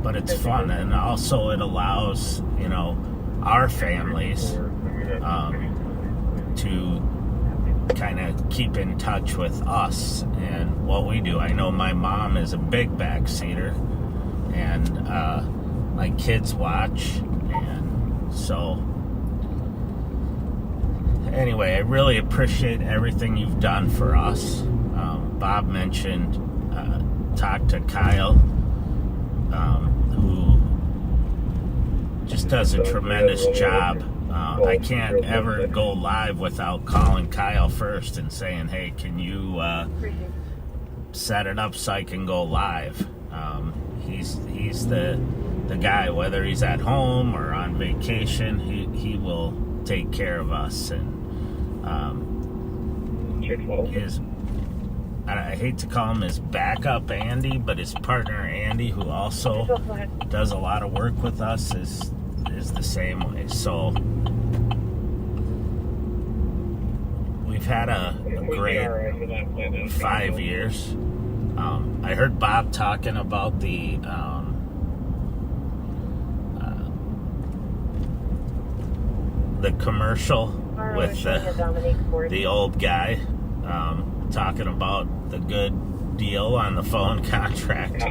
But it's fun, and also it allows our families to kind of keep in touch with us and what we do. I know my mom is a big backseater, and my kids watch, and so anyway, I really appreciate everything you've done for us. Bob mentioned talk to Kyle, who just does a tremendous job. I can't ever go live without calling Kyle first and saying, hey, can you set it up so I can go live? He's the guy, whether he's at home or on vacation, he will take care of us. And I hate to call him his backup Andy, but his partner Andy, who also does a lot of work with us, is the same way. So we've had a great 5 years. I heard Bob talking about the commercial with the old guy talking about the good deal on the phone contract.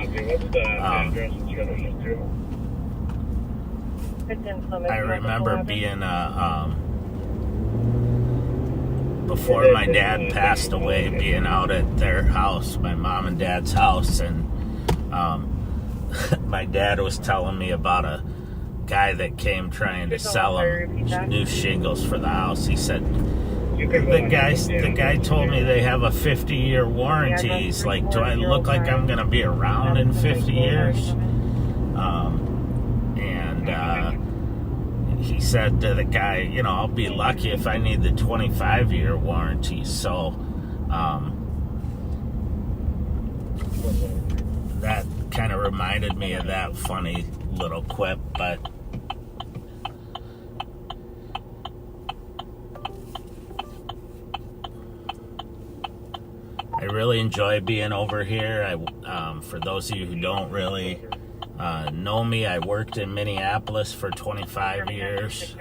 I remember being before my dad passed away, being out at their house, my mom and dad's house, and my dad was telling me about a guy that came trying to sell him new shingles for the house. He said, the guy told me they have a 50-year warranty. He's like, do I look like I'm going to be around in 50 years? He said to the guy, I'll be lucky if I need the 25-year warranty. So that kind of reminded me of that funny little quip, but I really enjoy being over here. For those of you who don't really know me, I worked in Minneapolis for 25 years.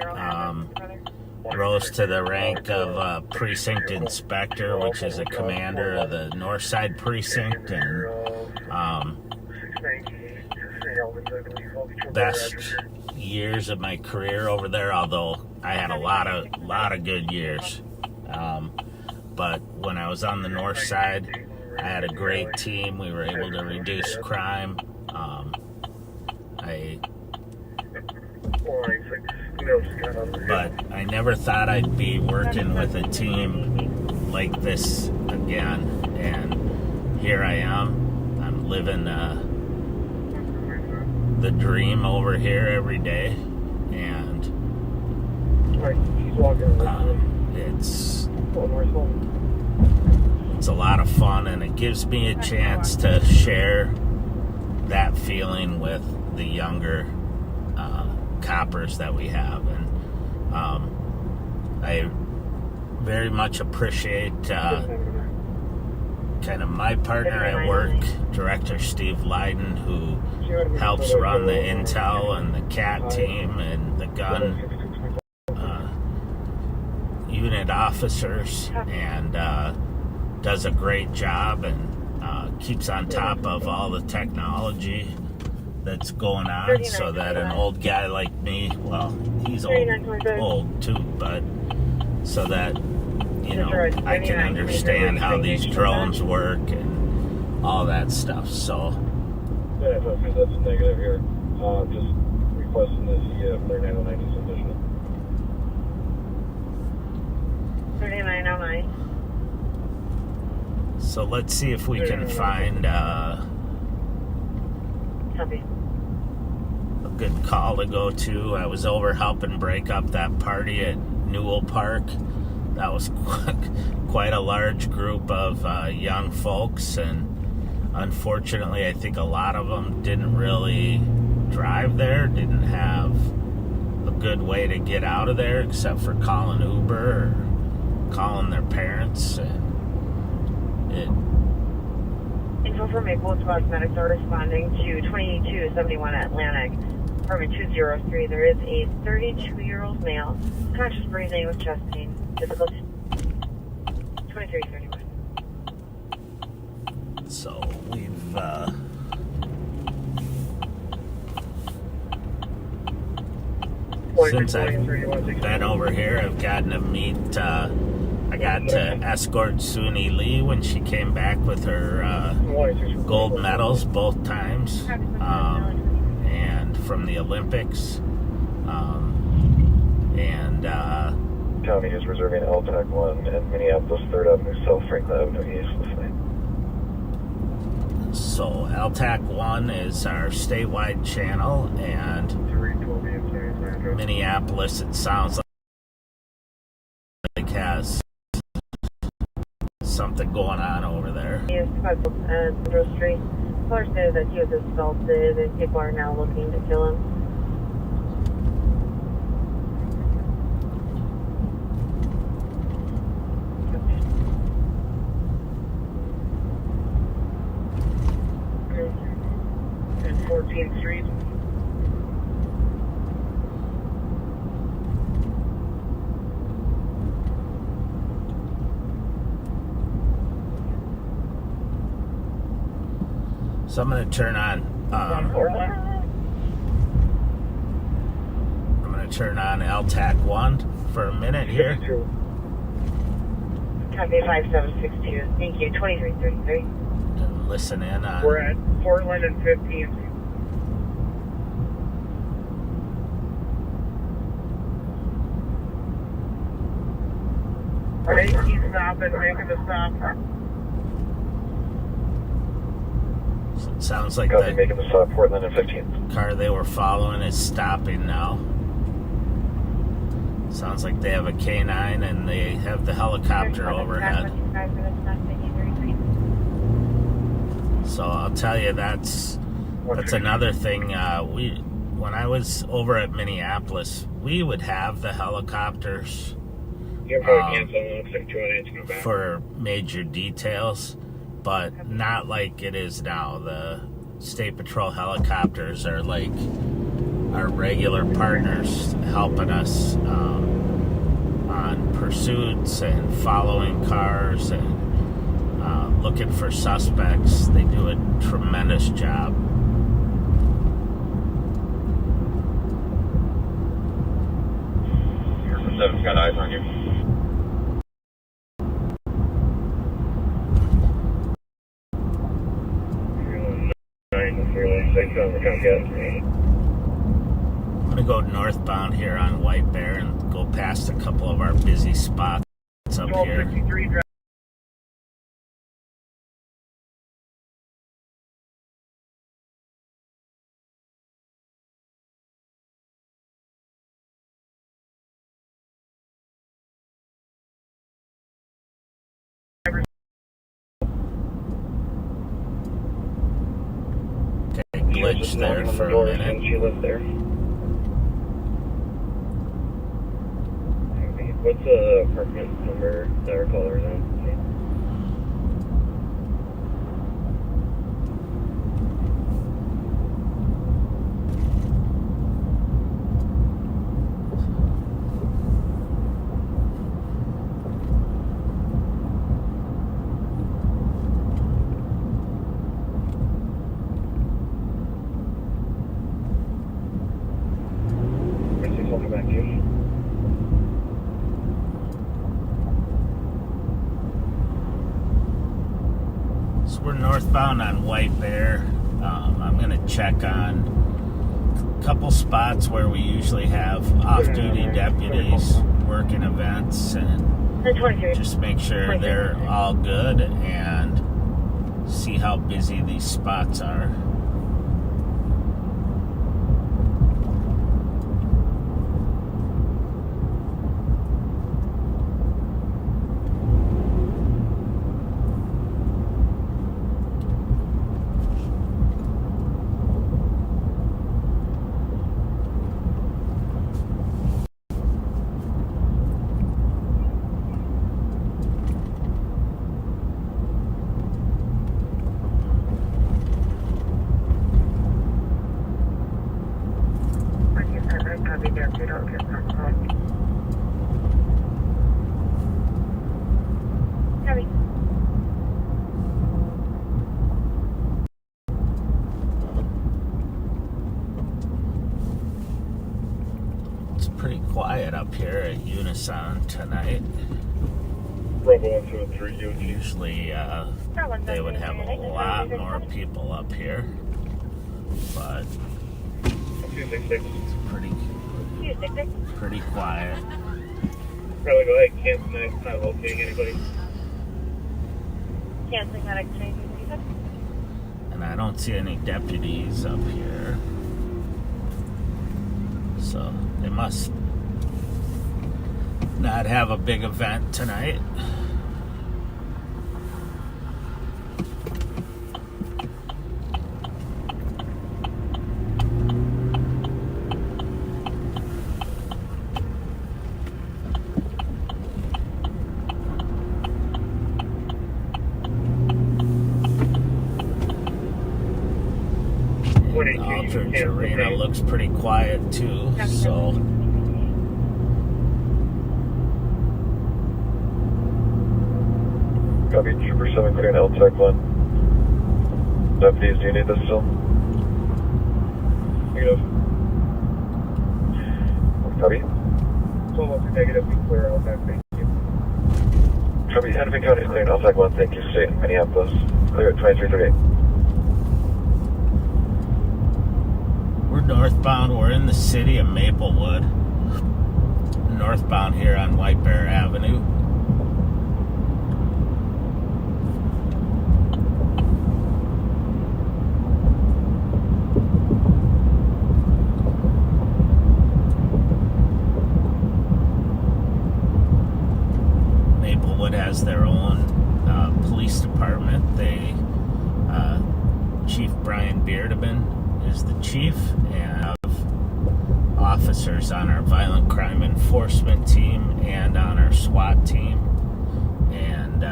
Rose to the rank of precinct inspector, which is a commander of the North Side precinct, and best years of my career over there. Although I had a lot of good years. But when I was on the north side, I had a great team. We were able to reduce crime. But I never thought I'd be working with a team like this again. And here I am. I'm living the dream over here every day. And it's a lot of fun, and it gives me a chance to share that feeling with the younger coppers that we have. And I very much appreciate kind of my partner at work, Director Steve Leiden, who helps run the intel and the CAT team and the gun unit officers, and does a great job and keeps on top of all the technology that's going on, so that an old guy like me, well, he's old too, but so that, you know, I can understand how these drones work and all that stuff. So yeah, that's negative here. Just requesting the CF 3909 is sufficient. 3909. So let's see if we can find Copy. a good call to go to. I was over helping break up that party at Newell Park. That was quite a large group of young folks, and unfortunately I think a lot of them didn't really drive there, didn't have a good way to get out of there except for calling Uber or calling their parents. And Info from Maplewood Squad medics are responding to 2271 Atlantic, apartment 203. There is a 32-year-old male, conscious breathing with chest pain, difficult. 2331. So we've since I've been over here, I've gotten to meet I got to escort Suni Lee when she came back with her gold medals both times, and from the Olympics. County is reserving LTAC 1 and Minneapolis 3rd Avenue South, Franklin Avenue East. So LTAC 1 is our statewide channel, and Minneapolis, it sounds like has something going on over there. He is Central Street. Caller said that he was assaulted and people are now looking to kill him. And 14th Street. So I'm going to turn on LTAC 1 for a minute here. Copy 5762. Thank you. 2333. And listen in on. We're at Portland and 15th. Right, he's stopping, making the stop. So it sounds like making the stop, Portland and 15th. Car they were following is stopping now. Sounds like they have a K9 and they have the helicopter overhead. So I'll tell you, that's another thing. When I was over at Minneapolis, we would have the helicopters for major details, but not like it is now. The State Patrol helicopters are like our regular partners, helping us on pursuits and following cars and looking for suspects. They do a tremendous job. Seven's got eyes on you. I'm going to go northbound here on White Bear and go past a couple of our busy spots up here. Okay, glitch there for a minute. She lives there. What's the apartment number that our caller's in? So we're northbound on White Bear. I'm going to check on a couple spots where we usually have off-duty deputies working events and just make sure they're all good and see how busy these spots are. It's pretty quiet up here at Unison tonight. Usually they would have a lot more people up here, but it's pretty quiet. Probably go ahead and cancel that. It's not locating anybody. Canceling that exchange. And I don't see any deputies up here. So they must not have a big event tonight. Aldridge Arena looks pretty quiet too, so Copy, Trooper 7 clear L Tech 1. Deputies, do you need this still? Negative. Copy. 12 negative, we clear L Tech, thank you. Copy, Hennepin County is clear L Tech 1, thank you. State Minneapolis, clear at 2338. we're northbound. We're in the city of Maplewood. Northbound here on White Bear Avenue. Maplewood has their own police department. They Chief Brian Beardeman is the chief, and have officers on our violent crime enforcement team and on our SWAT team, and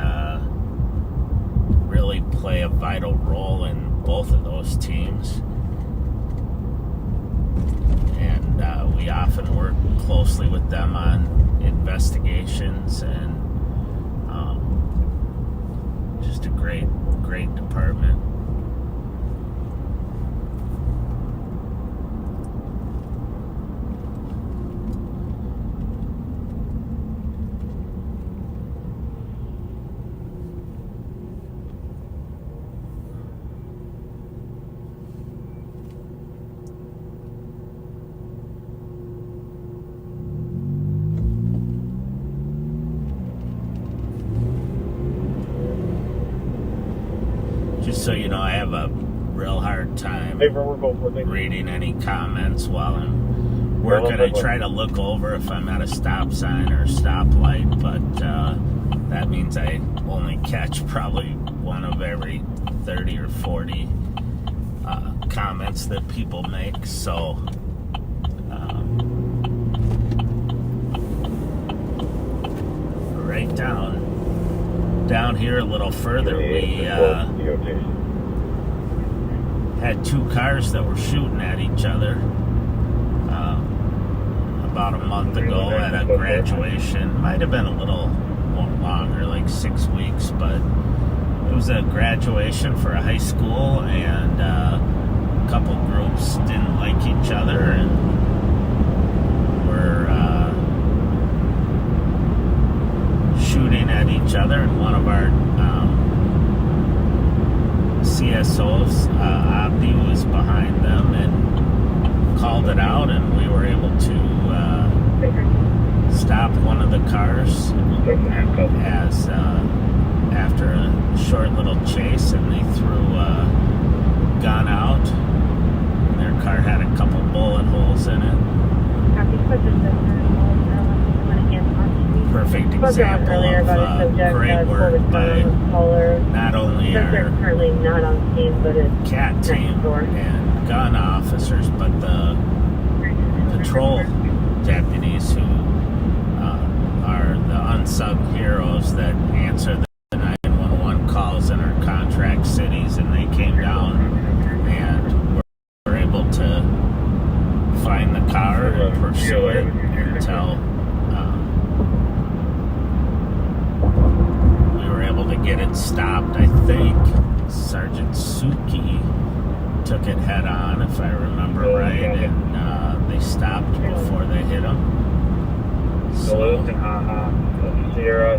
really play a vital role in both of those teams. And we often work closely with them on investigations, and just a great department. Just so you know, I have a real hard time reading any comments while I'm working. I try to look over if I'm at a stop sign or a stoplight, but that means I only catch probably one of every 30 or 40 comments that people make. So like down here a little further, we had two cars that were shooting at each other about a month ago at a graduation. Might have been a little longer, like 6 weeks, but it was a graduation for a high school, and a couple groups didn't like each other and were shooting at each other, and one of our CSOs, Abdi, was behind them and called it out, and we were able to stop one of the cars as after a short little chase, and they threw a gun out. Their car had a couple bullet holes in it. Perfect example of great work by not only our CAT team and gun officers, but the patrol deputies who are the unsung heroes that answer the 911 calls in our contract cities, and they came down and were able to find the car and pursue it until we were able to get it stopped. I think Sergeant Suki took it head on, if I remember right, and they stopped before they hit him. So, Sierra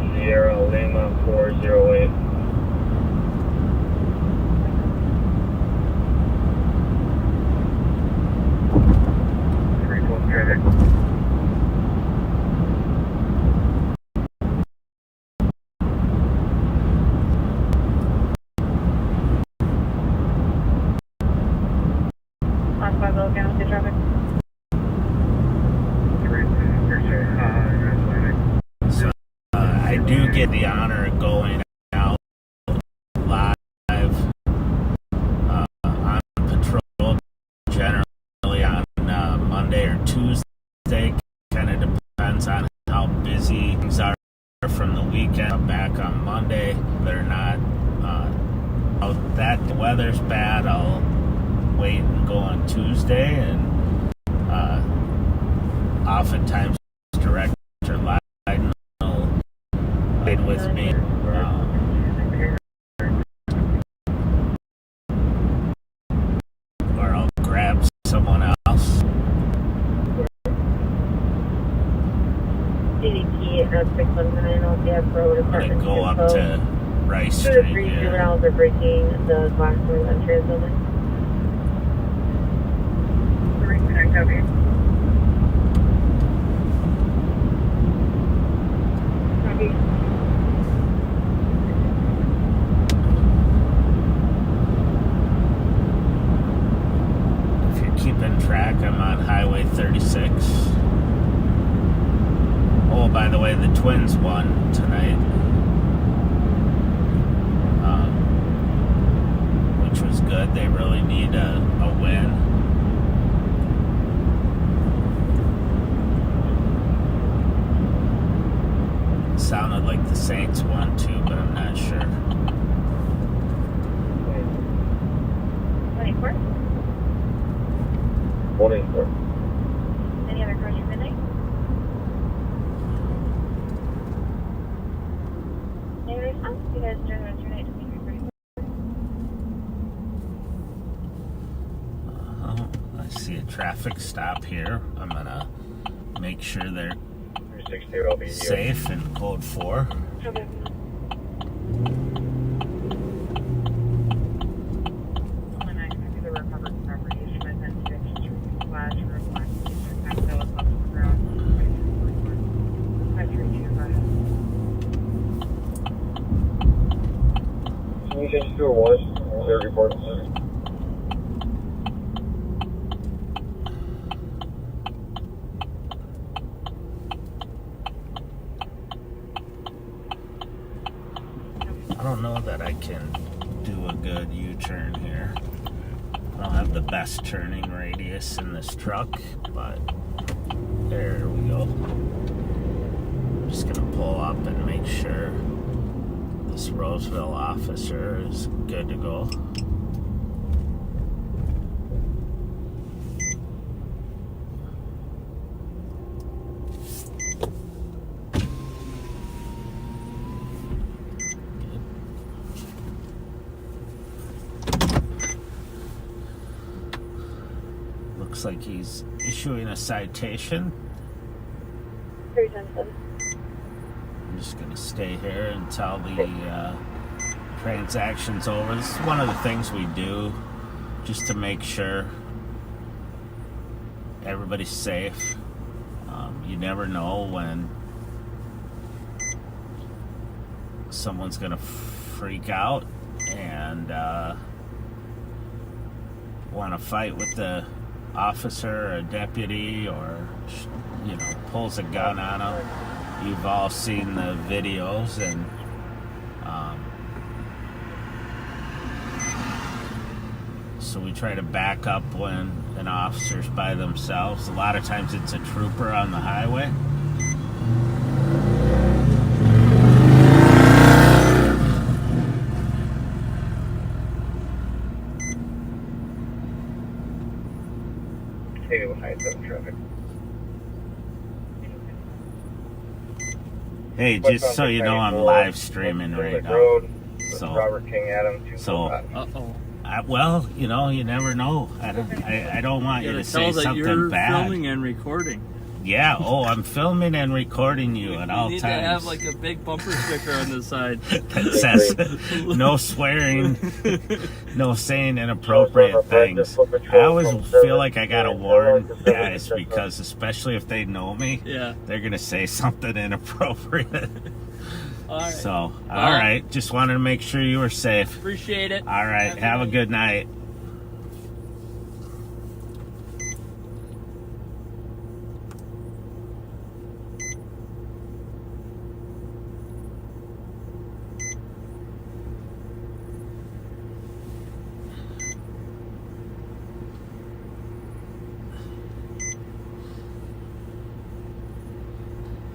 Lima 408. I do get the honor of going out live on patrol, generally on Monday or Tuesday. Kind of depends on how busy things are from the weekend. I'm back on Monday. They're not that the weather's bad. I'll wait and go on Tuesday, and oftentimes Director Leiden will ride with me. Or I'll grab someone else. CDP at 619 Old Road, I'm going to go up to Rice Street. 2 to 3 juveniles are breaking the glass door entry of the building. Reconnect over here. Copy. If you're keeping track, I'm on Highway 36. Oh, by the way, the Twins won tonight, which was good. They really need a win. Sounded like the Saints won too, but I'm not sure. 24. 24. Any other cars for midnight? Any response? You guys during the rest of your night to make your I see a traffic stop here. I'm gonna make sure they're safe in code 4. Okay. Can you change to a 1? Their report. I don't know that I can do a good U-turn here. I don't have the best turning radius in this truck, but there we go. I'm just gonna pull up and make sure this Roseville officer is good to go. Looks like he's issuing a citation. 310. I'm just going to stay here until the transaction's over. This is one of the things we do just to make sure everybody's safe. You never know when someone's going to freak out and want to fight with the officer or a deputy, or pulls a gun on them. You've all seen the videos, and so we try to back up when an officer's by themselves. A lot of times it's a trooper on the highway. Hey, just so you know, I'm live streaming right now. Well, you never know. I don't want you to say something bad. You're filming and recording. Yeah. Oh, I'm filming and recording you at all times. You need to have like a big bumper sticker on the side that says no swearing, no saying inappropriate things. I always feel like I gotta warn guys, because especially if they know me, they're gonna say something inappropriate. All right. So, all right. Just wanted to make sure you were safe. Appreciate it. All right. Have a good night.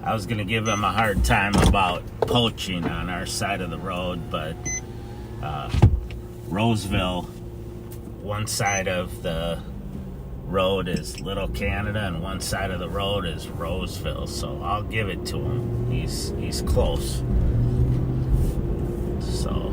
I was going to give him a hard time about poaching on our side of the road, but Roseville, one side of the road is Little Canada and one side of the road is Roseville, so I'll give it to him. He's close. So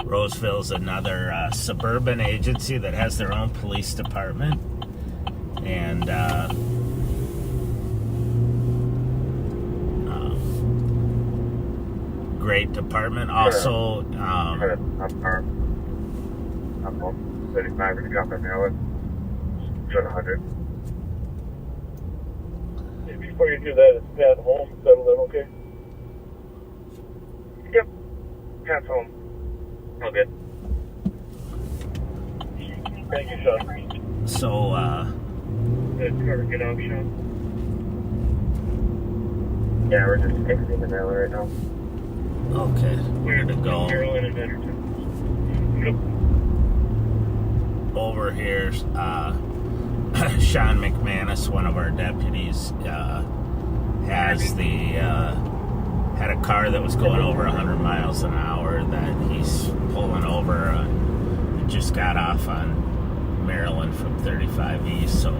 Roseville's another suburban agency that has their own police department, and great department. Also, I'm 35 and drop in there with 100. Before you do that, is Pat home? Settle in, okay? Yep. Pat's home. All good. Thank you, Sean. So, Good cover, get out, Sean. Yeah, we're just exiting the valley right now. okay, we're gonna go over here. Sean McManus, one of our deputies, has had a car that was going over 100 miles an hour that he's pulling over. He just got off on Maryland from 35 East, so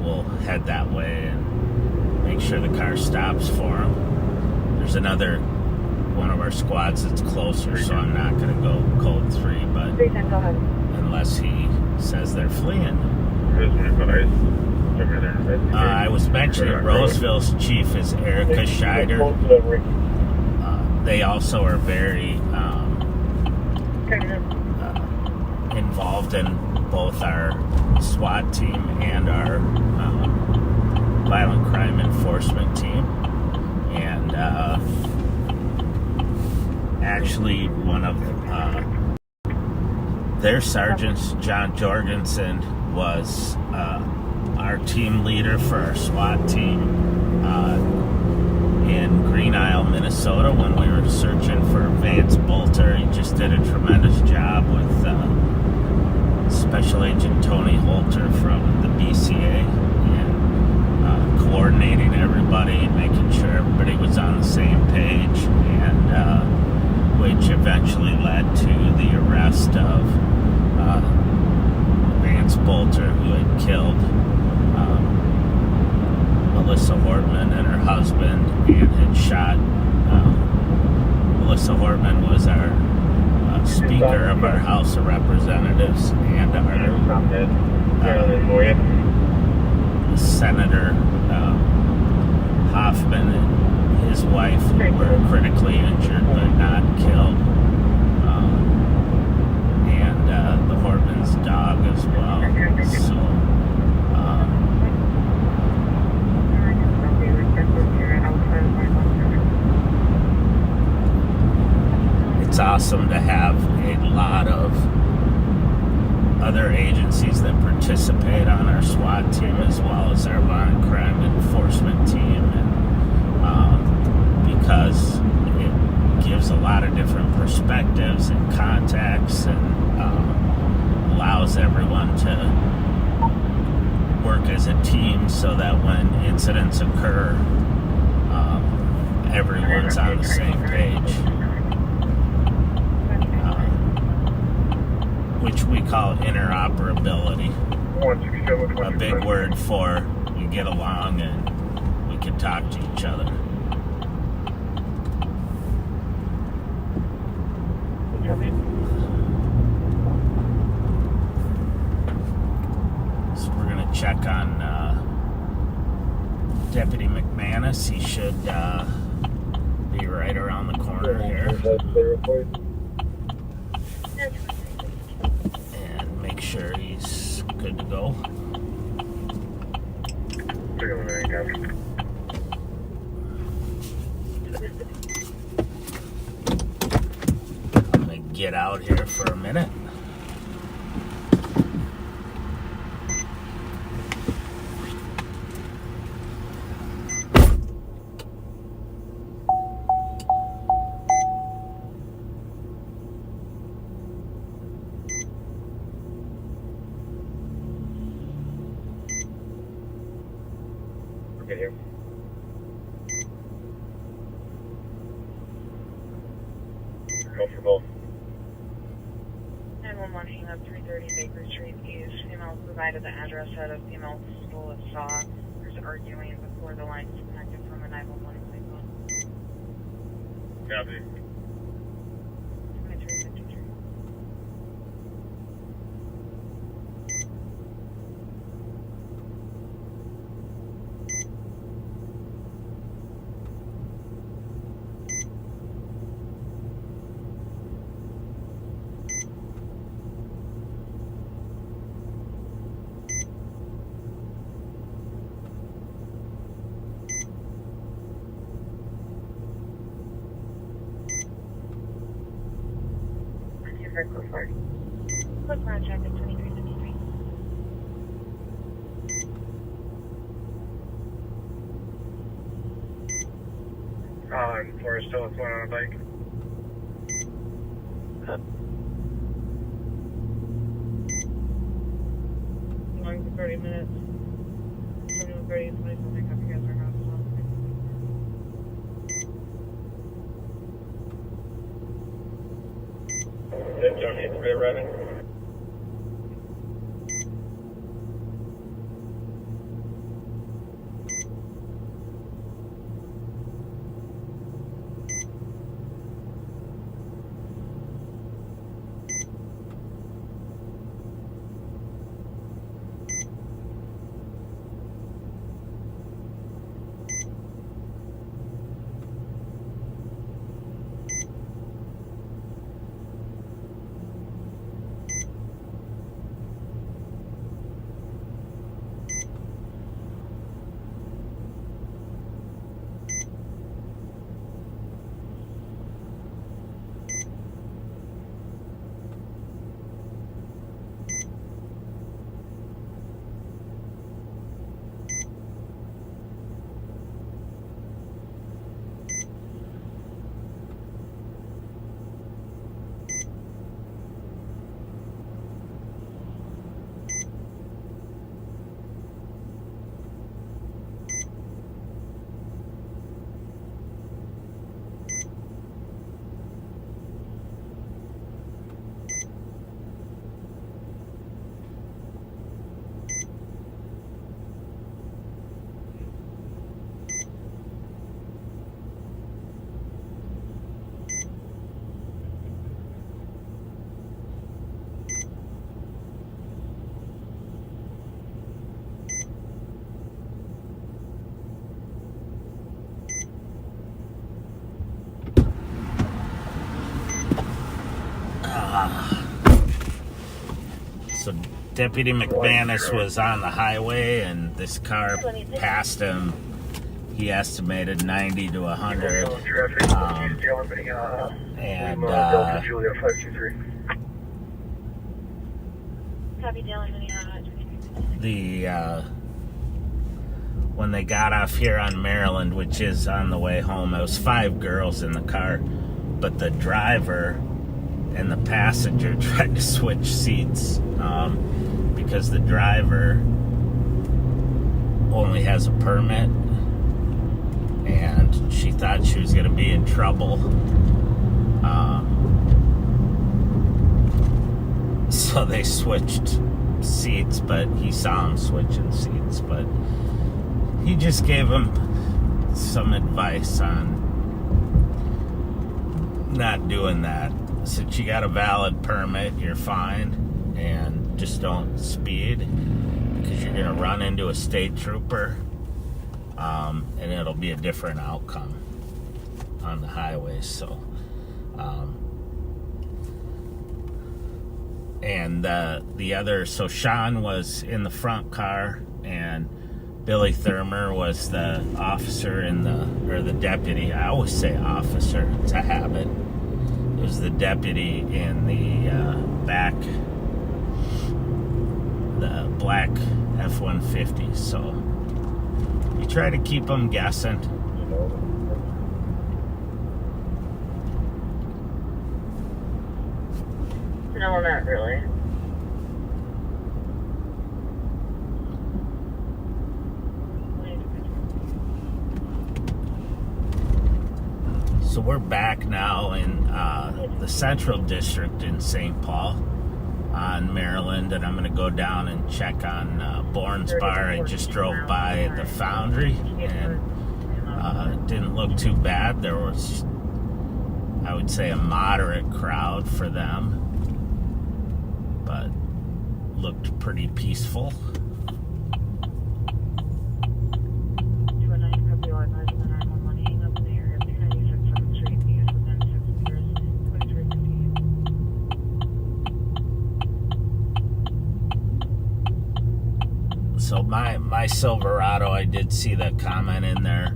we'll head that way and make sure the car stops for him. There's another one of our squads that's closer, so I'm not going to go code 3, but unless he says they're fleeing. I was mentioning Roseville's chief is Erica Scheider. They also are very involved in both our SWAT team and our violent crime enforcement team. And actually, one of their sergeants, John Jorgensen, was our team leader for our SWAT team in Green Isle, Minnesota, when we were searching for Vance Bolter. He just did a tremendous job with Special Agent Tony Holter from the BCA and coordinating everybody, making sure everybody was on the same page, and which eventually led to the arrest of Vance Bolter, who had killed Melissa Hortman and her husband, and had shot. Melissa Hortman was our Speaker of our House of Representatives, and our Senator Hoffman and his wife were critically injured but not killed, and the Hortman's dog as well. So it's awesome to have a lot of other agencies that participate on our SWAT team, as well as our violent crime enforcement team, and because it gives a lot of different perspectives and contacts, and allows everyone to work as a team, so that when incidents occur, everyone's on the same page. Which we call interoperability. A big word for we get along and we can talk to each other. So we're going to check on Deputy McManus. He should be right around the corner here. Make sure he's good to go. I'm gonna get out here for a minute. Here. Go for both. 911 hang up 330 Baker Street East. Female provided the address that a female stole a saw. There's arguing before the line disconnected from a 911 phone. Copy. 2353. Quick ground check at 2353. Florida still going on a bike. Going for 30 minutes. 30 and 20 something. Have you guys are not as well. Don't need to be running. Deputy McManus was on the highway and this car passed him. He estimated 90 to 100. And when they got off here on Maryland, which is on the way home, it was 5 girls in the car, but the driver and the passenger tried to switch seats because the driver only has a permit, and she thought she was going to be in trouble. So they switched seats, but he saw him switching seats, but he just gave him some advice on not doing that. Since you got a valid permit, you're fine, and just don't speed because you're going to run into a state trooper, and it'll be a different outcome on the highway. So and the other, so Sean was in the front car, and Billy Thurmer was the officer or the deputy. I always say officer, it's a habit. It was the deputy in the back, the black F-150. So you try to keep them guessing. No, not really. So we're back now in the Central District in St. Paul on Maryland, and I'm going to go down and check on Bourne's Bar. I just drove by the Foundry, and it didn't look too bad. There was, I would say, a moderate crowd for them, but looked pretty peaceful. So my Silverado, I did see that comment in there.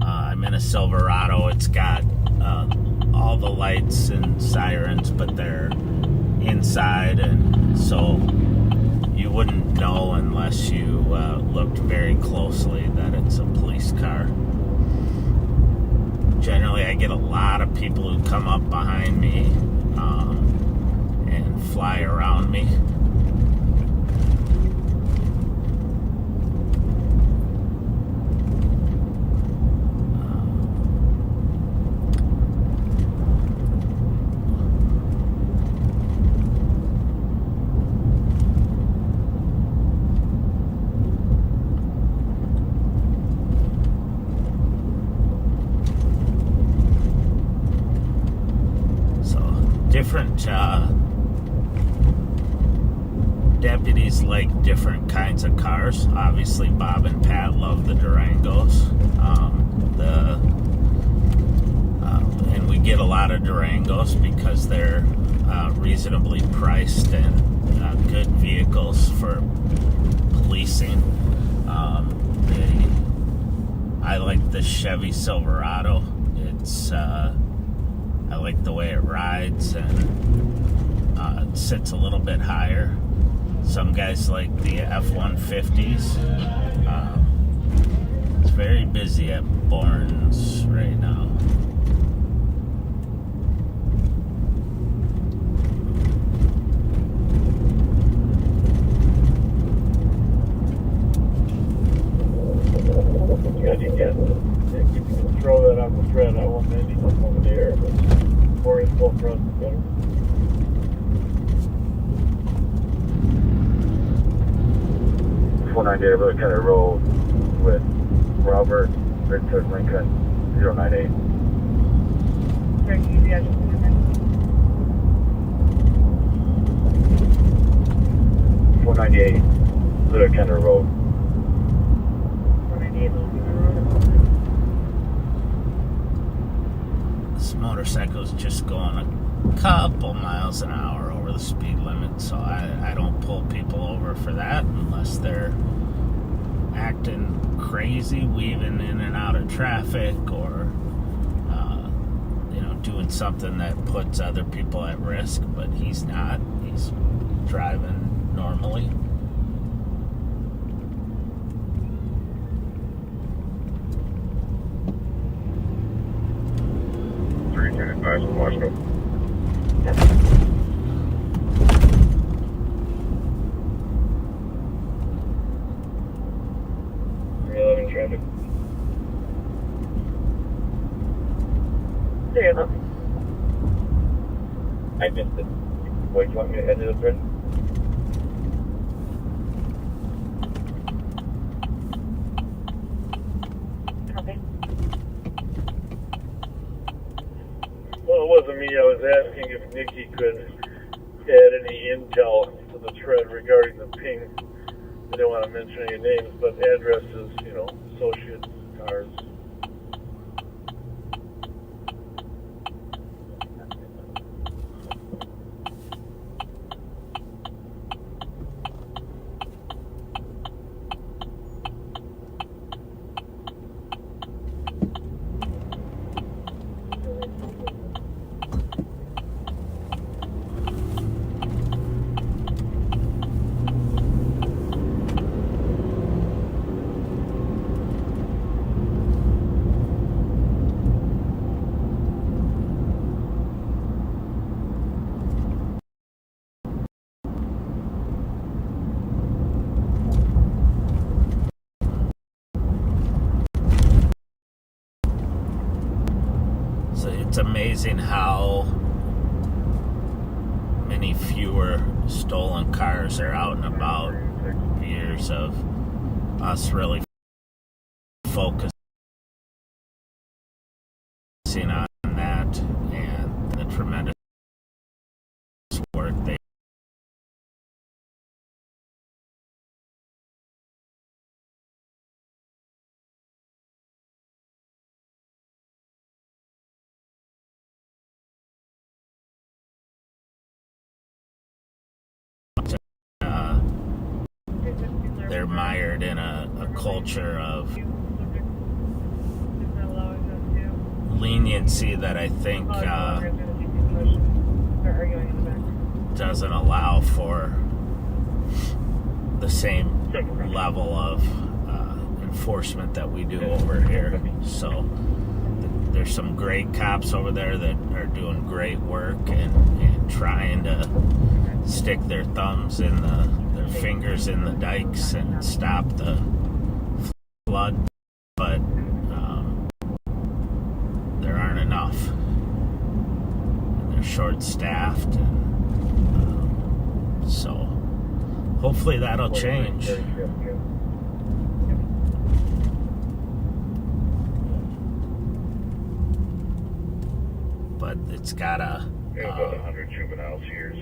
I'm in a Silverado. It's got all the lights and sirens, but they're inside, and so you wouldn't know unless you looked very closely that it's a police car. Generally, I get a lot of people who come up behind me and fly around me. Different deputies like different kinds of cars. Obviously, Bob and Pat love the Durangos. And we get a lot of Durangos because they're reasonably priced and good vehicles for policing. I like the Chevy Silverado. It's I like the way it rides, and it sits a little bit higher. Some guys like the F-150s. It's very busy at Bourne's right now. You can throw that on the thread. I want anything over the air, but 4 inch full thrust is better. Road County Road with Robert Richard Lincoln 098. Very easy, I just want to 498 Little County Road. 498 Little County Road. This motorcycle's just going a couple miles an hour over the speed limit, so I don't pull people over for that unless they're acting crazy, weaving in and out of traffic, or doing something that puts other people at risk. But he's not. He's driving normally. Washington. 311 traffic. 311. I missed it. What, do you want me to head to the thread? Copy. Well, it wasn't me. I was asking if Nikki could add any intel to the thread regarding the ping. I don't want to mention any names, but addresses, associates, cars. So it's amazing how many fewer stolen cars are out and about. Years of us really focusing on that and the tremendous work they they're mired in a culture of leniency that I think doesn't allow for the same level of enforcement that we do over here. So there's some great cops over there that are doing great work and trying to stick their thumbs in their fingers in the dikes and stop the flood, but there aren't enough. And they're short-staffed, and so hopefully that'll change. But it's gotta. About 100 juveniles here.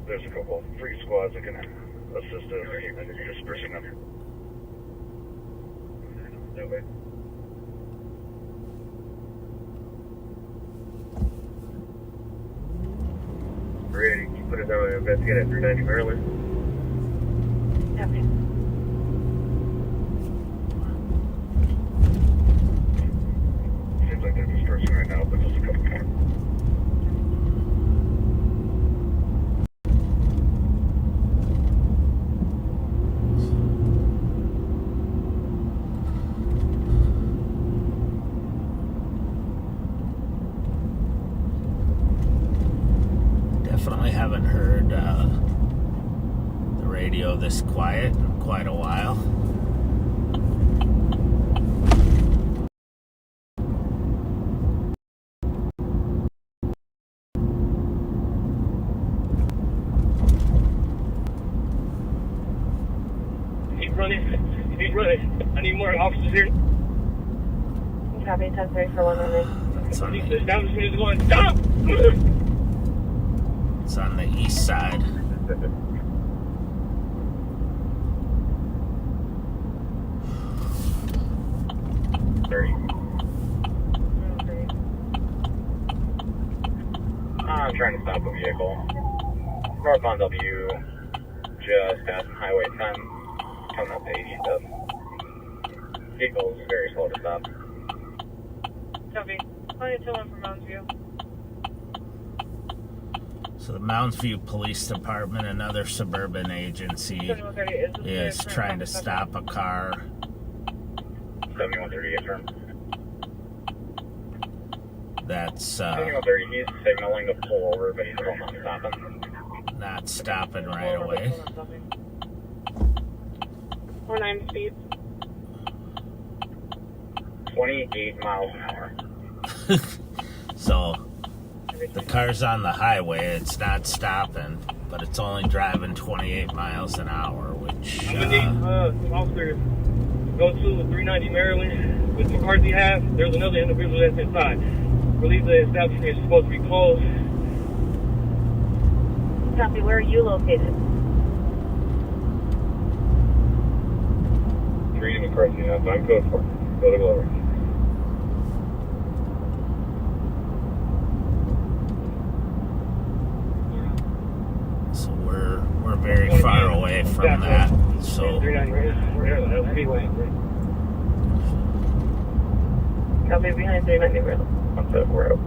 There's a couple free squads that can assist us in dispersing them. That way. Ready to put it down and investigate at 390 Maryland. Okay. Seems like they're dispersing right now, but just a couple more. Definitely haven't heard the radio this quiet in quite a while. Keep running. I need more officers here. Copy, 10-3 for 1 running. It's on the, Down as soon as one. Stop! it's on the east side. I'm trying to stop a vehicle. Northbound W, just passing Highway 10, coming up to 87. Vehicle's very slow to stop. Copy. 22-1 from Mounds View. So the Mounds View Police Department, another suburban agency, is trying to stop a car. 7138 firm. That's 7130, he's signaling to pull over, but he's still not stopping. Not stopping right away. 49 speed. 28 miles an hour. So the car's on the highway, it's not stopping, but it's only driving 28 miles an hour, which... some officers go to 390 Maryland with McCarthy Ave. There's another individual that's inside. Believe the establishment is supposed to be closed. Copy. Where are you located? 3 McCarthy Ave, I'm code 4. Go to Glover. So we're very far away from that. So Copy. Behind 390 Maryland. I'm set, we're out.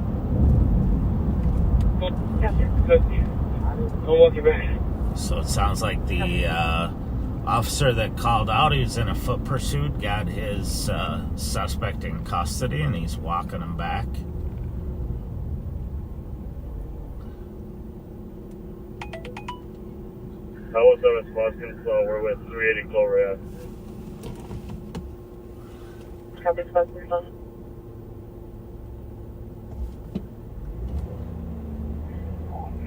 I'll walk you back. So it sounds like the officer that called out, he's in a foot pursuit, got his suspect in custody, and he's walking him back. I was on a Boston, so we're with 380 Clover Ave. Copy. Boston.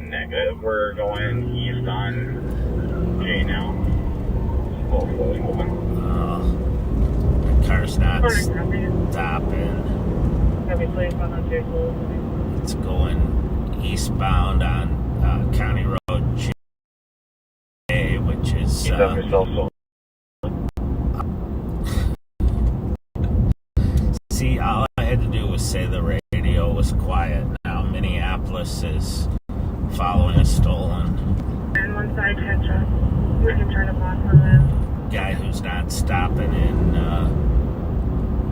Negative, we're going east on J now. Both slowly moving. The car's not stopping. Copy. Please, on J. It's going eastbound on County Road J, which is... See, all I had to do was say the radio was quiet. Now Minneapolis is following a stolen And one side Tetra. We can turn them off on them. guy who's not stopping in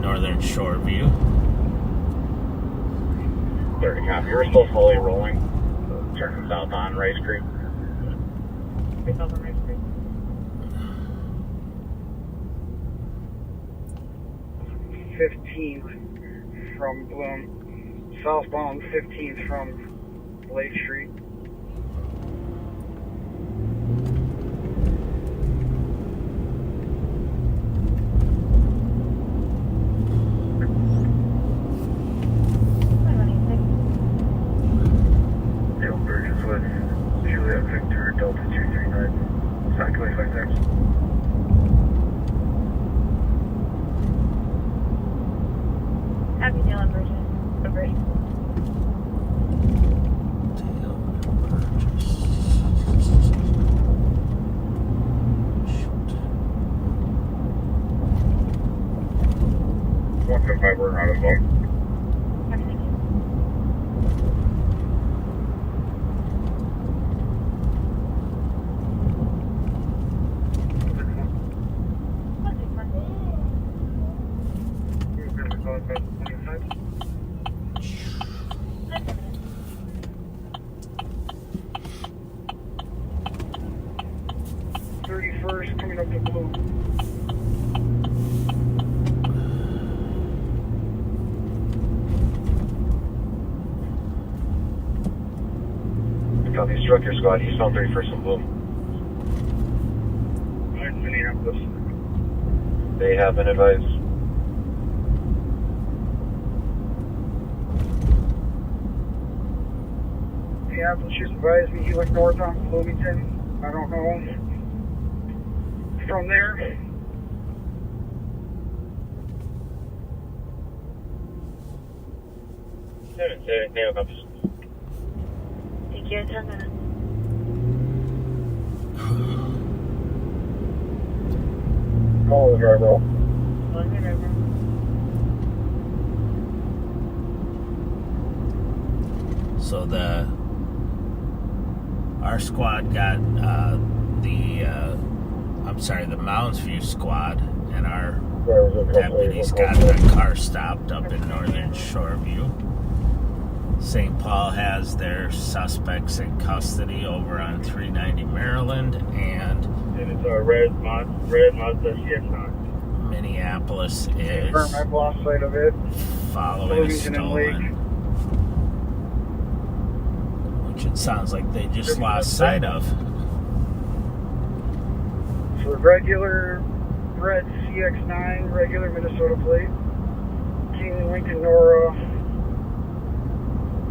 Northern Shoreview. 30 copy. You're still slowly rolling. Turning south on Rice Creek. South on Rice Creek. 15 from Bloom. Southbound 15 from Lake Street. Dale Burgess with Juliet Victor Delta 239. Circulate 56. Happy Dale and Bridget. Over. We're out of phone. Coming up to Blue. Copy, struck your squad, east on 31st and Bloom. Minneapolis. They have been advised. Minneapolis just advised me he went north on Bloomington. I don't know. From there. Thank you. 10 minutes. Call the driver. Calling the driver. So our squad got the Mounds View squad, and our deputies got the car stopped up in Northern Shoreview. St. Paul has their suspects in custody over on 390 Maryland, and it's a red Mazda CX-9. Minneapolis is I've lost sight of it. following a stolen, which it sounds like they just lost sight of. So regular red CX-9, regular Minnesota plate. King Lincoln Nora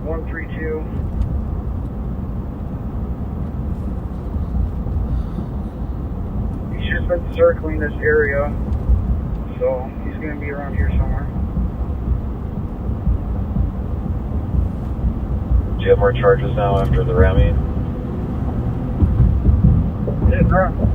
132. He's just been circling this area, so he's going to be around here somewhere. Do you have more charges now after the ramming? Hit and run.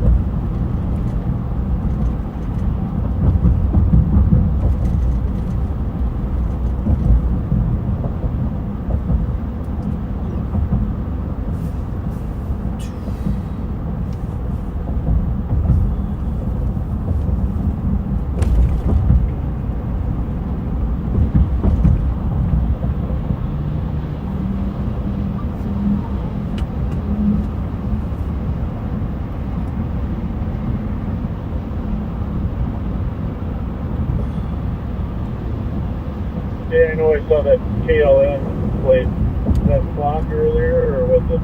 Yeah, I know I saw that KLN plate. Was that block earlier, or was it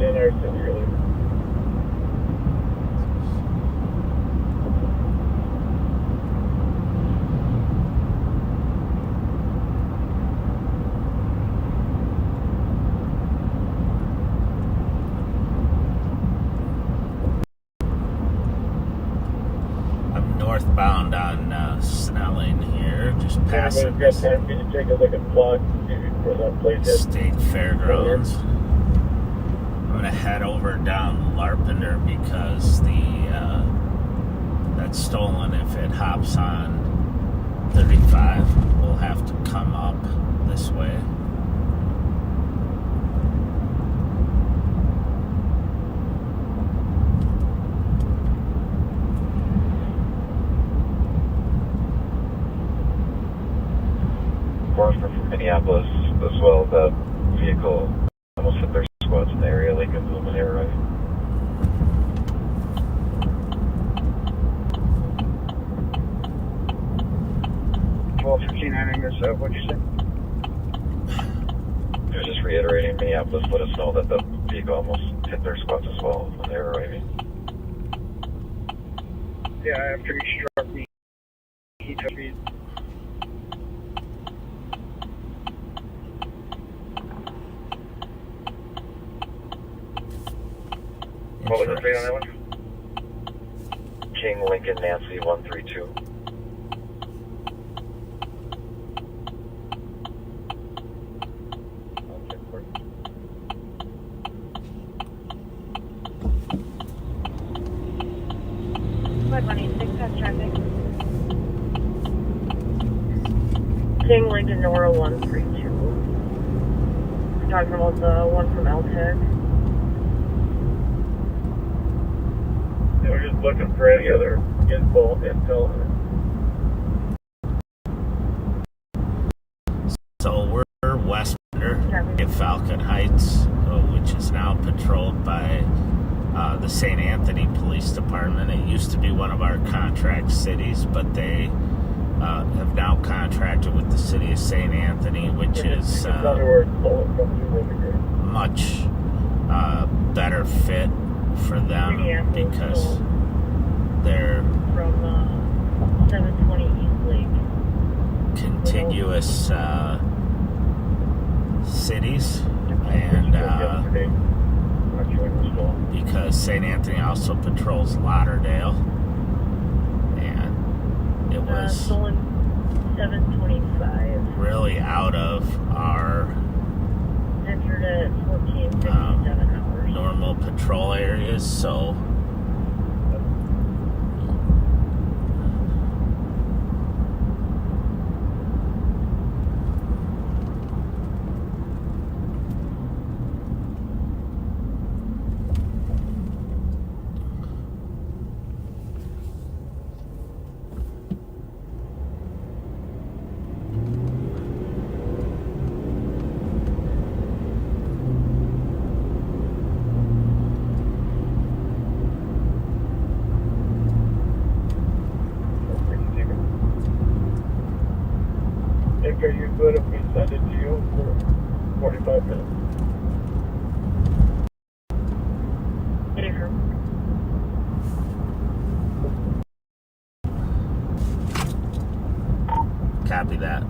in our city earlier? I'm northbound on Snelling here, just passing Got time for you to take a look at the block, see where that plate is. State Fairgrounds. I'm gonna head over down Larpenter because that's stolen. If it hops on 35, we'll have to come up this way. Enforcement from Minneapolis as well. That vehicle almost hit their squads in the area, Lincoln Bloom and Air Right. What'd you say? I was just reiterating, Minneapolis let us know that the vehicle almost hit their squads as well when they were arriving. Yeah, after he struck me, he took me. What was the plate on that one? King Lincoln Nancy 132. King Lincoln Nora 132. We're talking about the one from LTEC. Yeah, we're just looking for any other intel. So we're west of Falcon Heights, which is now patrolled by the St. Anthony Police Department. It used to be one of our contract cities, but they have now contracted with the city of St. Anthony, which is much better fit for them because they're from 720 East Lake. Contiguous cities, and because St. Anthony also patrols Lauderdale, and it was stolen 725. really out of our entered at 14:57 hours. Normal patrol areas, so traffic, are you good if we send it to you for 45 minutes? Copy that.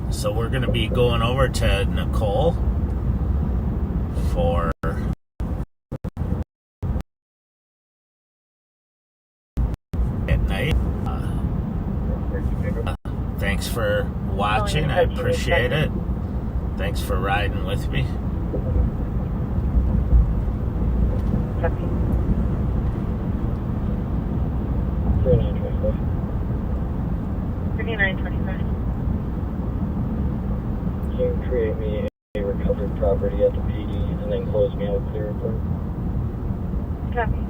So we're going to be going over to Nicole for at night. Thanks for watching. I appreciate it. Thanks for riding with me. Copy. 3925. Can you create me a recovered property at the PD and then close me out clear report? Copy.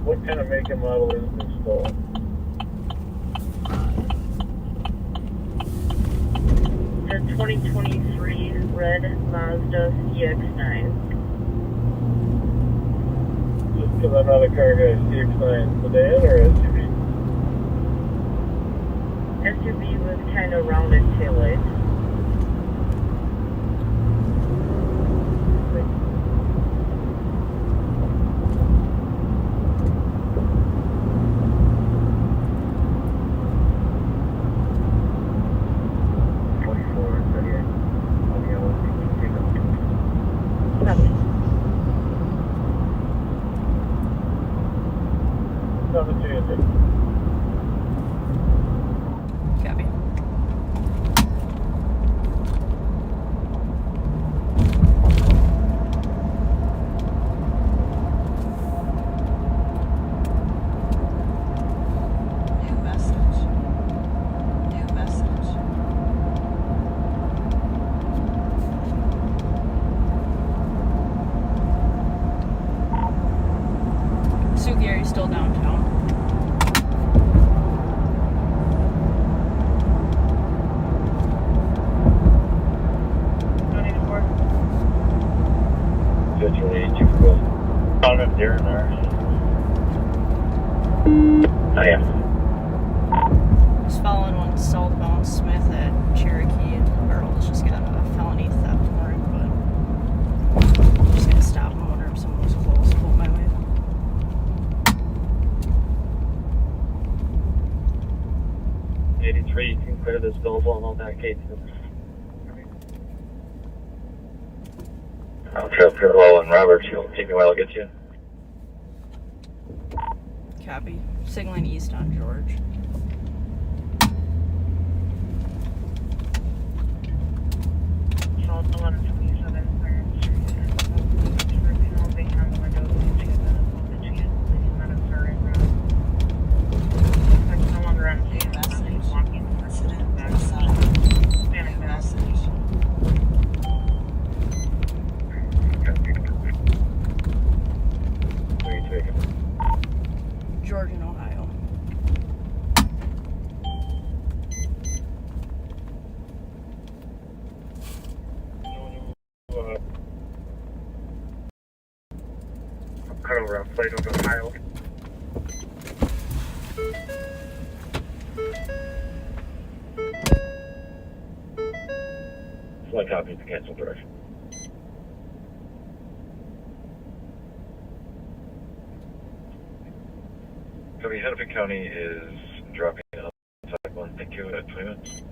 What kind of make and model is this stall? The 2023 red Mazda CX-9. Just because I'm not a car guy, CX-9 sedan or SUV? SUV with kind of rounded taillights. Copy. New message. New message. Suki, are you still downtown? Found him there and there. I am. Just following one southbound Smith at Cherokee, and the girl has just got a felony theft warrant, but I'm just gonna stop and wonder if someone was close, pull my way. '83, you can clear this bill on all that case. I'll trail parallel and Roberts. You'll take me a while to get you. Copy. Signaling east on George. Where are you taking? George in Ohio. Cut over on Plato to Ohio. Flight copy to cancel direction. Copy, Hennepin County is dropping out. Type 1, thank you, at 20 minutes.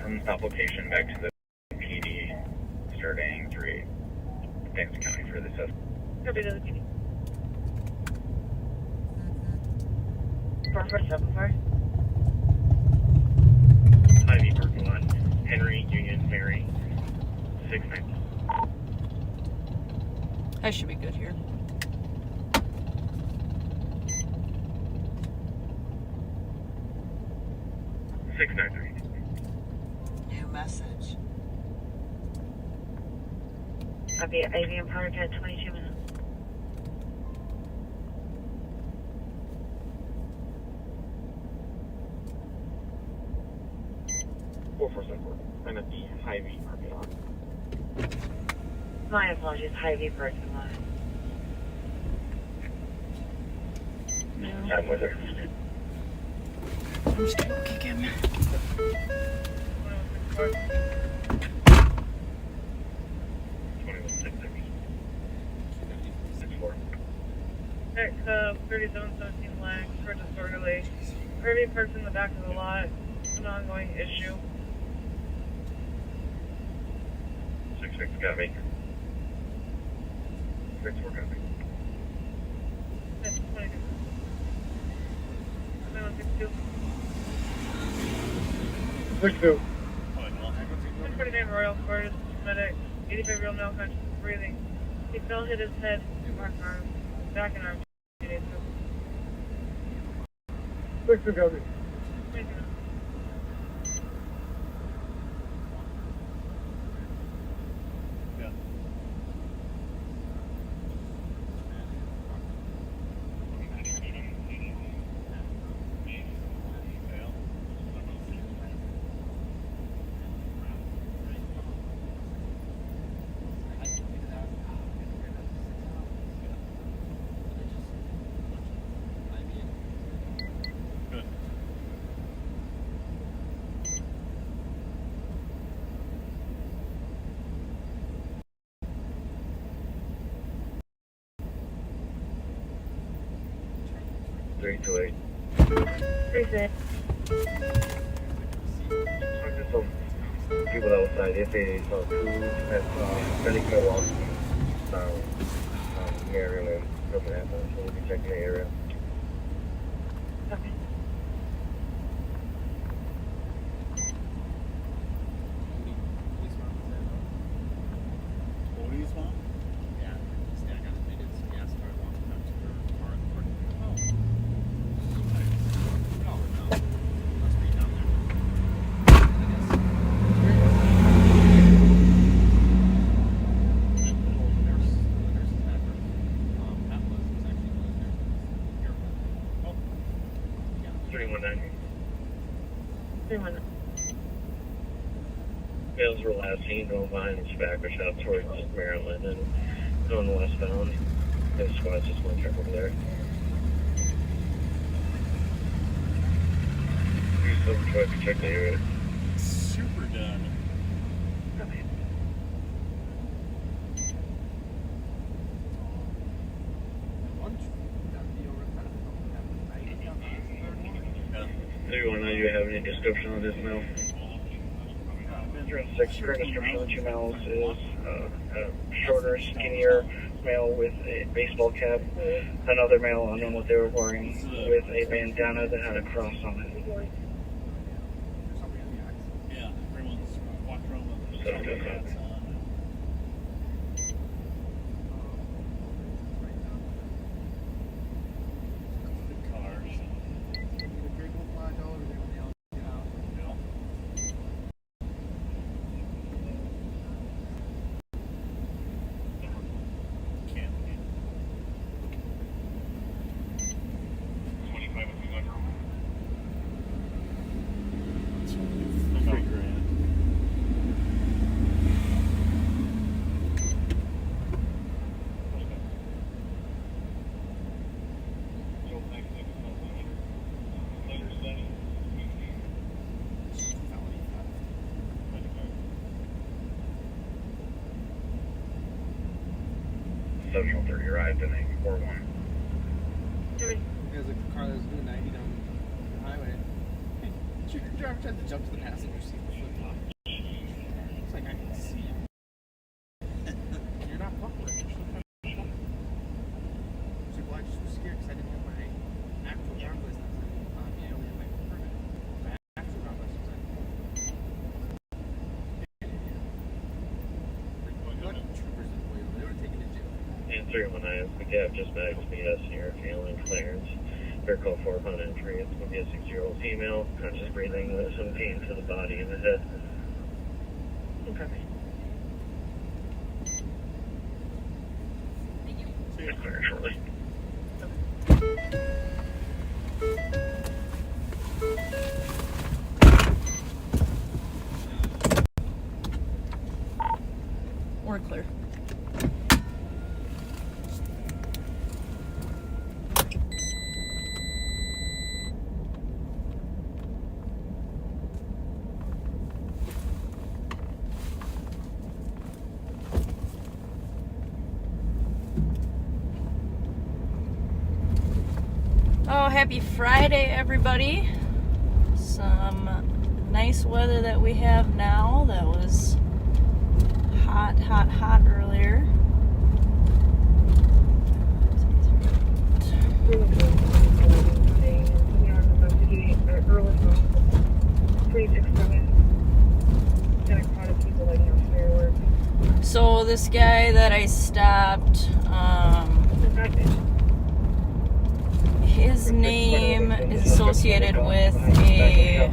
from the stop location back to the PD, starting 3 Dance County for the test. Copy to the PD. 4474. Ivy parking lot, Henry, Union, Mary, 69. I should be good here. New message. I'll be at Ivy and Park at 22 minutes. I'm at the Hy-Vee parking lot. My apologies, Hy-Vee parking lot. I'm with her. I'm just gonna kick him. At 3717 Lax for disorderly. Irving parked in the back of the lot. It's an ongoing issue. 66 got me. 64 got me. That's 22. 7162. 62. 649 Royal Court, medic. 85-year-old male conscious of breathing. He fell, hit his head, arm, back and arm. 62 got me. Three to 8. 36. There's some people outside. If they saw 2 at Medicare Walk, the area where something happened, so we'll be checking the area. Okay. Police mom? Yeah. I got it. They did some gas card walking up to her car in the parking lot. Oh, no. Must be down there. The nurse's background. That was actually one of the nurses. Careful. Oh. Yeah. 319. 319. Males were last seen going behind the tobacco shop towards Maryland and going westbound. The squad's just going to check over there. Use the truck to check the area. Super done. Okay. Do you want to know you have any description of this male? 6 current description of the 2 males is a shorter, skinnier male with a baseball cap. Another male, I don't know what they were wearing, with a bandana that had a cross on it. Yeah, everyone's walking around with So, okay. Social 30 arrived in 841. There's a car that was doing 90 down the highway. Driver tried to jump to the passenger seat. 319, the cab just bags BS here, feeling clearance. Air code 400 entry, it's going to be a 6-year-old female, conscious breathing with some pain to the body and the head. Okay. You're clear shortly. We're clear. Oh, happy Friday, everybody. Some nice weather that we have now. That was hot earlier. So this guy that I stopped, his name is associated with a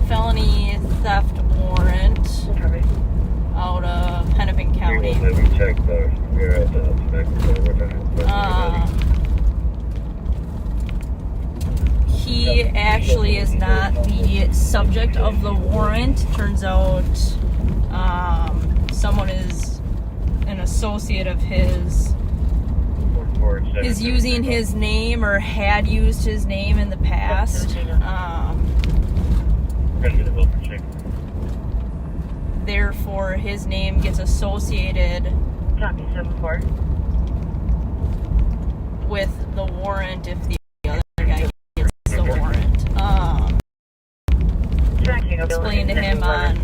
felony theft warrant out of Hennepin County. He actually is not the subject of the warrant. Turns out someone is an associate of his is using his name or had used his name in the past. Therefore, his name gets associated with the warrant if the other guy gets the warrant. Explain to him on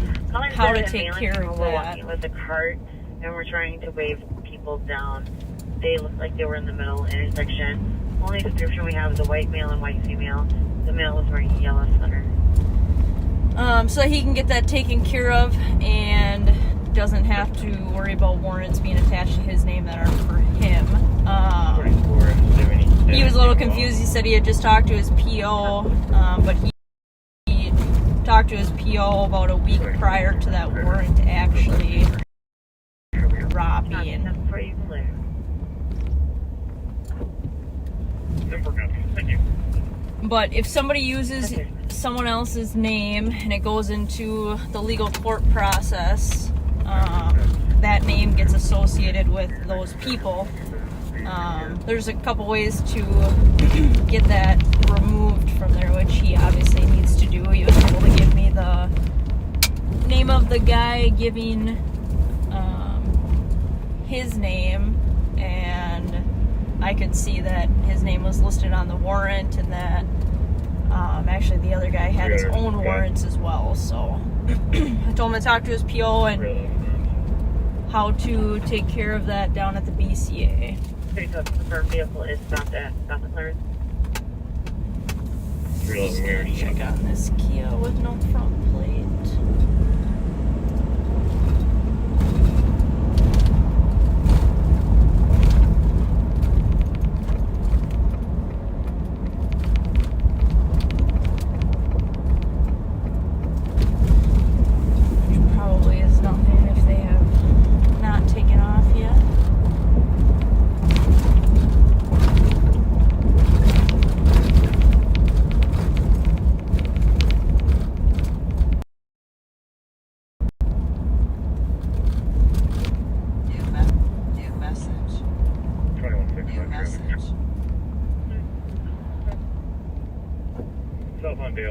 how to take care of that. With a cart, and we're trying to wave people down. They looked like they were in the middle intersection. Only description we have is a white male and white female. The male was wearing a yellow sweater. So he can get that taken care of and doesn't have to worry about warrants being attached to his name that aren't for him. He was a little confused. He said he had just talked to his PO, but he talked to his PO about a week prior to that warrant actually dropping. But if somebody uses someone else's name and it goes into the legal court process, that name gets associated with those people. There's a couple ways to get that removed from there, which he obviously needs to do. He was able to give me the name of the guy giving his name, and I could see that his name was listed on the warrant, and that actually the other guy had his own warrants as well. So I told him to talk to his PO and how to take care of that down at the BCA. The vehicle is stopped at the clearance. Just gonna check on this Kia with no front plate.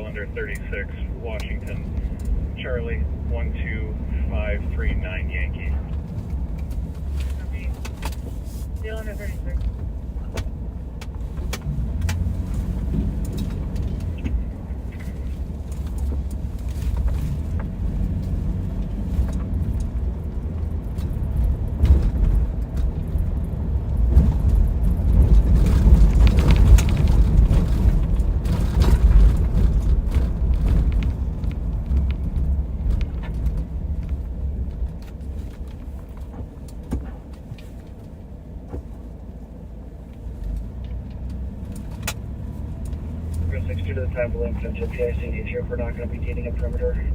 Under 36, Washington, Charlie, 12539 Yankee. Dale under 36. 62 to the time below potential PIC needs here. We're not going to be needing a perimeter.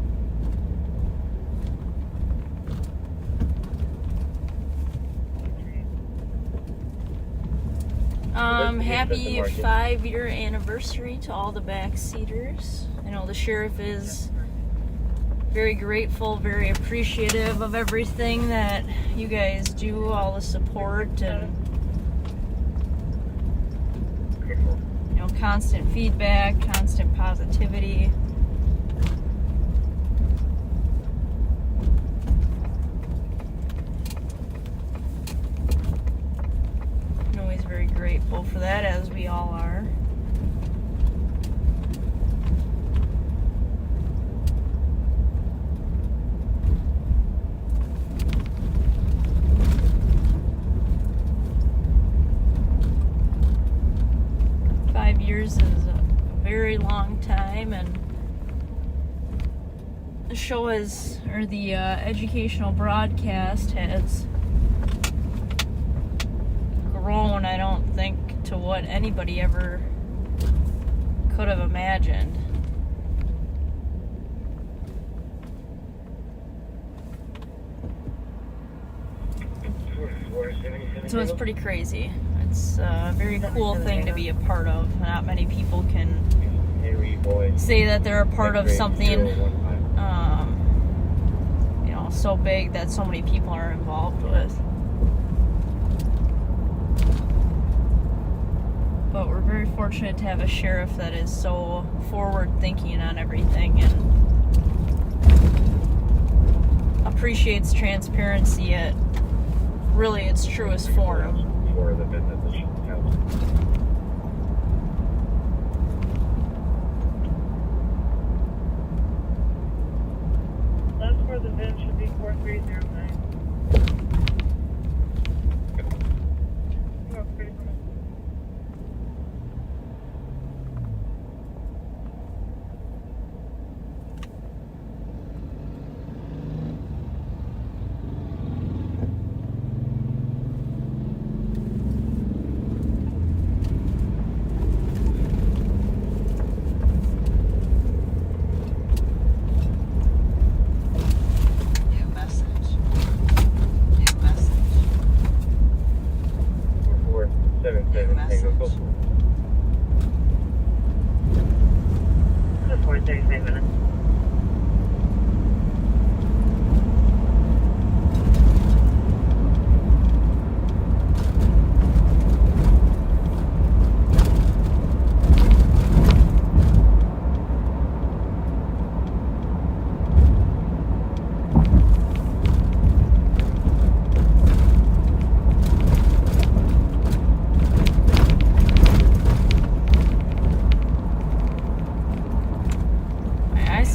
Happy 5-year anniversary to all the backseaters. I know the sheriff is very grateful, very appreciative of everything that you guys do, all the support and constant feedback, constant positivity. I'm always very grateful for that, as we all are. Years is a very long time, and the show has, or the educational broadcast has grown, I don't think, to what anybody ever could have imagined. So it's pretty crazy. It's a very cool thing to be a part of. Not many people can say that they're a part of something, so big that so many people are involved with. But we're very fortunate to have a sheriff that is so forward-thinking on everything and appreciates transparency at really its truest form. For the business house. Last for the VIN should be 4309.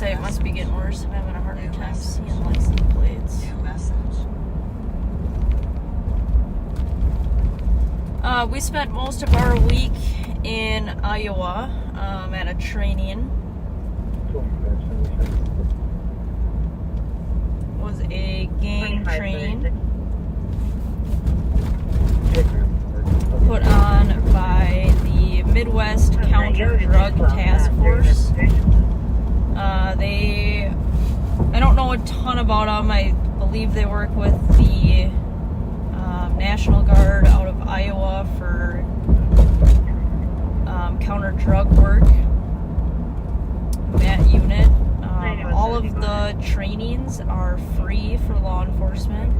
It must be getting worse. I'm having a harder time seeing license plates. We spent most of our week in Iowa at a training. It was a gang training put on by the Midwest Counter Drug Task Force. I don't know a ton about them. I believe they work with the National Guard out of Iowa for counter drug work, that unit. All of the trainings are free for law enforcement,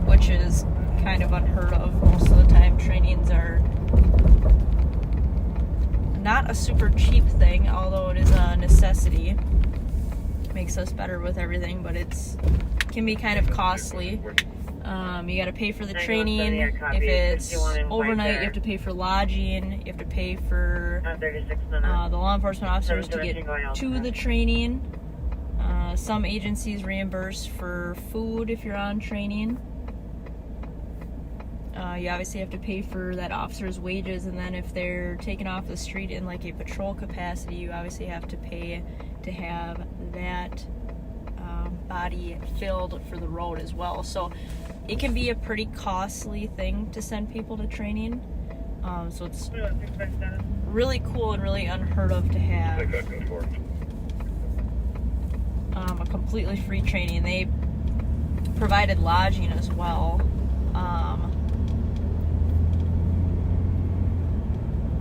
which is kind of unheard of. Most of the time trainings are not a super cheap thing, although it is a necessity. Makes us better with everything, but it can be kind of costly. You got to pay for the training. If it's overnight, you have to pay for lodging. You have to pay for the law enforcement officers to get to the training. Some agencies reimburse for food if you're on training. You obviously have to pay for that officer's wages, and then if they're taken off the street in like a patrol capacity, you obviously have to pay to have that body filled for the road as well. So it can be a pretty costly thing to send people to training. So it's really cool and really unheard of to have a completely free training. They provided lodging as well.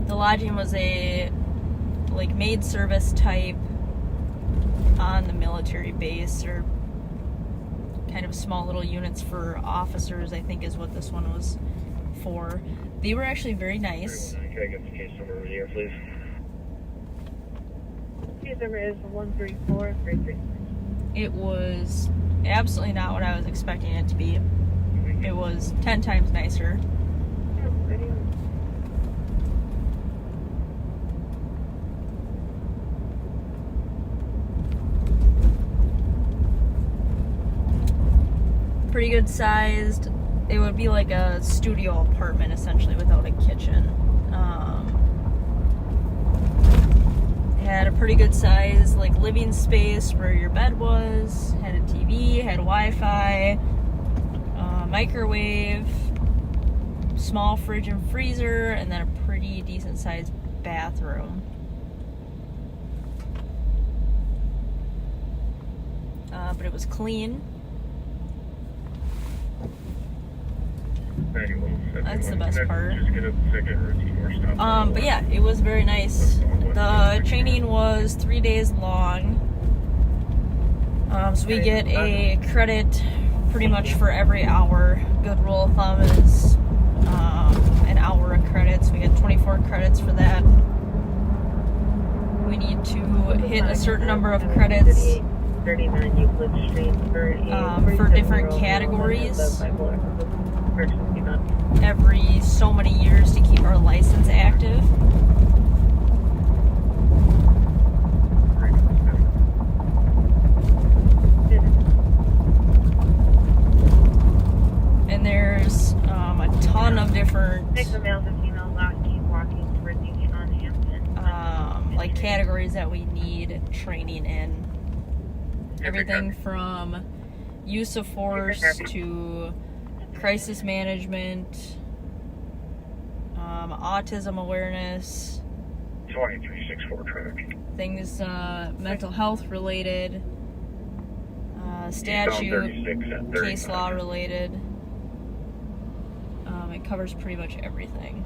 The lodging was a like maid service type on the military base, or kind of small little units for officers, I think is what this one was for. They were actually very nice. Can I get the case number over here, please? Case number is 13433. It was absolutely not what I was expecting it to be. It was 10 times nicer. Pretty good sized. It would be like a studio apartment essentially without a kitchen. Had a pretty good size like living space where your bed was, had a TV, had Wi-Fi, microwave, small fridge and freezer, and then a pretty decent sized bathroom. But it was clean. That's the best part. But yeah, it was very nice. The training was 3 days long. So we get a credit pretty much for every hour. Good rule of thumb is an hour of credits. We get 24 credits for that. We need to hit a certain number of credits for different categories every so many years to keep our license active. And there's a ton of different like categories that we need training in. Everything from use of force to crisis management, autism awareness, 2364 traffic. Things mental health related, statute, case law related. It covers pretty much everything.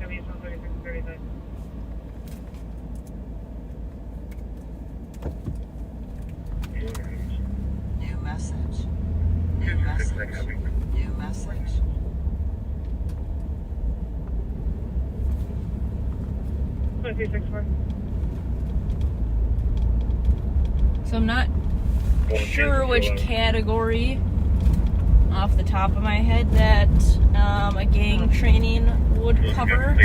New message. New message. New message. So I'm not sure which category off the top of my head that a gang training would cover,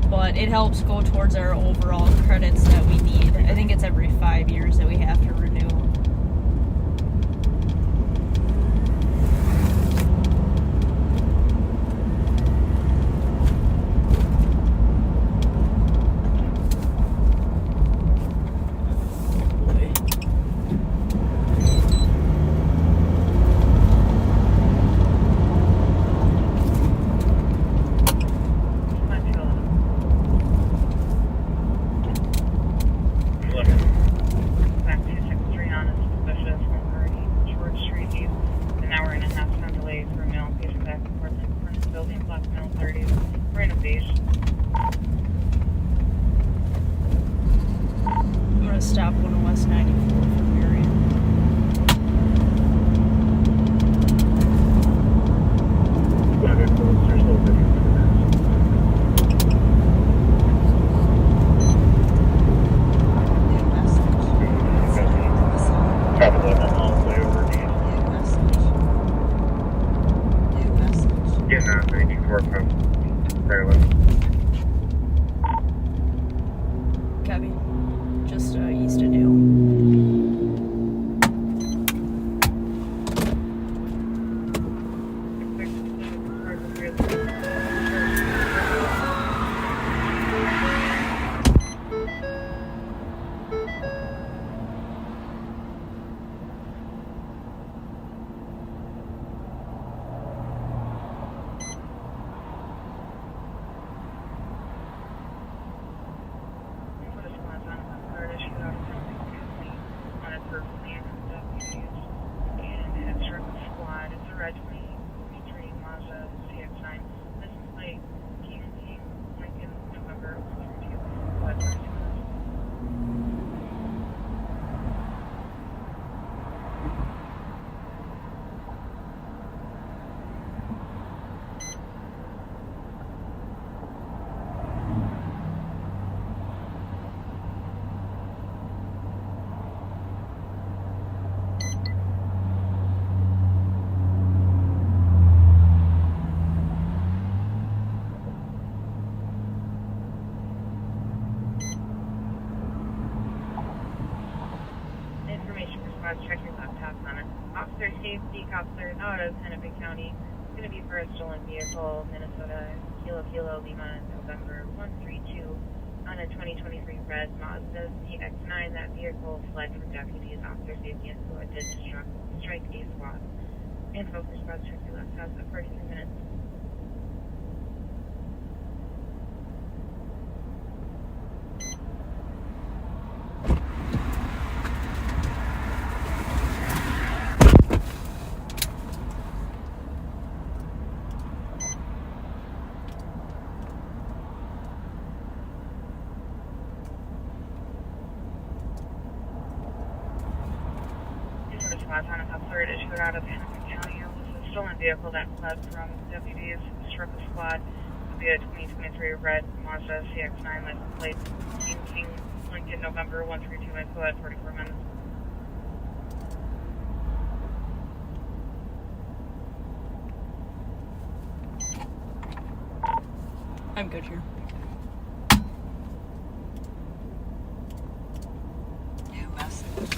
but it helps go towards our overall credits that we need. I think it's every 5 years that we have to renew. Stop 1 West 94 for Marion. Getting on 94 from Maryland. Copy. Just east of New. safety counselor out of Hennepin County. It's going to be for a stolen vehicle, Minnesota Kilo Kilo Lima, November 132 on a 2023 red Mazda CX-9. That vehicle fled from deputies, officer safety, and so it did strike a squad. And focus squad took the last house at 43 minutes. On a hustler issued out of Hennepin County. It was a stolen vehicle that fled from deputies. Struck a squad would be a 2023 red Mazda CX-9 license plate King Lincoln, November 132 info at 44 minutes. I'm good here. New message.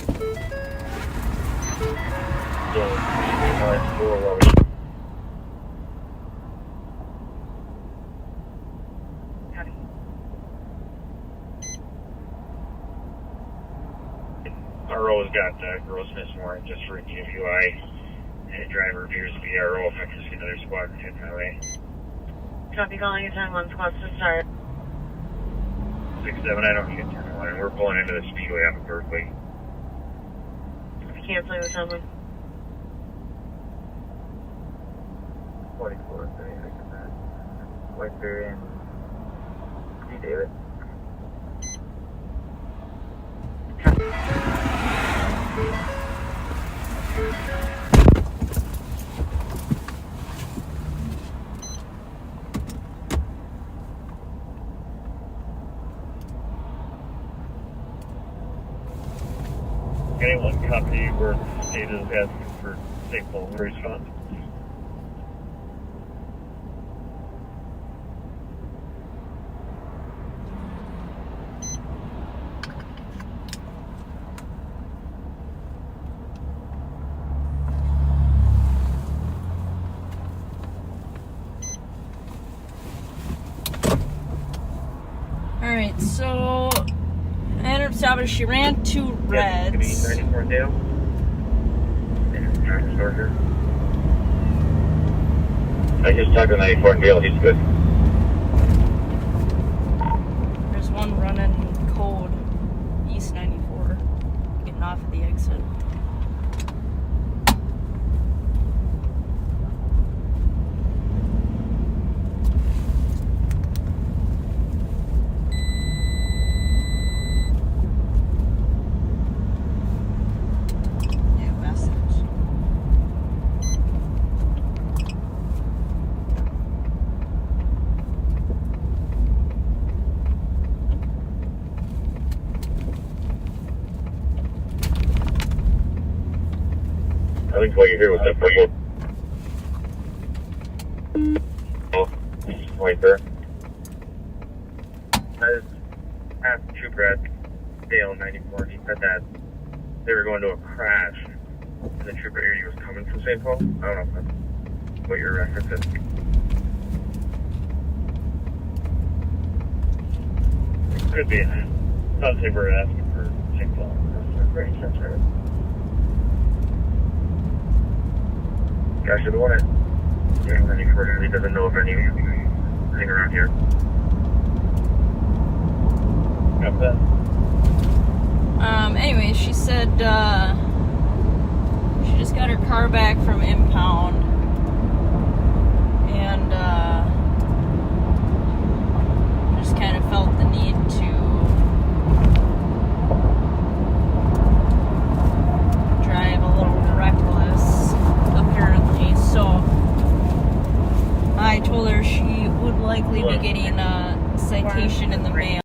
RO's got grossness warrant just for DWI. And driver appears to be RO, affected to another squad in Hidden Highway. Copy, calling 10-1 squad to start. 6-7, I don't need a 10-1. We're pulling into the speedway up in Berkeley. Canceling with someone. 44, 30, I get that. Winter and C. David. Anyone copy where the state is asking for safe home response? Alright, so I ended up stopping. She ran two reds. 94 Dale. I just talked to 94 Dale, he's good. There's one running code East 94, getting off at the exit. I think what you hear was that purple. Oh, right there. I just asked Troop Red, Dale 94, he said that they were going to a crash and the trooper area was coming from St. Paul. I don't know if that's what your reference is. Could be. Not they were asking for St. Paul. That's a great sense, right? Guy should have won it. Yeah, and he fortunately doesn't know of anything around here. Got that. Anyway, she said she just got her car back from impound and just kind of felt the need to drive a little reckless, apparently. So I told her she would likely be getting a citation in the mail.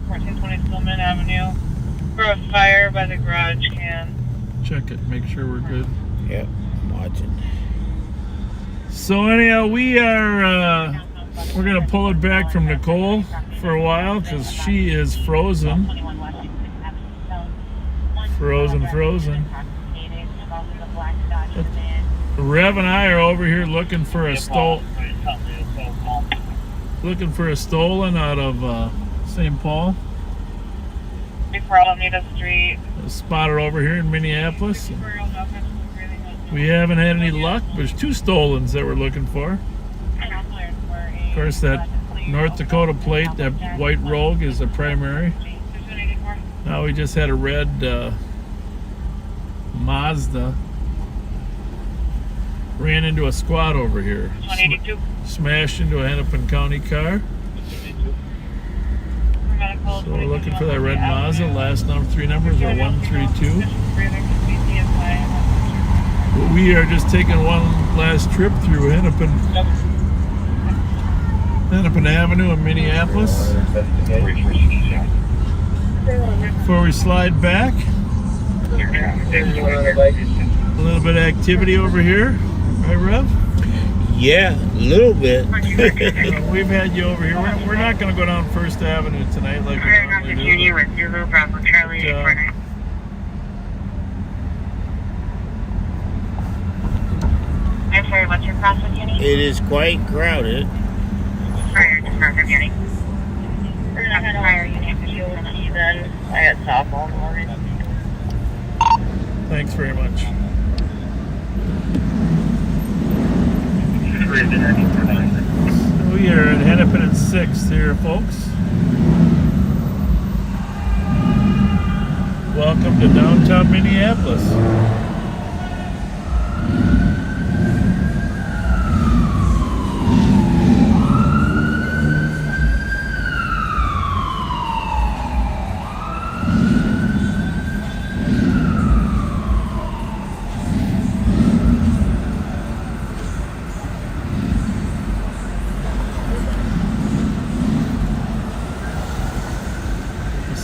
1420 Stillman Avenue for a fire by the garage can. Check it, make sure we're good. Yep, I'm watching. So anyhow, we are we're gonna pull it back from Nicole for a while because she is frozen. Frozen. Rev and I are over here looking for a stolen out of St. Paul. Before Alameda Street. Spotted over here in Minneapolis. We haven't had any luck. There's 2 stolens that we're looking for. Of course, that North Dakota plate, that white Rogue, is a primary. Now we just had a red Mazda. Ran into a squad over here. Smashed into a Hennepin County car. So we're looking for that red Mazda. Last 3 numbers are 132. But we are just taking one last trip through Hennepin Avenue in Minneapolis. Before we slide back, a little bit of activity over here. Right, Rev? Yeah, a little bit. We've had you over here. We're not going to go down First Avenue tonight like we normally do. With Zulu Bravo Charlie 849. I'm sorry, what's your crosswalk unit? It is quite crowded. Prior to crosswalk unit. Prior unit, because you'll see then. I got softball in the morning. Thanks very much. We are at Hennepin and 6th here, folks. Welcome to downtown Minneapolis.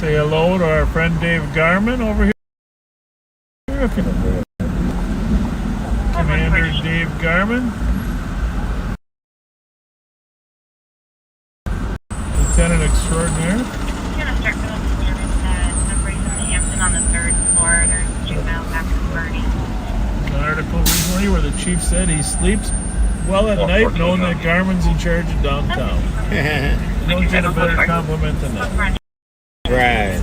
Say hello to our friend Dave Garman over here. Commander Dave Garman. Lieutenant Extraordinaire. Gonna start going to service numbers in the Hampton on the 3rd floor. There's a juvenile back to Bernie. An article recently where the chief said he sleeps well at night knowing that Garman's in charge of downtown. Don't get a better compliment than that. Right.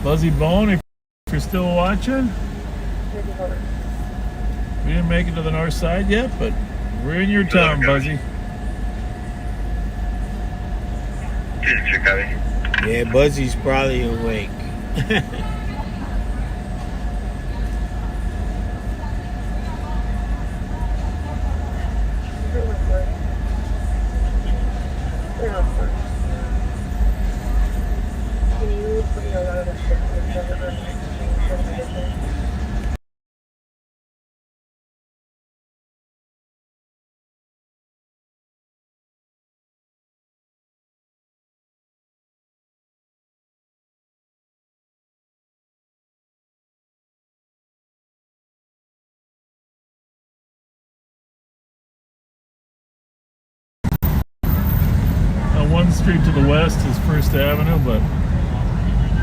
Buzzy Bone, if you're still watching, we didn't make it to the north side yet, but we're in your town, Buzzy. Yeah, Buzzy's probably awake. One street to the west is First Avenue, but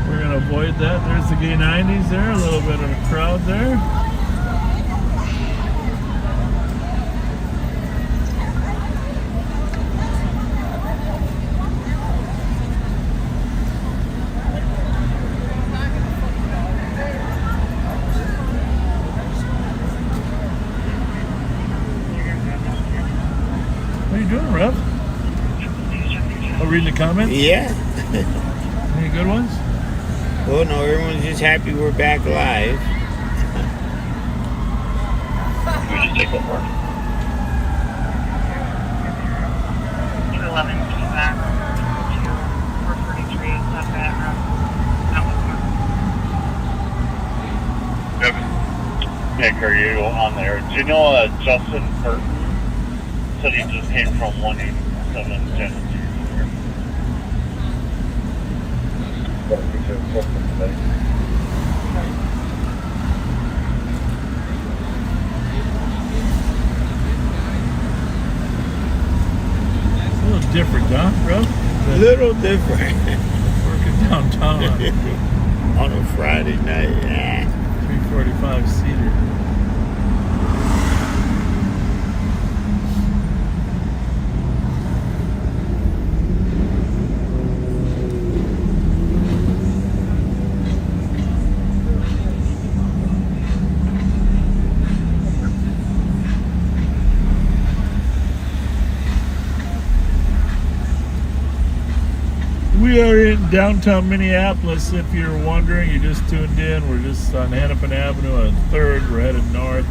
we're going to avoid that. There's the gay 90s there, a little bit of a crowd there. What are you doing, Rev? Oh, reading the comments? Yeah. Any good ones? Well, no, everyone's just happy we're back live. We just take one more. 211 came back to 443 South Baton Road. Yep. Nick, are you on there? Do you know Justin Burton said he just came from 187 Genesee? It's a little different, huh, bro? A little different. Working downtown on a Friday night. Yeah. 345 seater. We are in downtown Minneapolis. If you're wondering, you just tuned in. We're just on Hennepin Avenue on 3rd. We're headed north.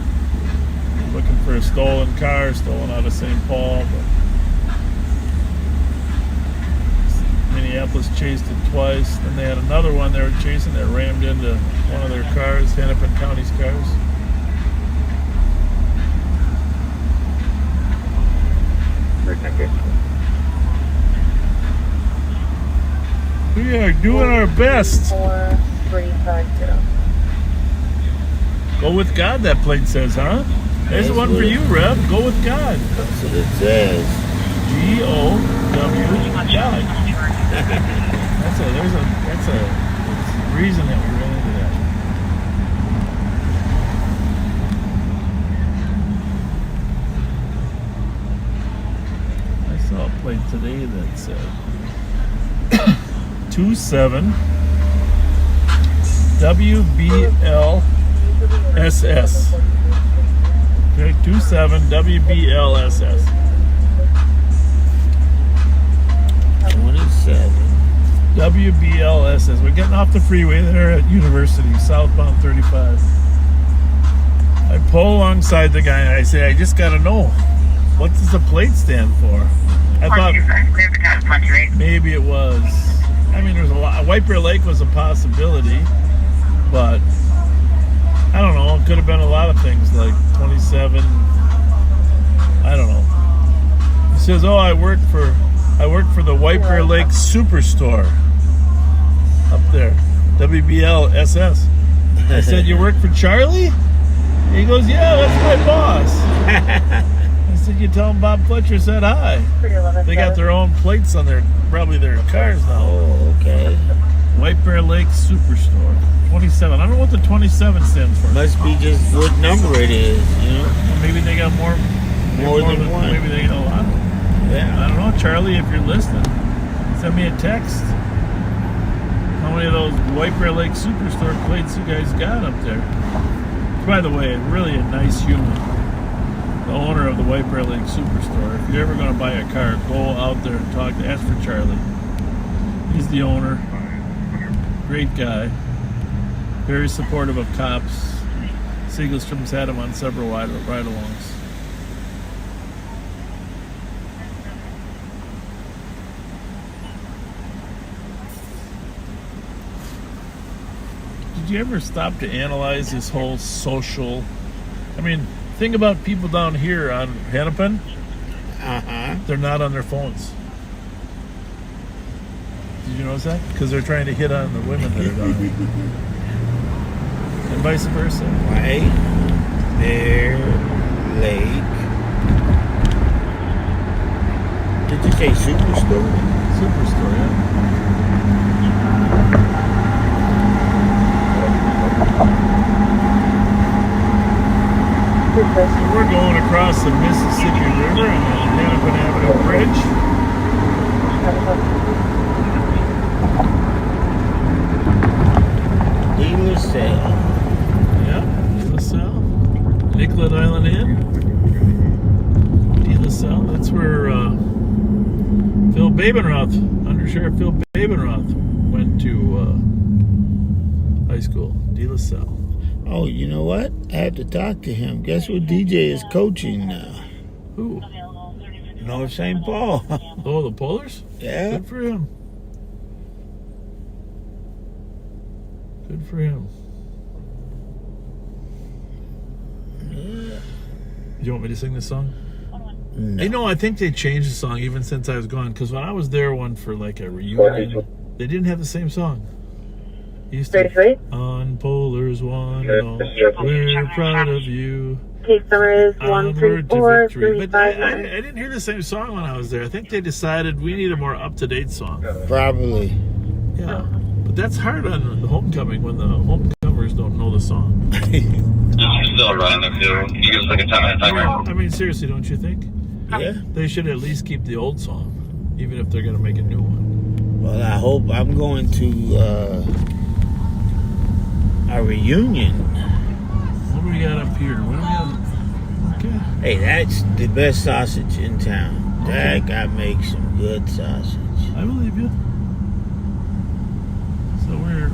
We're looking for a stolen car, stolen out of St. Paul. But Minneapolis chased it twice. Then they had another one they were chasing that rammed into one of their cars, Hennepin County's cars. We are doing our best. 4350. Go with God, that plate says, huh? There's one for you, Rev. Go with God. That's what it says. G-O-W, God. That's a reason that we ran into that. I saw a plate today that said 27 WBLSS. Okay, 27 WBLSS. 27 WBLSS. We're getting off the freeway there at University, southbound 35. I pull alongside the guy and I say, I just got to know, what does the plate stand for? I thought maybe it was. I mean, there's a lot. White Bear Lake was a possibility, but I don't know. It could have been a lot of things, like 27. I don't know. He says, "Oh, I work for the White Bear Lake Superstore up there, WBLSS." I said, "You work for Charlie?" He goes, "Yeah, that's my boss." I said, "You tell him Bob Fletcher said hi." They got their own plates on probably their cars now. Oh, okay. White Bear Lake Superstore. 27. I don't know what the 27 stands for. Must be just what number it is, you know? Well, maybe they got more than one. Maybe they got a lot. Yeah. I don't know, Charlie, if you're listening, send me a text. How many of those White Bear Lake Superstore plates you guys got up there? By the way, really a nice human. The owner of the White Bear Lake Superstore. If you're ever going to buy a car, go out there and ask for Charlie. He's the owner. Great guy. Very supportive of cops. Siegelstrom's had him on several ride-alongs. Did you ever stop to analyze this whole social... I mean, think about people down here on Hennepin. They're not on their phones. Did you notice that? Because they're trying to hit on the women that are down here. And vice versa. White Bear Lake. Did you say Superstore? Superstore, yeah. So we're going across the Mississippi River on the Hennepin Avenue Bridge. De La Salle. Yeah, De La Salle. Nicollet Island Inn. De La Salle. That's where Phil Babenroth, Undersheriff Phil Babenroth, went to High School, De La Salle. Oh, you know what? I have to talk to him. Guess what DJ is coaching now? Who? North St. Paul. Oh, the Polars? Yeah. Good for him. Good for him. Yeah. Do you want me to sing this song? No. You know, I think they changed the song even since I was gone. Because when I was there for like a reunion, they didn't have the same song. It used to on Polars one and all, we're proud of you. Case number is Onward to victory. But I 134-359. didn't hear the same song when I was there. I think they decided we need a more up-to-date song. Probably. Yeah. But that's hard on the homecoming when the homecomers don't know the song. Still running the field. Can you give us like a 10-minute timer? I mean, seriously, don't you think? Yeah. They should at least keep the old song, even if they're going to make a new one. Well, I hope I'm going to a reunion. What do we got up here? What do we have? Okay. Hey, that's the best sausage in town. That guy makes some good sausage. I believe you. So we're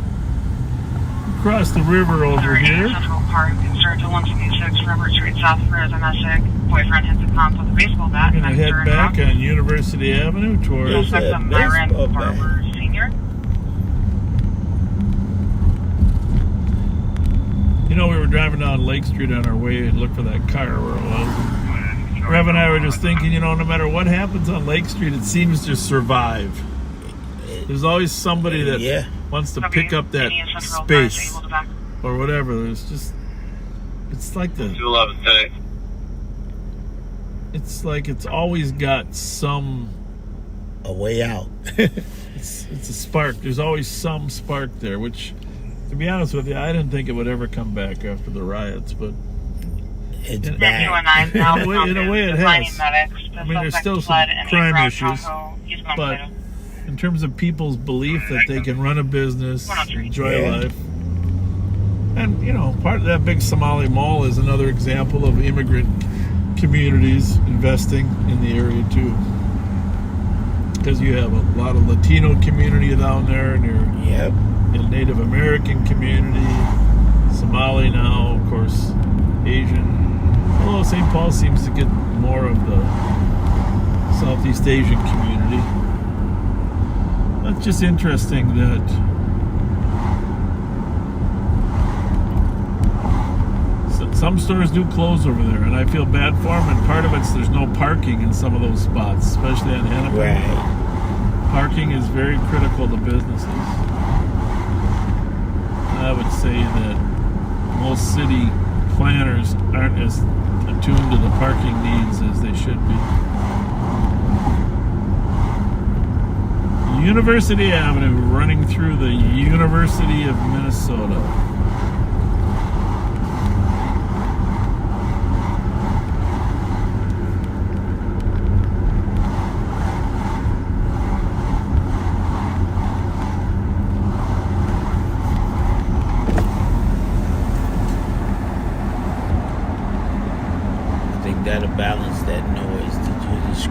across the river over here. Central Park, concerned to 126 Robert Street South for a domestic. Boyfriend hits a pump with a baseball bat. We're going to head back on University Avenue towards There's a Myron baseball bat. Barber Sr. You know, we were driving down Lake Street on our way to look for that car where it was. Rev and I were just thinking, you know, no matter what happens on Lake Street, it seems to survive. There's always somebody that wants to pick up that space or whatever. There's just, it's like the... 211 today. It's like it's always got some... A way out. it's a spark. There's always some spark there, which... To be honest with you, I didn't think it would ever come back after the riots, but it's in a way it has. I mean, there's still some crime issues, but in terms of people's belief that they can run a business, enjoy life, and you know, part of that big Somali mall is another example of immigrant communities investing in the area too, because you have a lot of Latino community down there, and you're in Native American community, Somali now, of course, Asian. Although St. Paul seems to get more of the Southeast Asian community. That's just interesting that some stores do close over there, and I feel bad for them, and part of it's there's no parking in some of those spots, especially on Hennepin. Right. Parking is very critical to businesses. I would say that most city planners aren't as attuned to the parking needs as they should be. University Avenue running through the University of Minnesota. That'll balance that noise. Did you just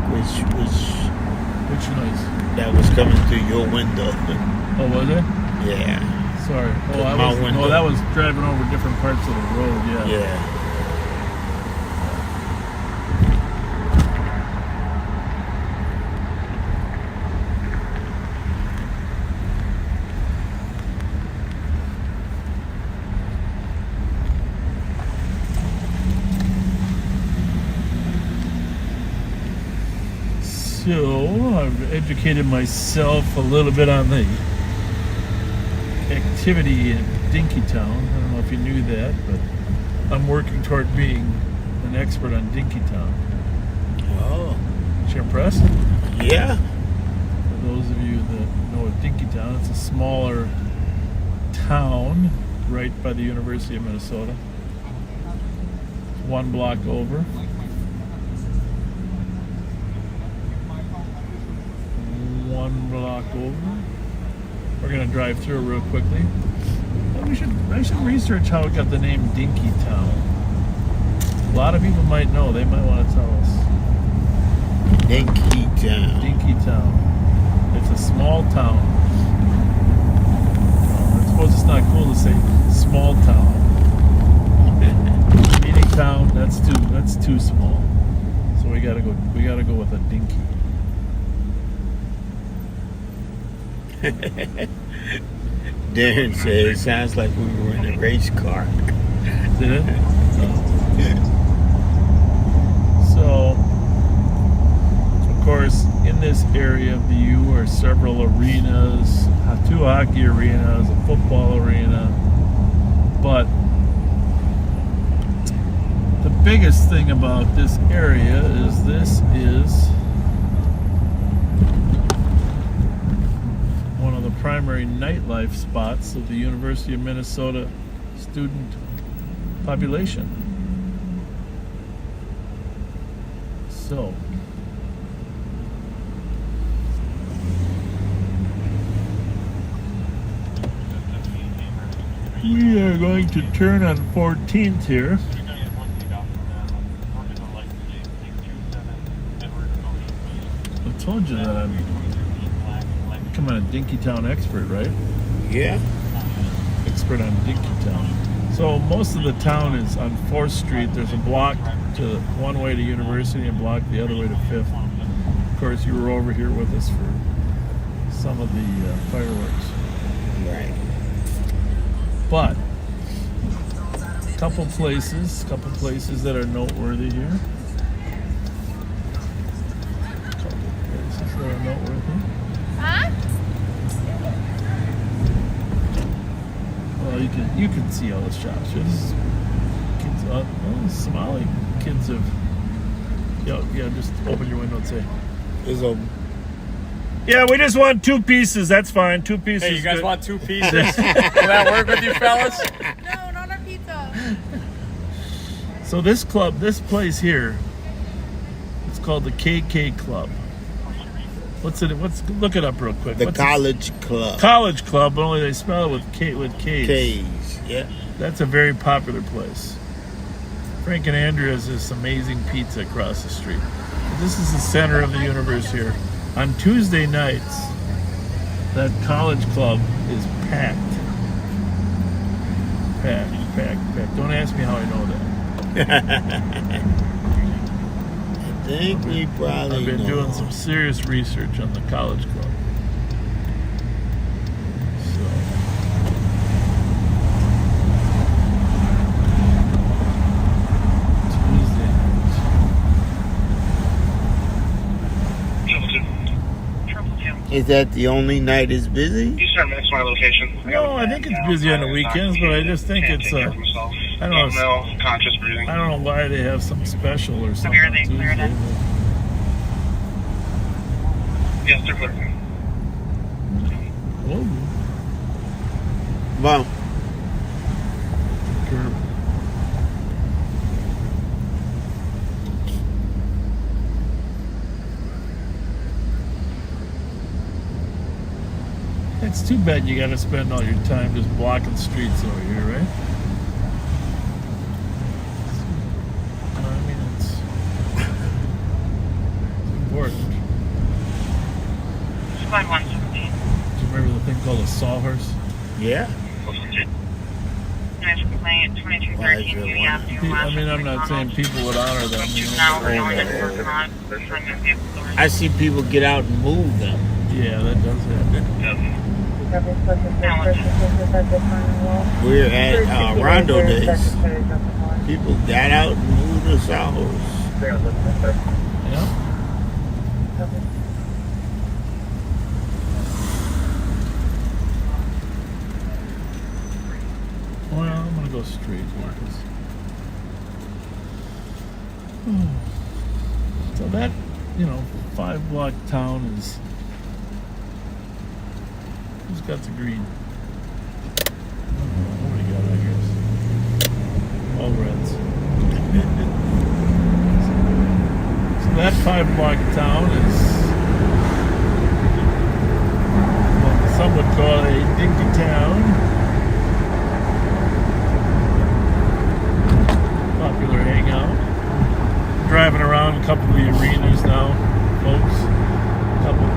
Which noise? That was coming through your window. Oh, was it? Yeah. Sorry. Oh, that was driving over different parts of the road. Yeah. So, I've educated myself a little bit on the activity in Dinkytown. I don't know if you knew that, but I'm working toward being an expert on Dinkytown. Oh. You impressed? Yeah. For those of you that know what Dinkytown, it's a smaller town right by the University of Minnesota. It's 1 block over. One block over. We're gonna drive through real quickly. I should research how it got the name Dinkytown. A lot of people might know. They might want to tell us. Dinkytown. Dinkytown. It's a small town. I suppose it's not cool to say Darren said it sounds like we were in a race car. Did it? So, of course, in this area of the U are several arenas, 2 hockey arenas, a football arena, but the biggest thing about this area is this is one of the primary nightlife spots of the University of Minnesota student population. So, we are going to turn on 14th here. I told you that I'm becoming a Dinkytown expert, right? Yeah. Expert on Dinkytown. So most of the town is on 4th Street. There's a block to one way to University and a block the other way to 5th. Of course, you were over here with us for some of the fireworks. Right. But couple places that are noteworthy here. Couple places that are noteworthy. Huh? Well, you can see all the shops. Just kids, Somali kids have. Yeah. Just open your window and say, It's open. Yeah, we just want 2 pieces. That's fine. 2 pieces. Hey, you guys good. want 2 pieces? Will that work with you fellas? No, not a pizza. So this place here, it's called the KK Club. Look it up real quick. The College Club. College Club, but only they spell it with K's. K's, yeah. That's a very popular place. Frank and Andrew has this amazing pizza across the street. This is the center of the universe here. On Tuesday nights, that College Club is packed. Packed. Don't ask me how I know that. I think we probably I've been know. doing some serious research on the College Club. Is that the only night it's busy? Eastern Mass, my location. No, I think it's busy on the weekends, but I just think it's I don't know. Conscious breathing. I don't know why they have something special or something. on Tuesday, Yes, they're clear. but- Oh, Wow. curb. It's too bad you got to spend all your time just blocking streets over here, right? I mean, it's important. Slide 117. Do you remember the thing called a sawhorse? Yeah. Nice complaint, 2213 Union Avenue. I mean, I'm not saying people would honor them. You know, I see people get out and move them. yeah, that does happen. We're at Rondo Days. People got out and moved the sawhorse. Yeah. Well, I'm gonna go straight here. So that, 5-block town is. Who's got the green? Nobody got it, I guess. All reds. So that 5-block town is what some would call a dinky town. Popular hangout. Driving around a couple of the arenas now, folks. A couple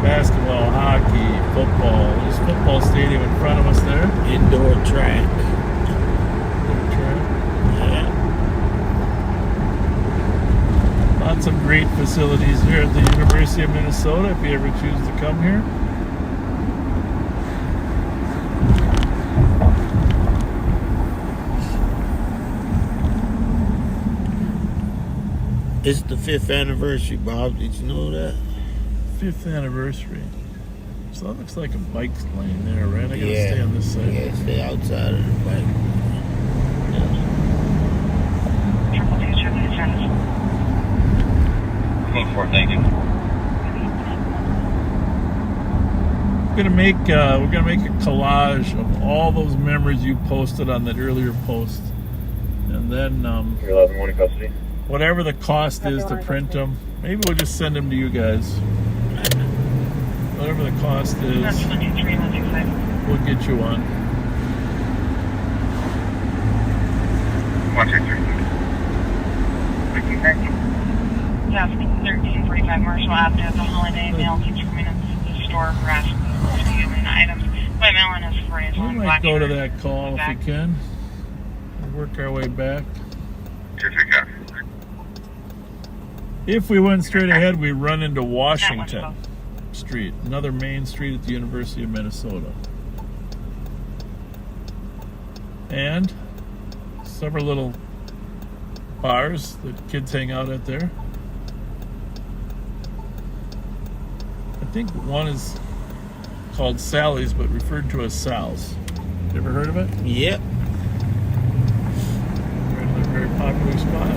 basketball, hockey, football. There's a football stadium in front of us there. Indoor track. Yeah. Lots of great facilities here at the University of Minnesota if you ever choose to come here. It's the 5th anniversary, Bob. Did you know that? 5th anniversary. So that looks like a bike lane there, right? I gotta Yeah. stay on this side. Yeah, stay outside of the bike. Thank you. We're gonna make a collage of all those memories you posted on that earlier post, and then 11 custody. whatever the cost is to print them, maybe we'll just send them to you guys. Whatever the cost is, we'll get you one. 123. Yeah, 1345 Marshall Avenue, the holiday mail keeps coming into the store for asking human items. My mailing is for his We own might black go to shirt. that call if we can. We'll work our way back. If we went straight ahead, we run into Washington Street, another main street at the University of Minnesota. And several little bars that kids hang out at there. I think one is called Sally's, but referred to as Sal's. You ever heard of it? Yep. Very popular spot.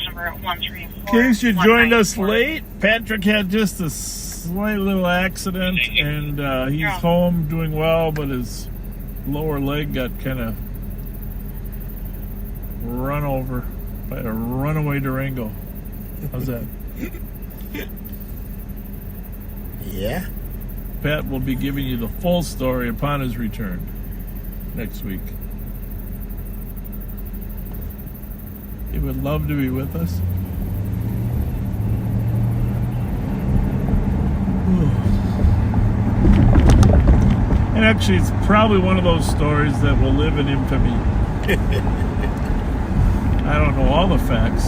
In case you joined us late, Patrick had just a slight little accident, and he's home doing well, but his lower leg got kind of run over by a runaway Durango. How's that? Yeah. Pat will be giving you the full story upon his return next week. He would love to be with us. And actually, it's probably one of those stories that will live in infamy. I don't know all the facts.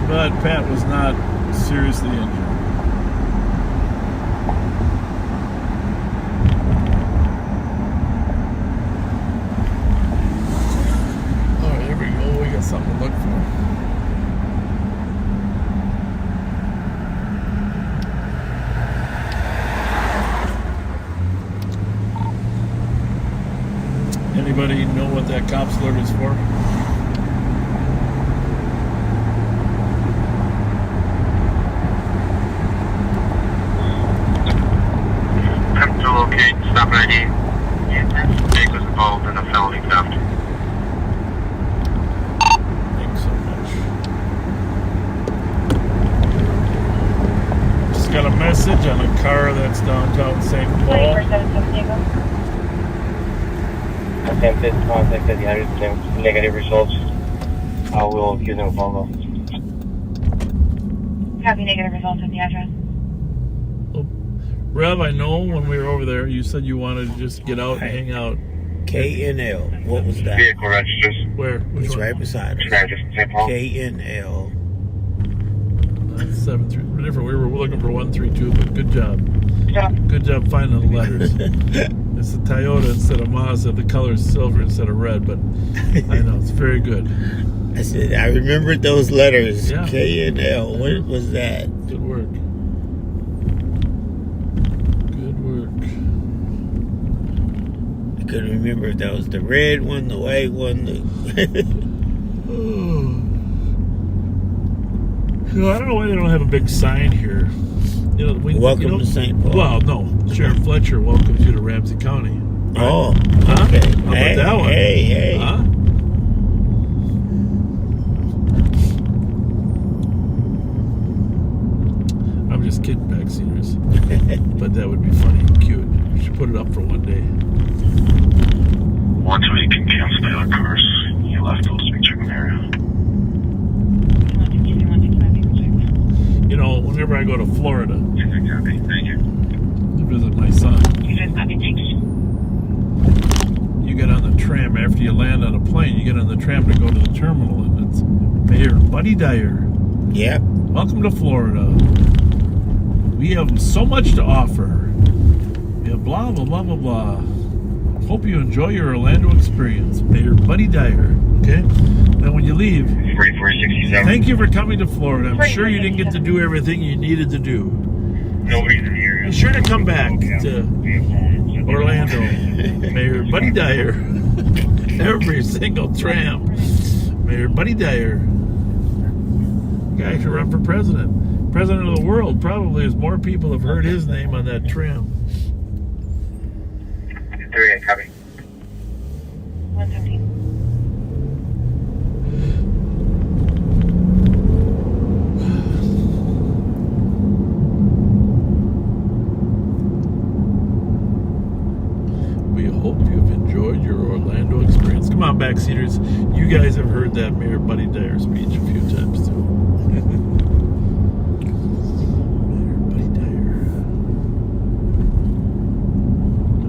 But Pat was not seriously injured. Oh, here we go. We got something to look for. Anybody know what that cop's alert is for? Attempt to locate stop ID. Jake was involved in a felony theft. Thanks so much. Just got a message on a car that's downtown St. Paul. Attempted contact at the address, negative results. I will give them a follow. Copy, negative results at the address. Rev, I know when we were over there, you said you wanted to just get out and hang out. K&L. What was that? Vehicle registers. Where? Which It's one? right beside us. St. Paul. K&L. That's 7-3. Different. We were looking for 132, but good job. Yeah. Good job finding the letters. It's a Toyota instead of Mazda. The color is silver instead of red, but I know it's very good. I said, I remembered those letters. Yeah. K&L. What was that? Good work. Good work. I couldn't remember if that was the red one, the white one. I don't know why they don't have a big sign here. You know, Welcome to St. Paul. Well, no. Sheriff Fletcher welcomes you to Ramsey County. Right? Oh, huh? okay. How about that one? Hey. Huh? I'm just kidding, Backseaters. But that would be funny and cute. We should put it up for one day. 128 can cancel the other cars. 11 left coast, we check an area. You know, whenever I go to Florida Copy. Thank you. to visit my son, you get on the tram after you land on a plane. You get on the tram to go to the terminal, and it's Mayor Buddy Dyer. Yep. Welcome to Florida. We have so much to offer. We have blah blah blah blah blah. Hope you enjoy your Orlando experience, Mayor Buddy Dyer. Okay. Now, when you leave, 4467. thank you for coming to Florida. I'm sure you didn't get to do everything you needed to do. Nobody's in the area. Be sure to come back to Orlando, Mayor Buddy Dyer. Every single tram, Mayor Buddy Dyer. Guy should run for president. President of the world, probably, as more people have heard his name on that tram. 38, copy. 115. We hope you've enjoyed your Orlando experience. Come on, Backseaters. You guys have heard that Mayor Buddy Dyer speech a few times, too. Mayor Buddy Dyer.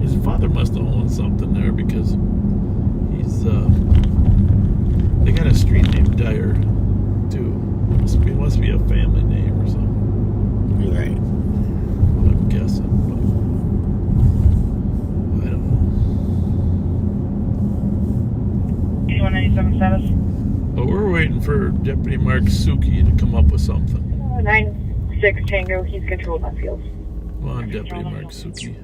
His father must have owned something there because he's, they got a street named Dyer, too. It must be a family name or something. You're right. I'm guessing, but I don't know. 197 status. But we're waiting for Deputy Mark Suki to come up with something. 96 Tango, he's controlled on field. Come on, Deputy Mark Suki.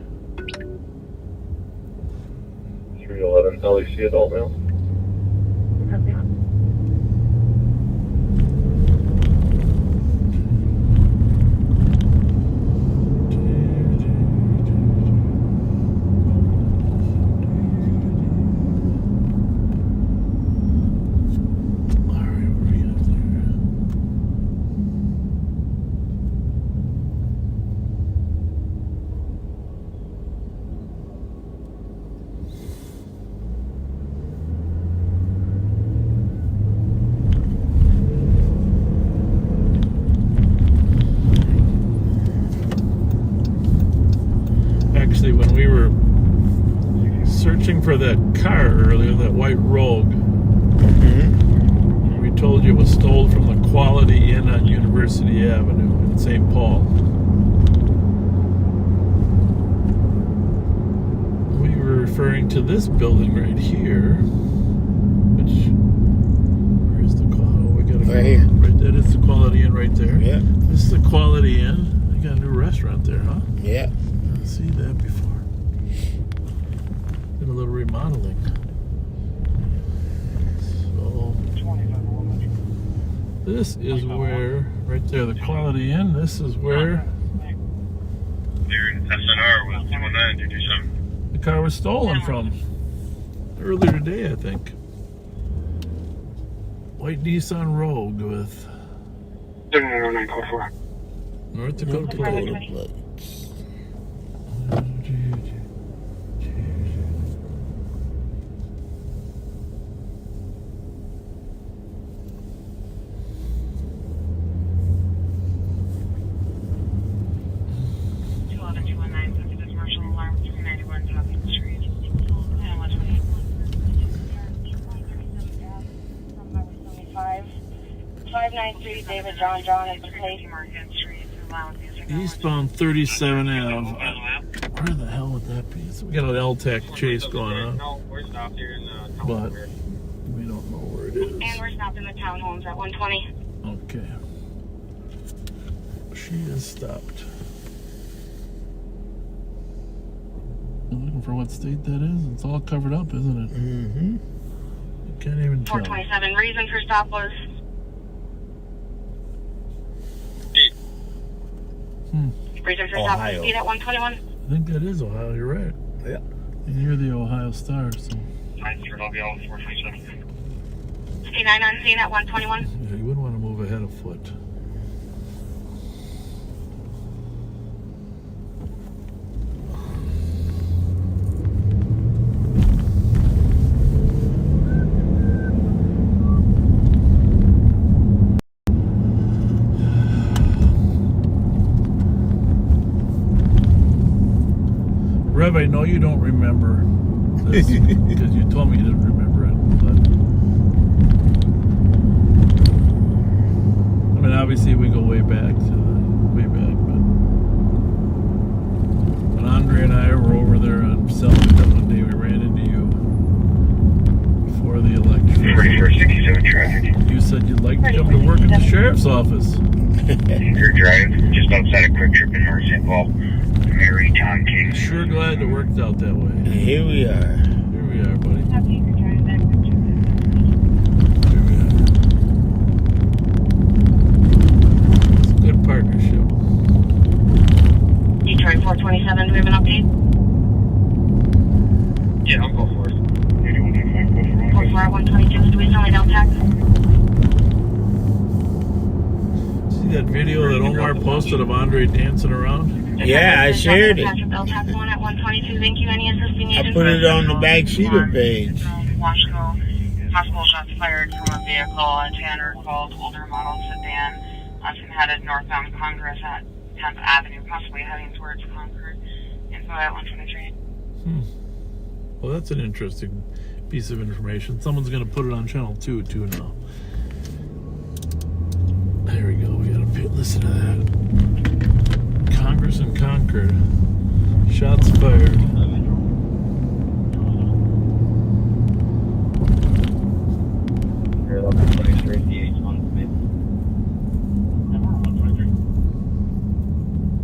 311 LEC adult male. Actually, when we were searching for that car earlier, that white Rogue, we told you it was stolen from the Quality Inn on University Avenue in St. Paul. We were referring to this building right here, which, where's the Quality? Oh, we gotta go. Right here. Right, that is the Quality Inn right there. Yeah. This is the Quality Inn. They got a new restaurant there, huh? Yeah. I've seen that before. Did a little remodeling. So this is where, right there, the Quality Inn. This is where SNR was 219-227. the car was stolen from earlier today, I think. White Nissan Rogue with 709 code 4. North Dakota plate. Commercial alarm 391 Topping Street. And 128. 593 David John at the place. Market Street. Eastbound 37 Ave. Where the hell would that be? So we got an LTAC chase going on. No, we're stopped here in But we don't know where it is. And we're stopped in the townhomes at 120. Okay. She is stopped. I'm looking for what state that is. It's all covered up, isn't it? Mm-hmm. You can't even tell. 427. Reason for stop was reason for stop was speed at 121. I think that is Ohio. You're right. Yeah. And you're the Ohio Star, so. 9-0 LBL 427. Stay 9 on scene at 121. Yeah, you wouldn't want to move ahead a foot. Rev, I know you don't remember this because you told me you didn't remember it. But I mean, obviously we go way back. But when Andre and I were over there on Selma one day, we ran into you before the election. 4467 traffic. You said you'd like to come to work at the sheriff's office. You're driving just outside of Quick Trip in North St. Paul. Mary Tom King. Sure glad it worked out that way. And here we are. Here we are, buddy. It's a good partnership. Detroit 427, do we have an update? Yeah, I'll go for it. 8195, go for 44 at 122, do we still need out tax? See that video that Omar posted of Andre dancing around? Yeah, I shared it. At 122, thank you. Any assisting I agents? put it on the Backseater page. Washco, possible shots fired from a vehicle, a Tanner called older model sedan. Some headed northbound Congress at 10th Avenue, possibly heading towards Concord. Info at 123. Well, that's an interesting piece of information. Someone's going to put it on channel 2 too now. There we go. We got to listen to that. Congress and Concord. Shots fired.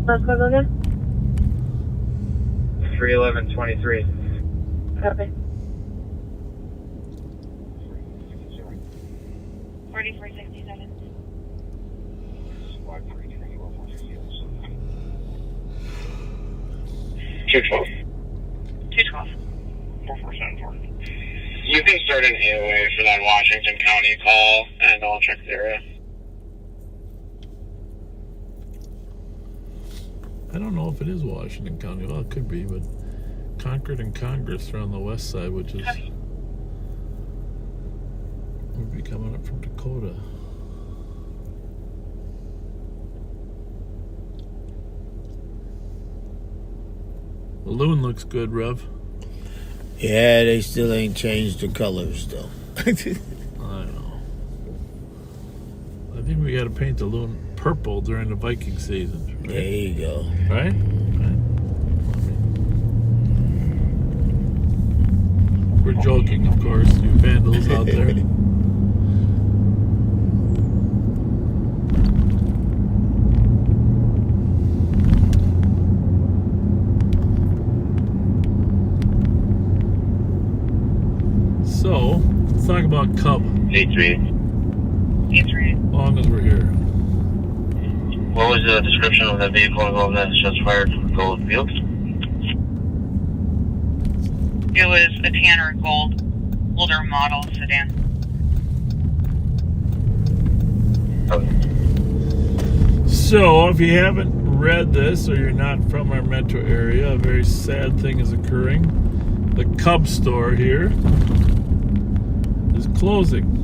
Let's go again. 31123. Copy. 4467. Squad 212. 212. 4474. You can start an AOA for that Washington County call, and I'll check the area. I don't know if it is Washington County. Well, it could be, but Concord and Congress are on the west side, which is would be coming up from Dakota. The loon looks good, Rev. Yeah, they still ain't changed the colors, though. I know. I think we got to paint the loon purple during the Viking season. Right? There you go. Right? We're joking, of course, you vandals out there. So, let's talk about Cub. 83. It's right. As long as we're here. What was the description of that vehicle involved that shots fired from Goldfield? It was a Tanner Gold older model sedan. So, if you haven't read this or you're not from our metro area, a very sad thing is occurring. The Cub store here is closing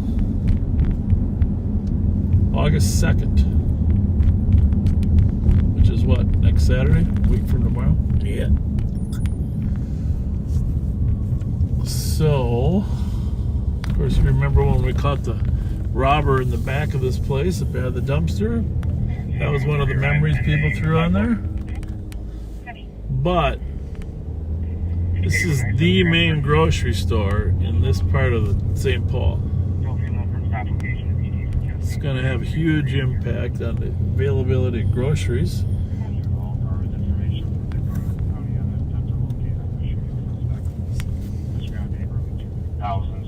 August 2nd, which is what, next Saturday, a week from tomorrow? Yeah. So, of course, you remember when we caught the robber in the back of this place at the dumpster? That was one of the memories people threw on there. But this is the main grocery store in this part of St. Paul. It's going to have a huge impact on the availability of groceries.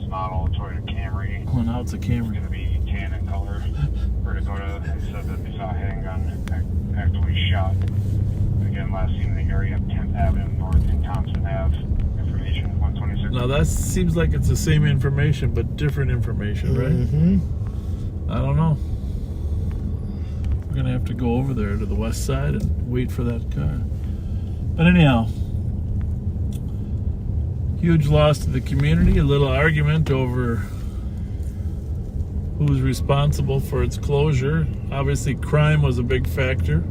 Model Toyota Camry. Well, now it's a Camry. It's going to be tan in color. For Dakota, said that they saw a handgun actually shot. Again, last seen in the area of 10th Avenue North in Thompson Ave. Information 126. Now that seems like it's the same information, but different information, right? Mm-hmm. I don't know. We're going to have to go over there to the west side and wait for that car. But anyhow, huge loss to the community, a little argument over who's responsible for its closure. Obviously, crime was a big factor.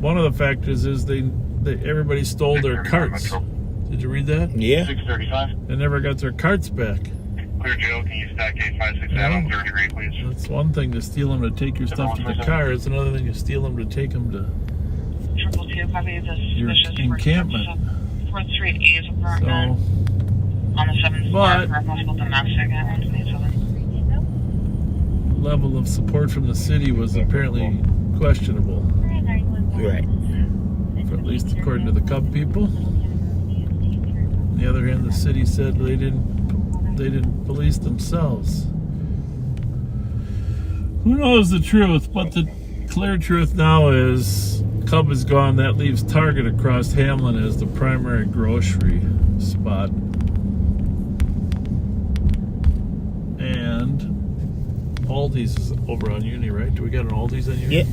One of the factors is they everybody stole their carts. Did you read that? Yeah. 635. They never got their carts back. Clear Joe, can you stack 856 on 30 grade, please? That's one thing to steal them to take your stuff to the car. It's another thing to steal them to take them to 222, copy the your suspicious encampment. 4th Street E's apartment. So, On the 7th floor for a possible domestic at 127. level of support from the city was apparently questionable. Right. For at least according to the Cub people. On the other hand, the city said they didn't police themselves. Who knows the truth? But the clear truth now is Cub is gone. That leaves Target across Hamlin as the primary grocery spot. And Aldi's is over on Uni, right? Do we got an Aldi's on Uni? Yeah.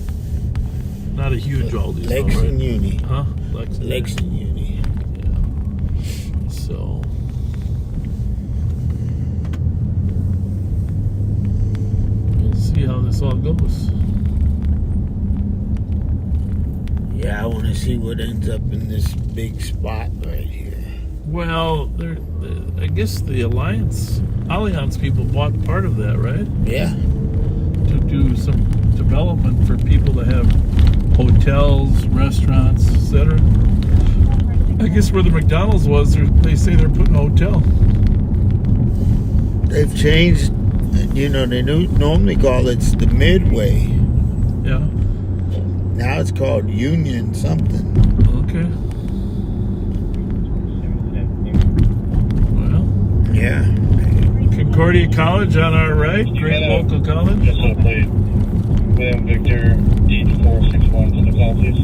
Not a huge Aldi's. Lex though, right? and Uni. Huh? Lex and Uni. Yeah. So. We'll see how this all goes. Yeah, I want to see what ends up in this big spot right here. Well, I guess the Alliance people bought part of that, right? Yeah. To do some development for people to have hotels, restaurants, etc. I guess where the McDonald's was, they say they're putting a hotel. They've changed, they normally call it the Midway. Yeah. Now it's called Union something. Okay. Well. Yeah. Concordia College on our right, great local college. Just want to play William Victor 8461 to the call, please.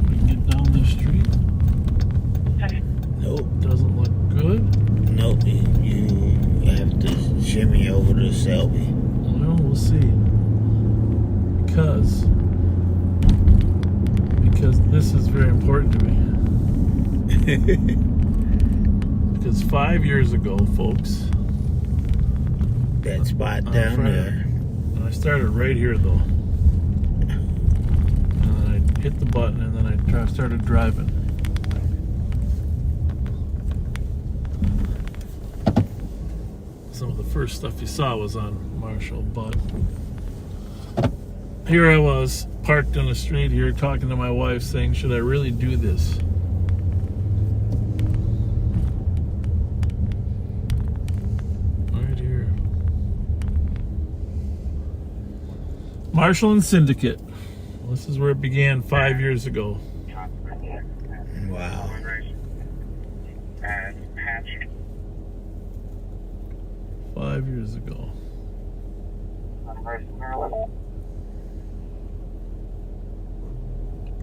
We get down this street. Nope. Doesn't look good. Nope. You have to shimmy over to Selby. Well, we'll see. Because this is very important to me. Because 5 years ago, folks, that spot down there. And I started right here, though. And then I hit the button, and then I started driving. Some of the first stuff you saw was on Marshall, but here I was, parked on the street here, talking to my wife, saying, should I really do this? Right here. Marshall and Syndicate. This is where it began 5 years ago. Wow. 5 years ago.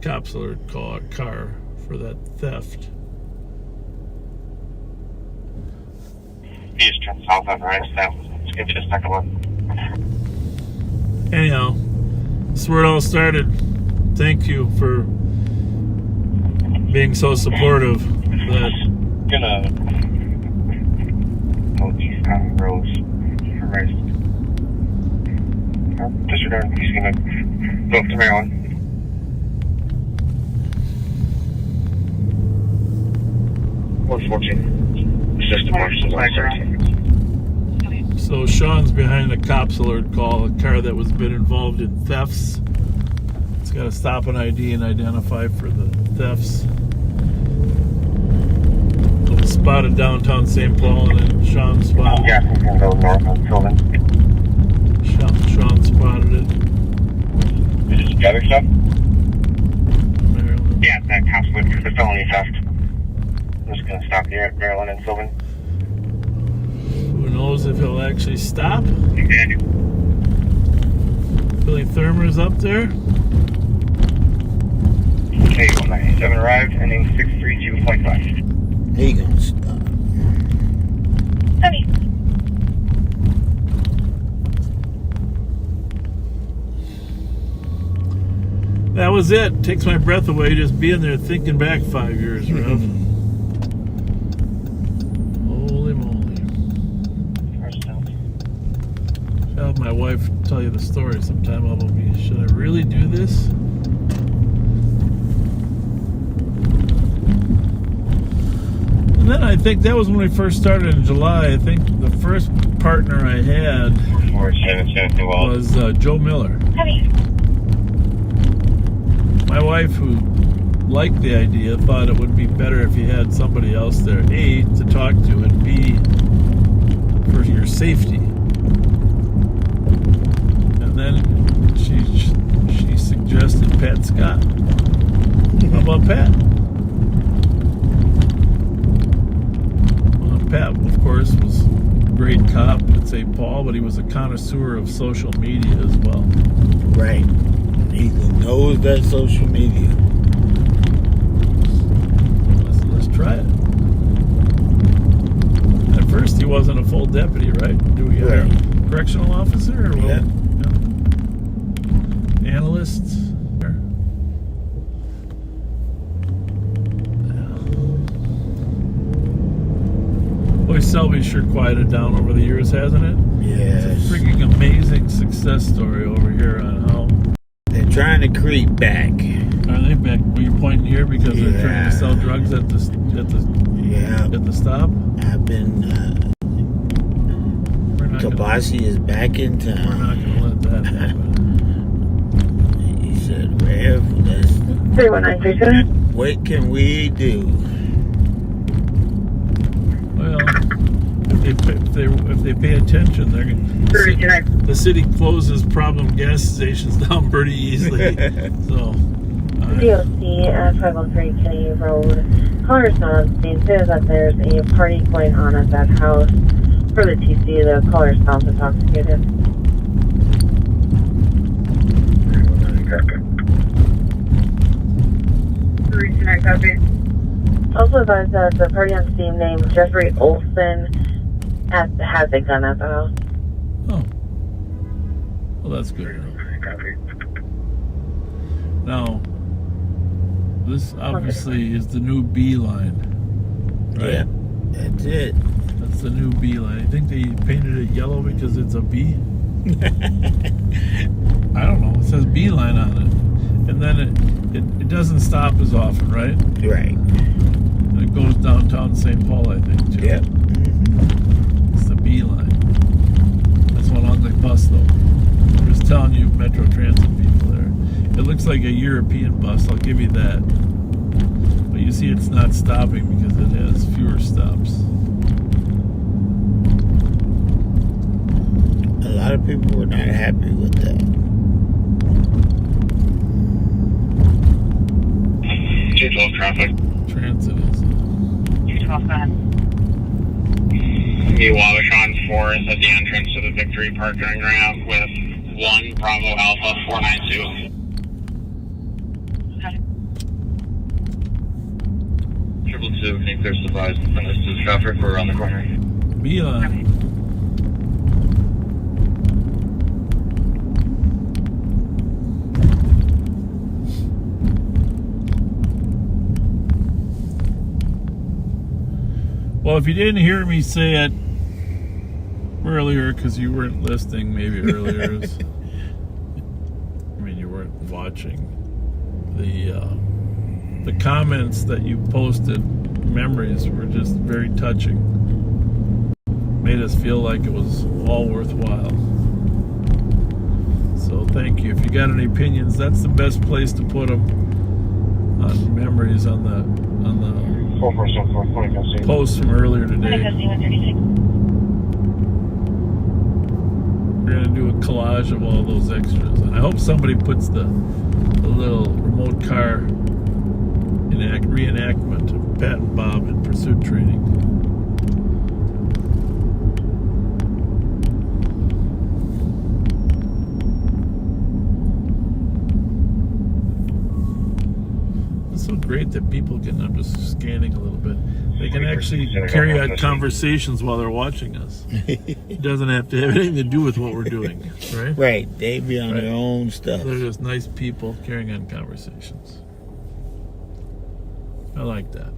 Cops alerted car for that theft. He just turned south on the right, so let's give you the second one. Anyhow, this is where it all started. Thank you for being so supportive of that. Gonna go east on Rose for right. Disregard, he's gonna go up to Maryland. System Marshall, So Sean's behind a cops alert call, a car that was been involved in thefts. It's got to stop an ID and identify for the thefts. It was spotted downtown St. Paul, and then Sean spotted it. Yeah, he's gonna go north on Sylvan. Sean spotted it. Is this the other stuff? Maryland. Yeah, that cops with the felony theft. I'm just gonna stop here at Maryland and Sylvan. Who knows if he'll actually stop? Okay. Billy Thurmer's up there. Hey, 197 arrived, ending 632.5. He gonna stop. Honey. That was it. Takes my breath away just being there thinking back 5 years, Rev. Holy moly. First down. have my wife tell you the story sometime. I'll be, should I really do this? And then I think that was when we first started in July. I think the first partner I had was Joe Miller. My wife, who liked the idea, thought it would be better if you had somebody else there, A, to talk to, and B, for your safety. And then she suggested Pat Scott. How about Pat? Well, Pat, of course, was a great cop at St. Paul, but he was a connoisseur of social media as well. Right. He knows that social media. Let's try it. At first, he wasn't a full deputy, right? Do we hire a correctional officer? Or Yeah. Analysts? Boy, Selby's sure quieted down over the years, hasn't it? Yes. It's a freaking amazing success story over here on how they're trying to creep back. Are they back? Were you pointing here because they're trying to sell drugs at the stop? I've been. Kabasi is back in town. We're not going to let that happen. He said, "Rev, let's. 31937. What can we do?" Well, if they pay attention, they're going. The city closes problem gas stations down pretty easily. So. DOC at 513 Kennedy Road. Caller's not on scene. Says that there's a party going on at that house. For the TC, the caller sounds intoxicated. Also advised that the party on scene named Jeffrey Olson has a gun at the house. Oh. Well, that's good. Now, this obviously is the new B line. Right? Yeah, that's it. That's the new B line. I think they painted it yellow because it's a B. I don't know. It says B line on it. And then it doesn't stop as often, right? Right. And it goes downtown St. Paul, I think, too. Yep. It's the B line. That's one ugly bus, though. I'm just telling you, Metro Transit people there. It looks like a European bus, I'll give you that. But you see it's not stopping because it has fewer stops. A lot of people were not happy with that. Digital traffic. Transit is. The Wabashon 4 is at the entrance to the Victory parking ramp with 1 Bravo Alpha 492. Triple 2, can you clear supplies in front of this traffic? We're around the corner. Beeline. Well, if you didn't hear me say it earlier, because you weren't listening, maybe earlier, I mean, you weren't watching the comments that you posted. Memories were just very touching. Made us feel like it was all worthwhile. So thank you. If you got any opinions, that's the best place to put them on memories on the post from earlier today. We're gonna do a collage of all those extras, and I hope somebody puts the little remote car reenactment of Pat and Bob in pursuit training. It's so great that people can, I'm just scanning a little bit, they can actually carry out conversations while they're watching us. It doesn't have to have anything to do with what we're doing, right? Right, they be on their own stuff. They're just nice people carrying on conversations. I like that.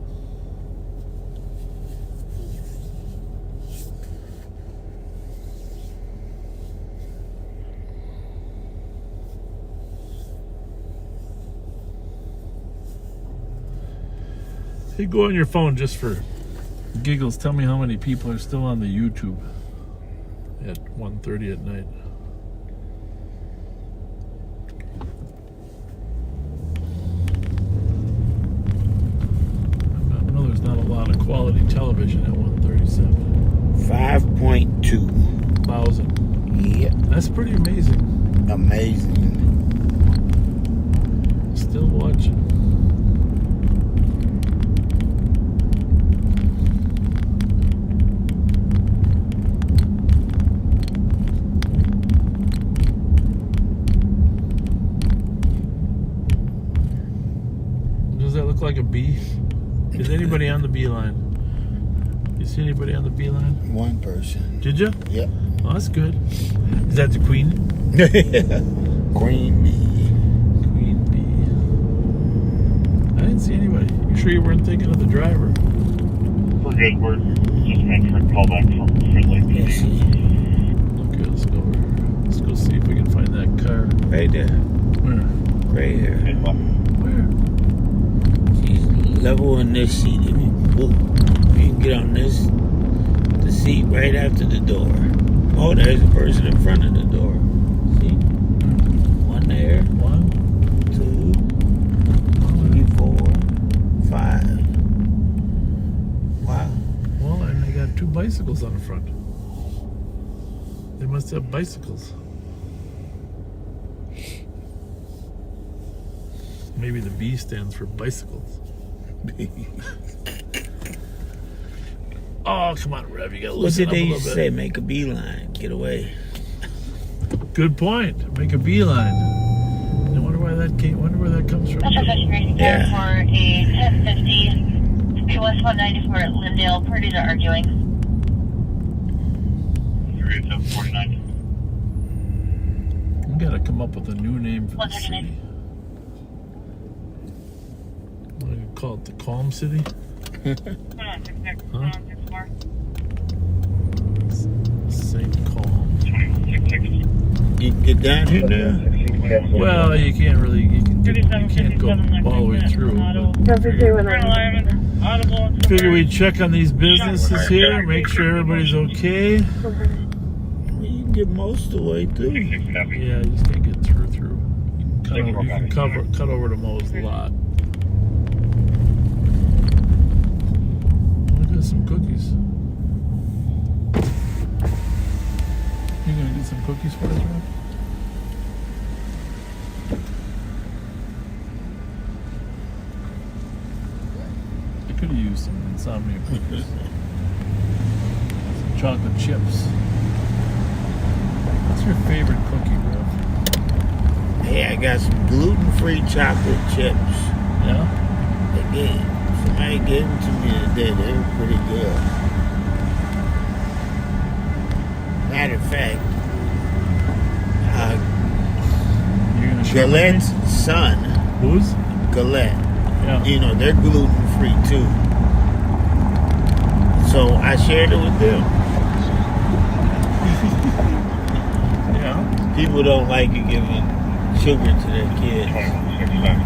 Hey, go on your phone just for giggles. Tell me how many people are still on the YouTube at 1:30 at night. I know there's not a lot of quality television at 137. 5.2 thousand. Yeah. That's pretty amazing. Amazing. Still watching. Does that look like a bee? Is anybody on the bee line? You see anybody on the bee line? One person. Did you? Yep. Oh, that's good. Is that the queen? Queen bee. Queen bee. I didn't see anybody. You sure you weren't thinking of the driver? We're good. We're just making a callback from Friendly PD. Okay, let's go over. Let's go see if we can find that car. Right there. Where? Right here. Where? She's level in this seat. You can get on the seat right after the door. Oh, there's a person in front of the door. See? One there. 1, 2, 3, 4, 5. Wow. Well, and they got 2 bicycles on the front. They must have bicycles. Maybe the B stands for bicycles. Oh, come on, Rev. You got to What listen did up a they little bit. say? Make a beeline. Get away. Good point. Make a beeline. I wonder why that came. Wonder where that comes from. Yeah. For a 1050, Speed West 194 at Lindale. Parties are arguing. 3749. We got to come up with a new name for the city. What do you call it? The Calm City? Huh? St. Calm. You can get down here now. Well, you can't really. You can't go all the way through. Figure we check on these businesses here, make sure everybody's okay. You can get most of the way through. Yeah, you just can't get through. You can cut over to Mo's lot. Look at some cookies. You gonna get some cookies for us, Rob? I could have used some insomnia cookies. Some chocolate chips. What's your favorite cookie, Rev? Hey, I got some gluten-free chocolate chips. Yeah? Somebody gave them to me today. They were pretty good. Matter of fact, Galette's son. Who's? Galette. Yeah. You know, they're gluten-free too. So I shared it with them. Yeah. People don't like you giving sugar to their kids. Yeah.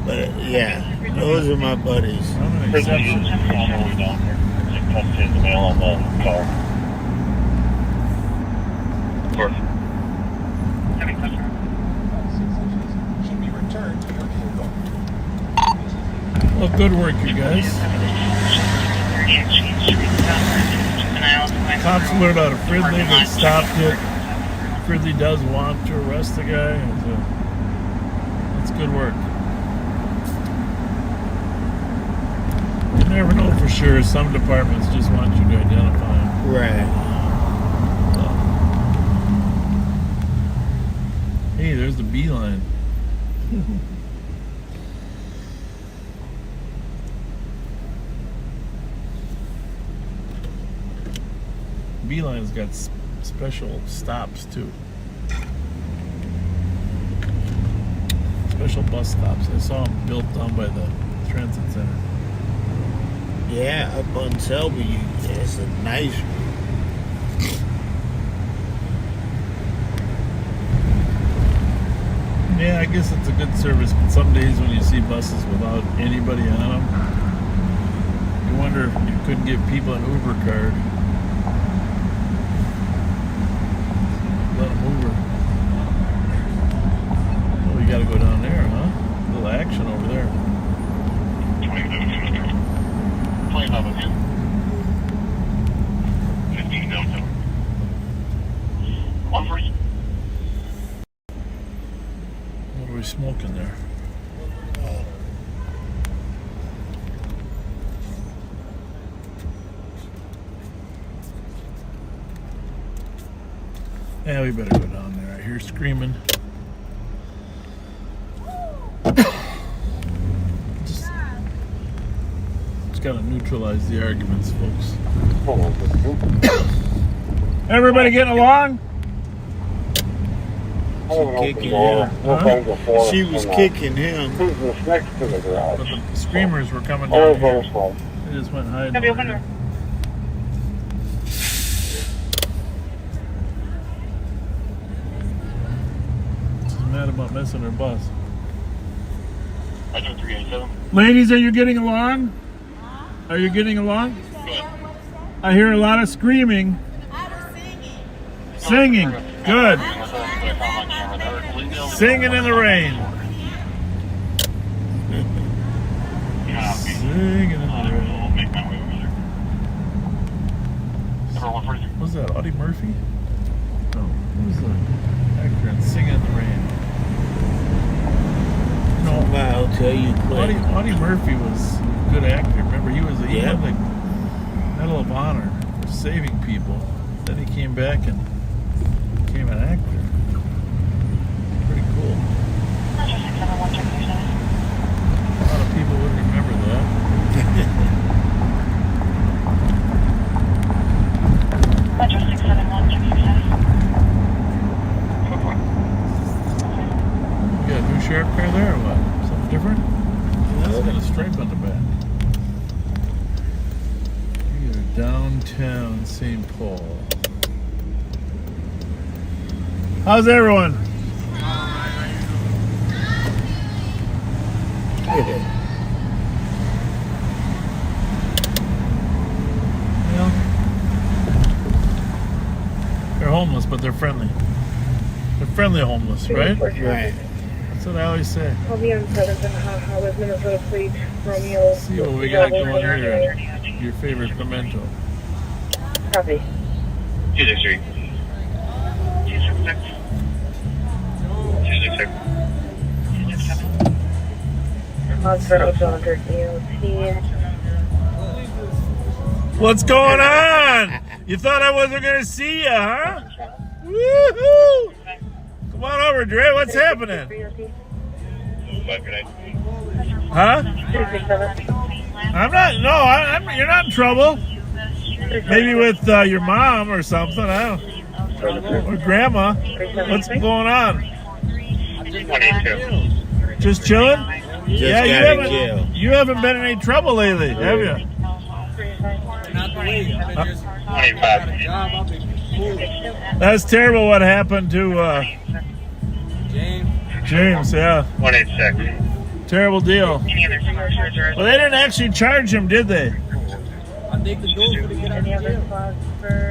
But yeah, those are my buddies. I'm an exception. The mail on the car. Of course. Should be returned to your vehicle. Well, good work, you guys. Cops learned out of Fridley. They stopped it. Fridley does want to arrest the guy. That's good work. You never know for sure. Some departments just want you to identify him. Right. Hey, there's the beeline. Beeline's got special stops too. Special bus stops. I saw them built down by the transit center. Yeah, up on Selby, it's a nice route. Yeah, I guess it's a good service, but some days when you see buses without anybody on them, you wonder if you couldn't give people an Uber card. Let them Uber. Oh, we gotta go down there, huh? A little action over there. 15 Delta. 1 for What are we smoking there? Yeah, we better go down there. I hear screaming. Just gotta neutralize the arguments, folks. Everybody getting along? Kicking him. Huh? She was kicking him. But the screamers were coming down here. They just went hiding over here. She's mad about missing her bus. Metro 387. Ladies, are you getting along? Are you getting along? I hear a lot of screaming. Singing. Good. Singing in the rain. Singing in the rain. What's that, Audie Murphy? No, who's the actor in Singing in the Rain? No, I'll tell you quick. Audie Murphy was a good actor. Remember, he won the Medal of Honor for saving people. Then he came back and became an actor. Pretty cool. A lot of people would remember that. Metro 671, check yourself. You got a new sheriff car there or what? Something different? It's got a stripe on the back. We are downtown St. Paul. How's everyone? Well, they're homeless, but they're friendly. They're friendly homeless, right? Right. That's what I always say. I'll be on 7th and Haha with Minnesota Fleet, Romeo. See what we got going here. Your favorite pimento. Copy. 263. 266. 266. Hospital Doctor DOT. What's going on? You thought I wasn't going to see you, huh? Woohoo! Come on over, Dre. What's happening? Huh? I'm not. No, you're not in trouble. Maybe with your mom or something. I don't. Or grandma. What's going on? Just chilling? Just you haven't been in any trouble lately, have you? That's terrible what happened to James, yeah. 186. Terrible deal. Well, they didn't actually charge him, did they?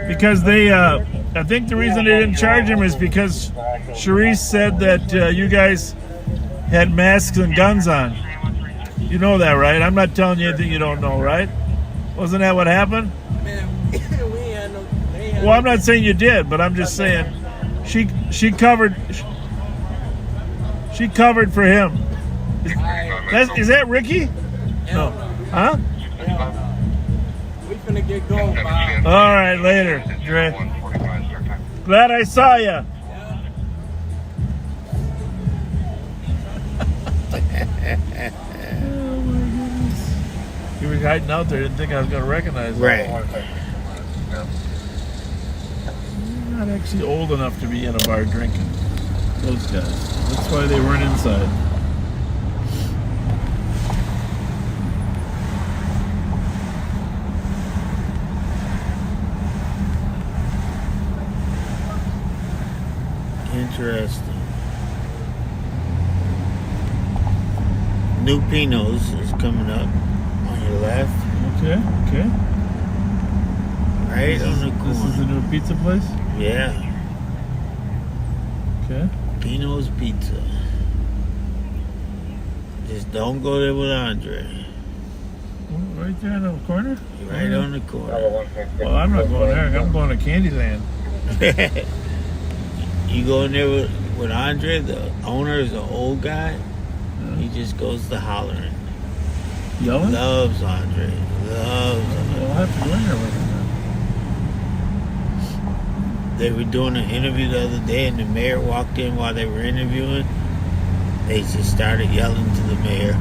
Because they, I think the reason they didn't charge him is because Sharice said that you guys had masks and guns on. You know that, right? I'm not telling you anything you don't know, right? Wasn't that what happened? Well, I'm not saying you did, but I'm just saying she covered for him. Is that Ricky? No. Huh? We finna get going, Bob. All right, later, Dre. Glad I saw you. Oh my goodness. You were hiding out there, didn't think I was going to recognize you. Right. You're not actually old enough to be in a bar drinking. Those guys. That's why they weren't inside. Interesting. New Pino's is coming up on your left. Okay. Right on the corner. This is the new pizza place? Yeah. Okay. Pino's Pizza. Just don't go there with Andre. Right there in the corner? Right on the corner. Well, I'm not going there. I'm going to Candyland. You go in there with Andre, the owner is an old guy. He just goes to hollering. Yelling? Loves Andre. Loves Andre. I'll have to go in there with him. They were doing an interview the other day, and the mayor walked in while they were interviewing. They just started yelling to the mayor.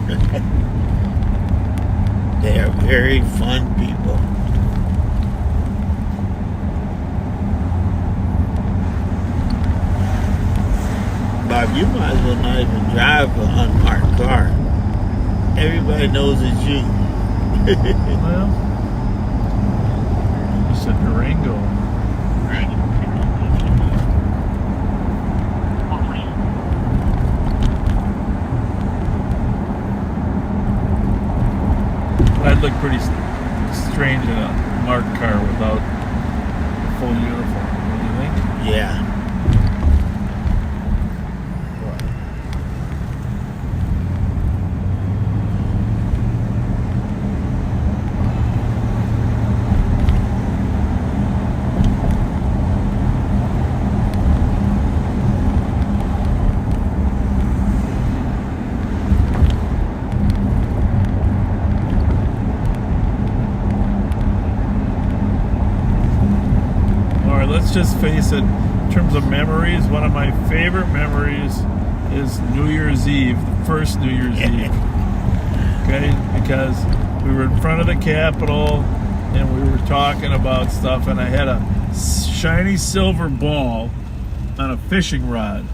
They are very fun people. Bob, you might as well not even drive an unmarked car. Everybody knows it's you. Well, it's a Durango. I'd look pretty strange in a marked car without a full uniform, don't you think? Yeah. Let's just face it, in terms of memories, one of my favorite memories is New Year's Eve, the first New Year's Eve. Okay? Because we were in front of the Capitol and we were talking about stuff, and I had a shiny silver ball on a fishing rod.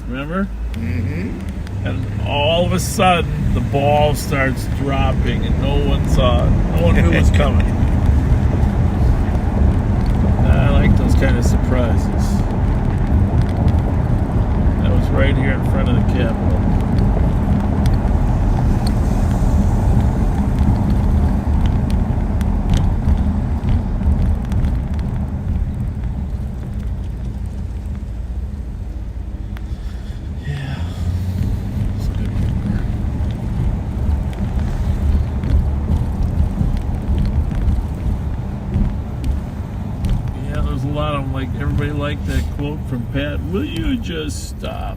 Remember? Mm-hmm. And all of a sudden, the ball starts dropping and no one saw it. No one knew it was coming. I like those kind of surprises. That was right here in front of the Capitol. Yeah. It's a good one. Yeah, there's a lot of them. Like, everybody liked that quote from Pat, "Will you just stop?"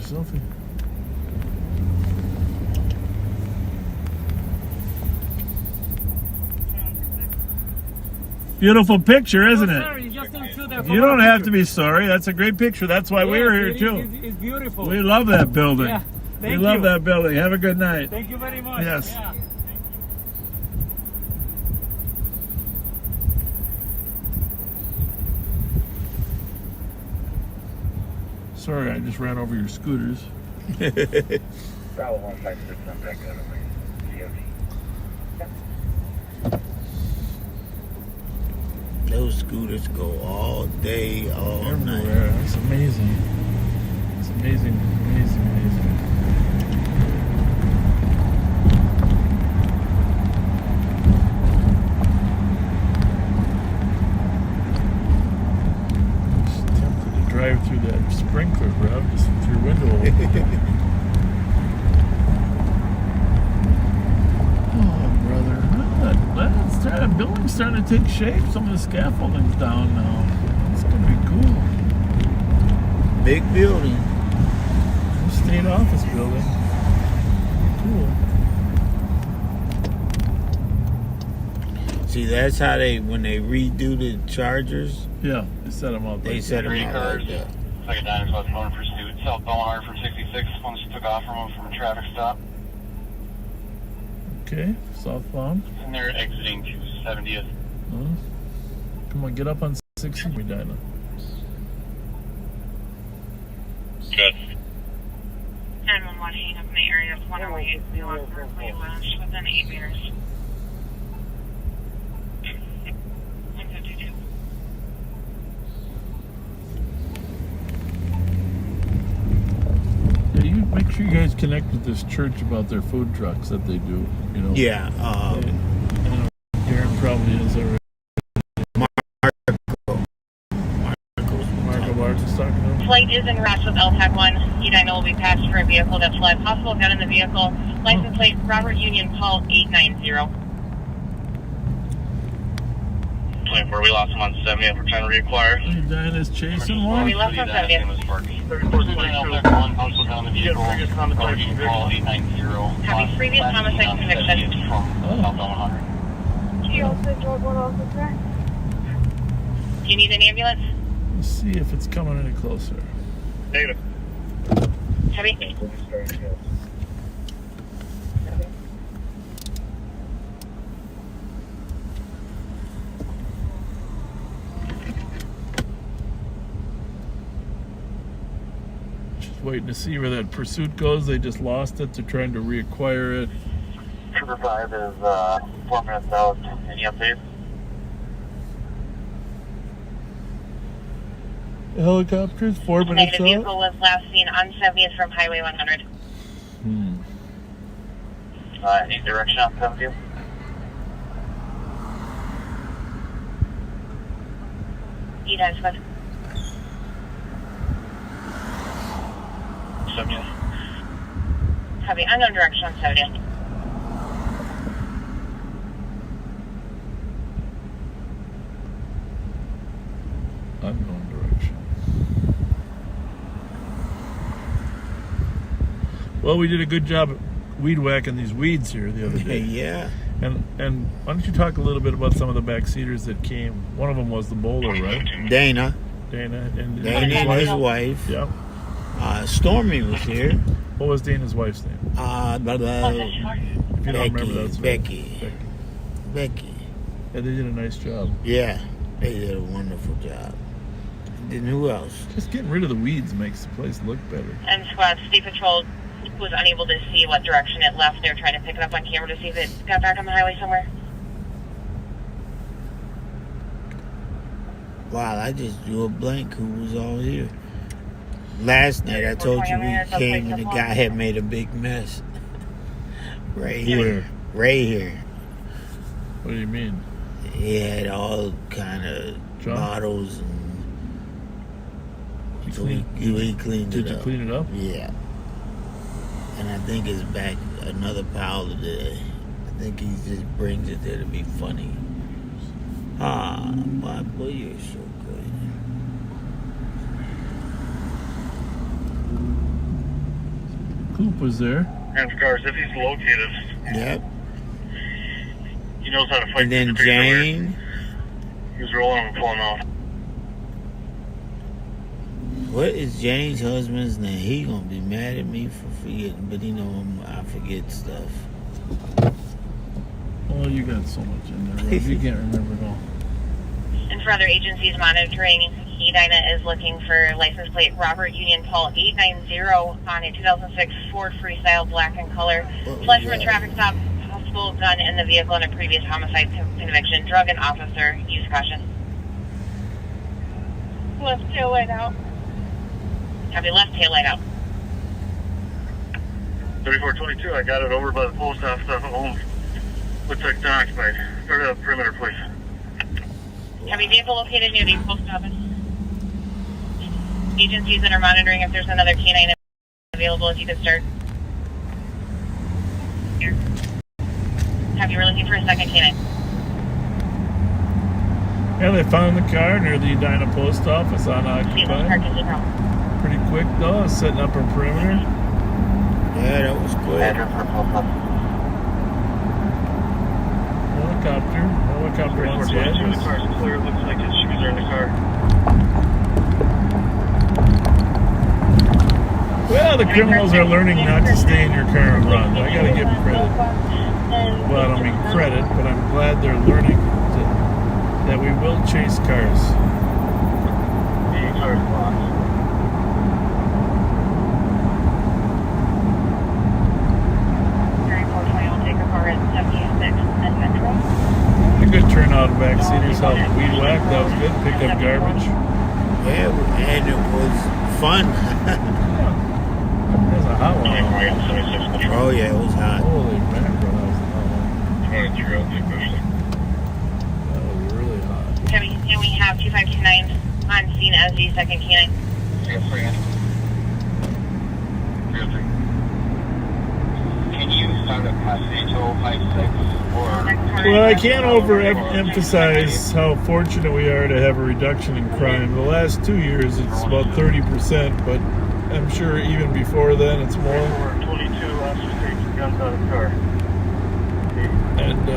Selfie. Beautiful picture, isn't it? You don't have to be sorry. That's a great picture. That's why we're here too. It's beautiful. We love that building. Yeah. We love that building. Have a good night. Thank you very much. Yes. Yeah. Sorry, I just ran over your scooters. Bravo 156, I'm back out of my DOT. Those scooters go all day, all night. It's amazing. It's amazing, amazing, amazing. Just tempted to drive through that sprinkler, bro. Just through your window. Oh, brother. That building's starting to take shape. Some of the scaffolding's down now. It's going to be cool. Big building. State office building. Cool. See, that's how when they redo the Chargers. Yeah, they set them up. They set them up like that. Second Diners westbound pursuit. Southbound R from 66. One just took off from him from a traffic stop. Okay, southbound. And they're exiting to 70th. Come on, get up on 60. We died. Good. 911 of the area of 108 North Berkeley West within 8 meters. 152. Make sure you guys connect with this church about their food trucks that they do. You know. Yeah. Darren probably is already. Marco's talking to him. Flight is en route with LTAC 1. Edina will be passed for a vehicle that fled. Possible gun in the vehicle. License plate Robert Union Paul 890. Where we lost him on 70th, we're trying to reacquire. Edina's chasing one. We left on 70th. Having previous homicide conviction. Do you need an ambulance? Let's see if it's coming any closer. Negative. Heavy? Just waiting to see where that pursuit goes. They just lost it. They're trying to reacquire it. Trooper 5 is 4 minutes out. Any updates? The helicopter's 4 minutes Negative. out. Vehicle was last seen on 70th from Highway 100. Any direction on 70th? Edina Smith. 70th. Heavy. Unknown direction on 70th. Unknown direction. Well, we did a good job weed whacking these weeds here the other day. Yeah. And why don't you talk a little bit about some of the backseaters that came? One of them was the bowler, right? Dana and his wife. Yep. Stormy was here. What was Dana's wife's name? If you don't remember, that's Becky. Becky. Yeah, they did a nice job. Yeah, they did a wonderful job. And then who else? Just getting rid of the weeds makes the place look better. And squad, State Patrol was unable to see what direction it left. They were trying to pick it up on camera to see if it got back on the highway somewhere. Wow, I just drew a blank who was all here. Last night I told you we came and the guy had made a big mess. Right here. Right here. What do you mean? He had all kind of bottles and he cleaned it up. Did you clean it up? Yeah. And I think it's back another pile today. I think he just brings it there to be funny. Ah, my boy, you're so good. Coop was there. And cars, if he's located. Yep. He knows how to fight. And then Jane. He was rolling and pulling off. What is Jane's husband's name? He gonna be mad at me for forgetting, but he know I forget stuff. Oh, you got so much in there, Rob. You can't remember it all. And for other agencies monitoring, Edina is looking for license plate Robert Union Paul 890 on a 2006 Ford Freestyle black in color. Fled from a traffic stop, possible gun in the vehicle, and a previous homicide conviction. Drug and officer, use caution. Left tail light out. Copy, left tail light out. 3422, I got it over by the post office off of home. Looks like it's occupied. Start out perimeter, please. Copy, vehicle located near the post office. Agencies that are monitoring if there's another canine available, if you could start. Here. Have you were looking for a second canine? Yeah, they found the car near the Edina post office unoccupied. Pretty quick though, setting up a perimeter. Yeah, that was quick. Helicopter on the The car's clear. Looks like his shoes are in the car. Well, the criminals are learning not to stay in your car and run. I gotta give them credit. Well, I don't mean credit, but I'm glad they're learning that we will chase cars. The car's blocked. A good turnout of backseaters helped weed whack. That was good. Pick up garbage. Yeah, and it was fun. There's a hot one. Oh yeah, it was hot. Holy mackerel, that was a hot one. 23 out there, especially. That was really hot. Can we have 2529 on scene as the second canine? Can you start at Backseater 56 or? Well, I can't overemphasize how fortunate we are to have a reduction in crime. The last 2 years, it's about 30%, but I'm sure even before then, it's more. 22 last street, guns out of the car. And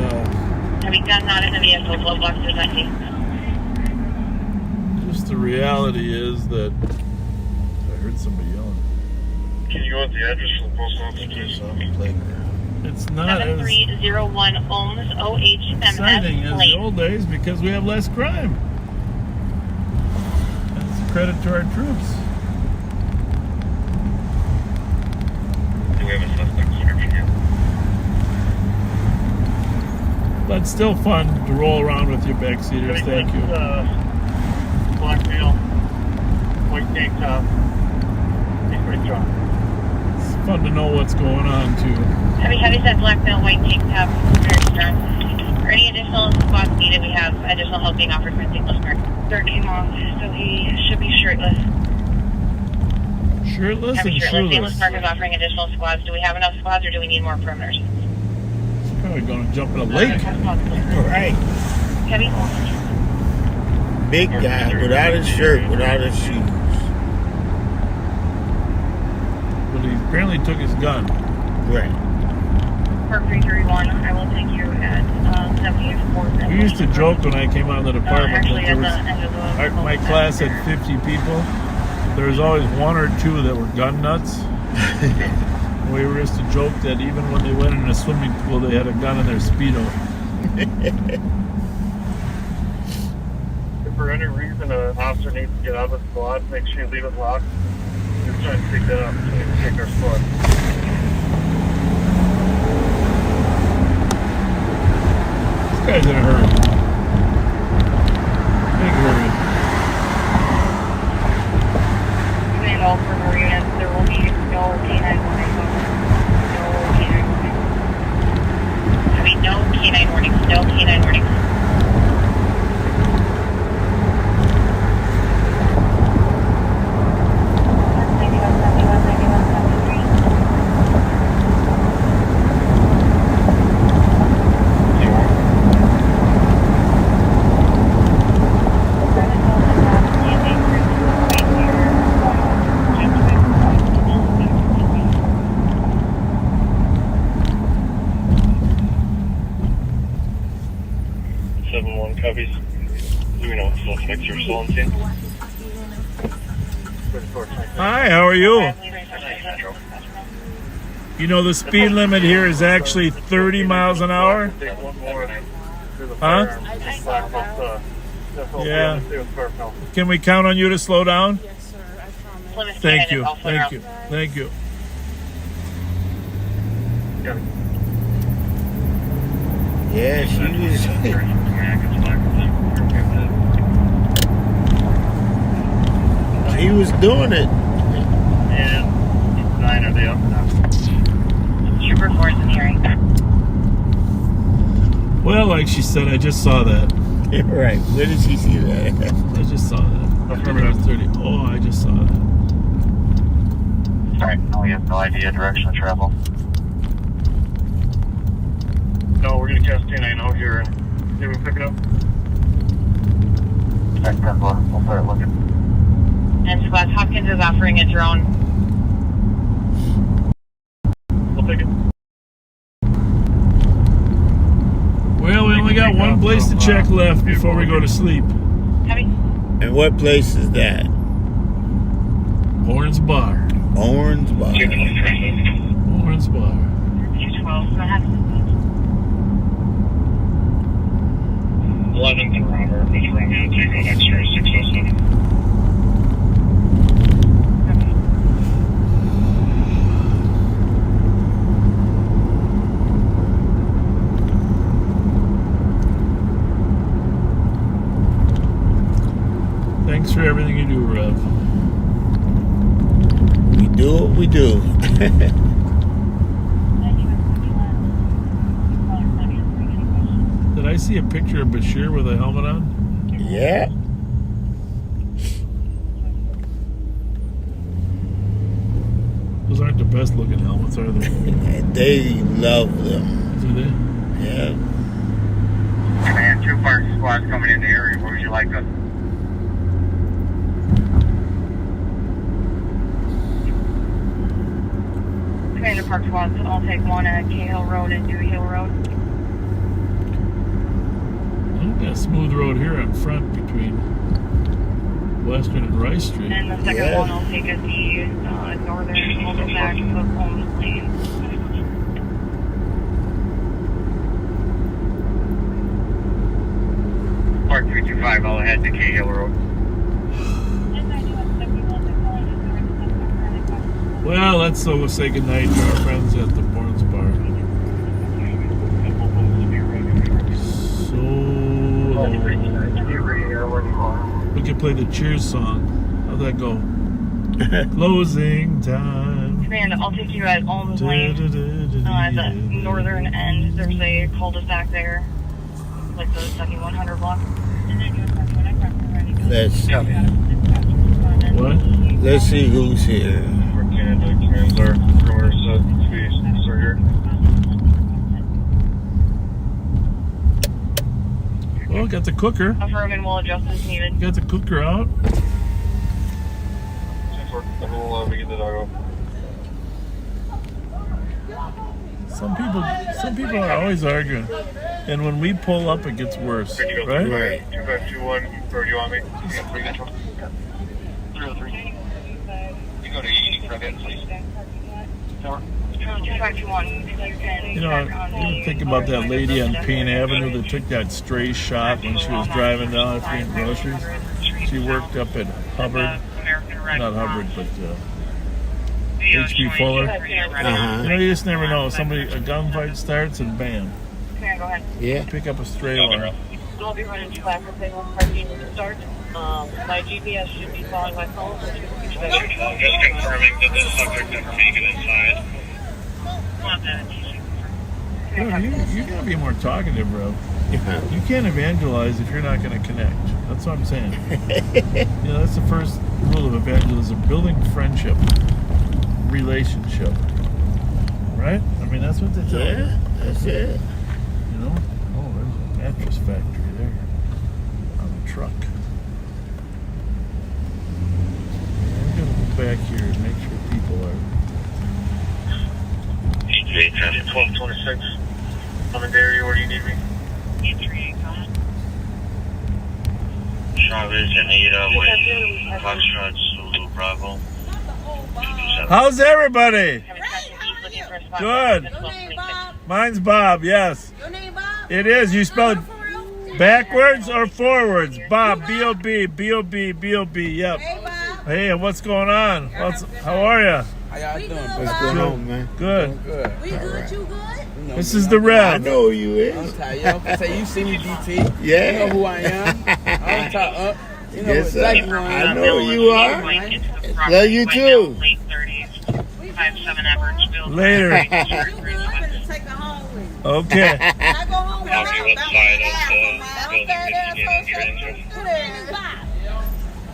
Have you guns out in the vehicle? Glove boxes empty. just the reality is that I heard somebody yelling. Can you go with the address for the post office, please? It's not as 7301 Ohms exciting OHMS as the Lane. old days because we have less crime. That's a credit to our troops. Do we have a suspect description yet? But it's still fun to roll around with your backseaters. Thank you. Black male, white tank top. He's pretty strong. It's fun to know what's going on too. Heavy set black male, white tank top, very strong. For any additional squads needed, we have additional help being offered for single mark. Dirt came off, so he should be shirtless. Shirtless Heavy and shirtless. Stainless shoeless. mark is offering additional squads. Do we have enough squads or do we need more perimeters? It's probably going to jump in a lake. Right. Heavy. Big guy without his shirt, without his shoes. But he apparently took his gun. Right. Park 331, I will take you at 74. We used to joke when I came out of the department Actually, that there at the end of the my class had 50 people. There was always one or two that were gun nuts. We used to joke that even when they went in a swimming pool, they had a gun in their Speedo. If for any reason an officer needs to get out of the squad, make sure you leave it locked. We're trying to take that opportunity to take our squad. This guy's in a hurry. Big hurry. And all further units, there will be no canine warnings. No canine warnings. I mean, no canine warnings. No canine warnings. Copies. Do we know if suspects are still on scene? Hi, how are you? You know, the speed limit here is actually 30 miles an hour. Huh? Yeah. Can we count on you to slow down? Thank you. Thank you. Thank you. Yeah, she was. He was doing it. And 9 are they up now? Trooper 4 is in hearing. Well, like she said, I just saw that. Right. Where did she see that? I just saw that. Affirmative. 30. Oh, I just saw that. Alright, we have no idea direction of travel. No, we're gonna cast 10-9 out here and see if we can pick it up. Alright, 10-4, we'll start looking. And squad Hopkins is offering a drone. We'll take it. Well, we only got one place to check left before we go to sleep. Heavy. And what place is that? Orange Bar. Orange Bar. Orange Bar. 212, go ahead. 11th and Robert, Miss Romeo, Tango X-ray 607. Thanks for everything you do, Rev. We do what we do. Did I see a picture of Bashir with a helmet on? Yeah. Those aren't the best looking helmets, are they? They love them. Do they? Yeah. Command, 2 fire squads coming in the area. Where would you like us? Commander Park Squads, I'll take 1 at Cahill Road and Dewey Hill Road. Got a smooth road here in front between Western and Rice Street. And the second one I'll take at the northern cul-de-sac of Holmes Lane. Park 325, I'll head to Cahill Road. Well, let's say goodnight to our friends at the Borns Bar. So we could play the Cheers song. How'd that go? Closing time. Command, I'll take you at Holmes Lane. At the northern end, there's a cul-de-sac there, like the 7100 block. Let's see. What? Let's see who's here. Canada, Commander, Commerce, sir here. Well, got the cooker. Affirmative, will adjust as needed. Got the cooker out. We get the dog off. Some people are always arguing, and when we pull up, it gets worse, right? Right. 2521, where do you want me? 303. You go to E for that, please. You know, you think about that lady on Payne Avenue that took that stray shot when she was driving down after getting groceries. She worked up at Hubbard, not Hubbard, but H.B. Fuller. You know, you just never know. A gunfight starts and bam. Okay, go ahead. Yeah. Pick up a stray one. I'll be running track for parking to start. My GPS should be following my phone. Just confirming that the subject never make it inside. You gotta be more talkative, bro. You can't evangelize if you're not gonna connect. That's what I'm saying. You know, that's the first rule of evangelism: building friendship, relationship. Right? I mean, that's what they tell you. Yeah, that's it. You know? Oh, there's a mattress factory there on the truck. I'm gonna go back here and make sure people are. EJ, 1226. I'm in the area. Where do you need me? Chavez and Ada with Foxtrot Zulu Bravo. How's everybody? Good. Mine's Bob, yes. Your name Bob? It is. You spell it backwards or forwards? Bob, B-O-B, B-O-B, B-O-B, yep. Hey, Bob. Hey, what's going on? How are you? How y'all doing? What's going on, man? Good. Good. We good, you good? This is the Rev. I know who you is. I'm tired. Y'all can say you see me, DT. Yeah. You know who I am. I'm tired up. You know Yes, sir. exactly who I am. I know who you are. Love you too. Late 30s, 57 average build. Later. You good? Better take her home with you. Okay. I go home with I'll be her. with side of the building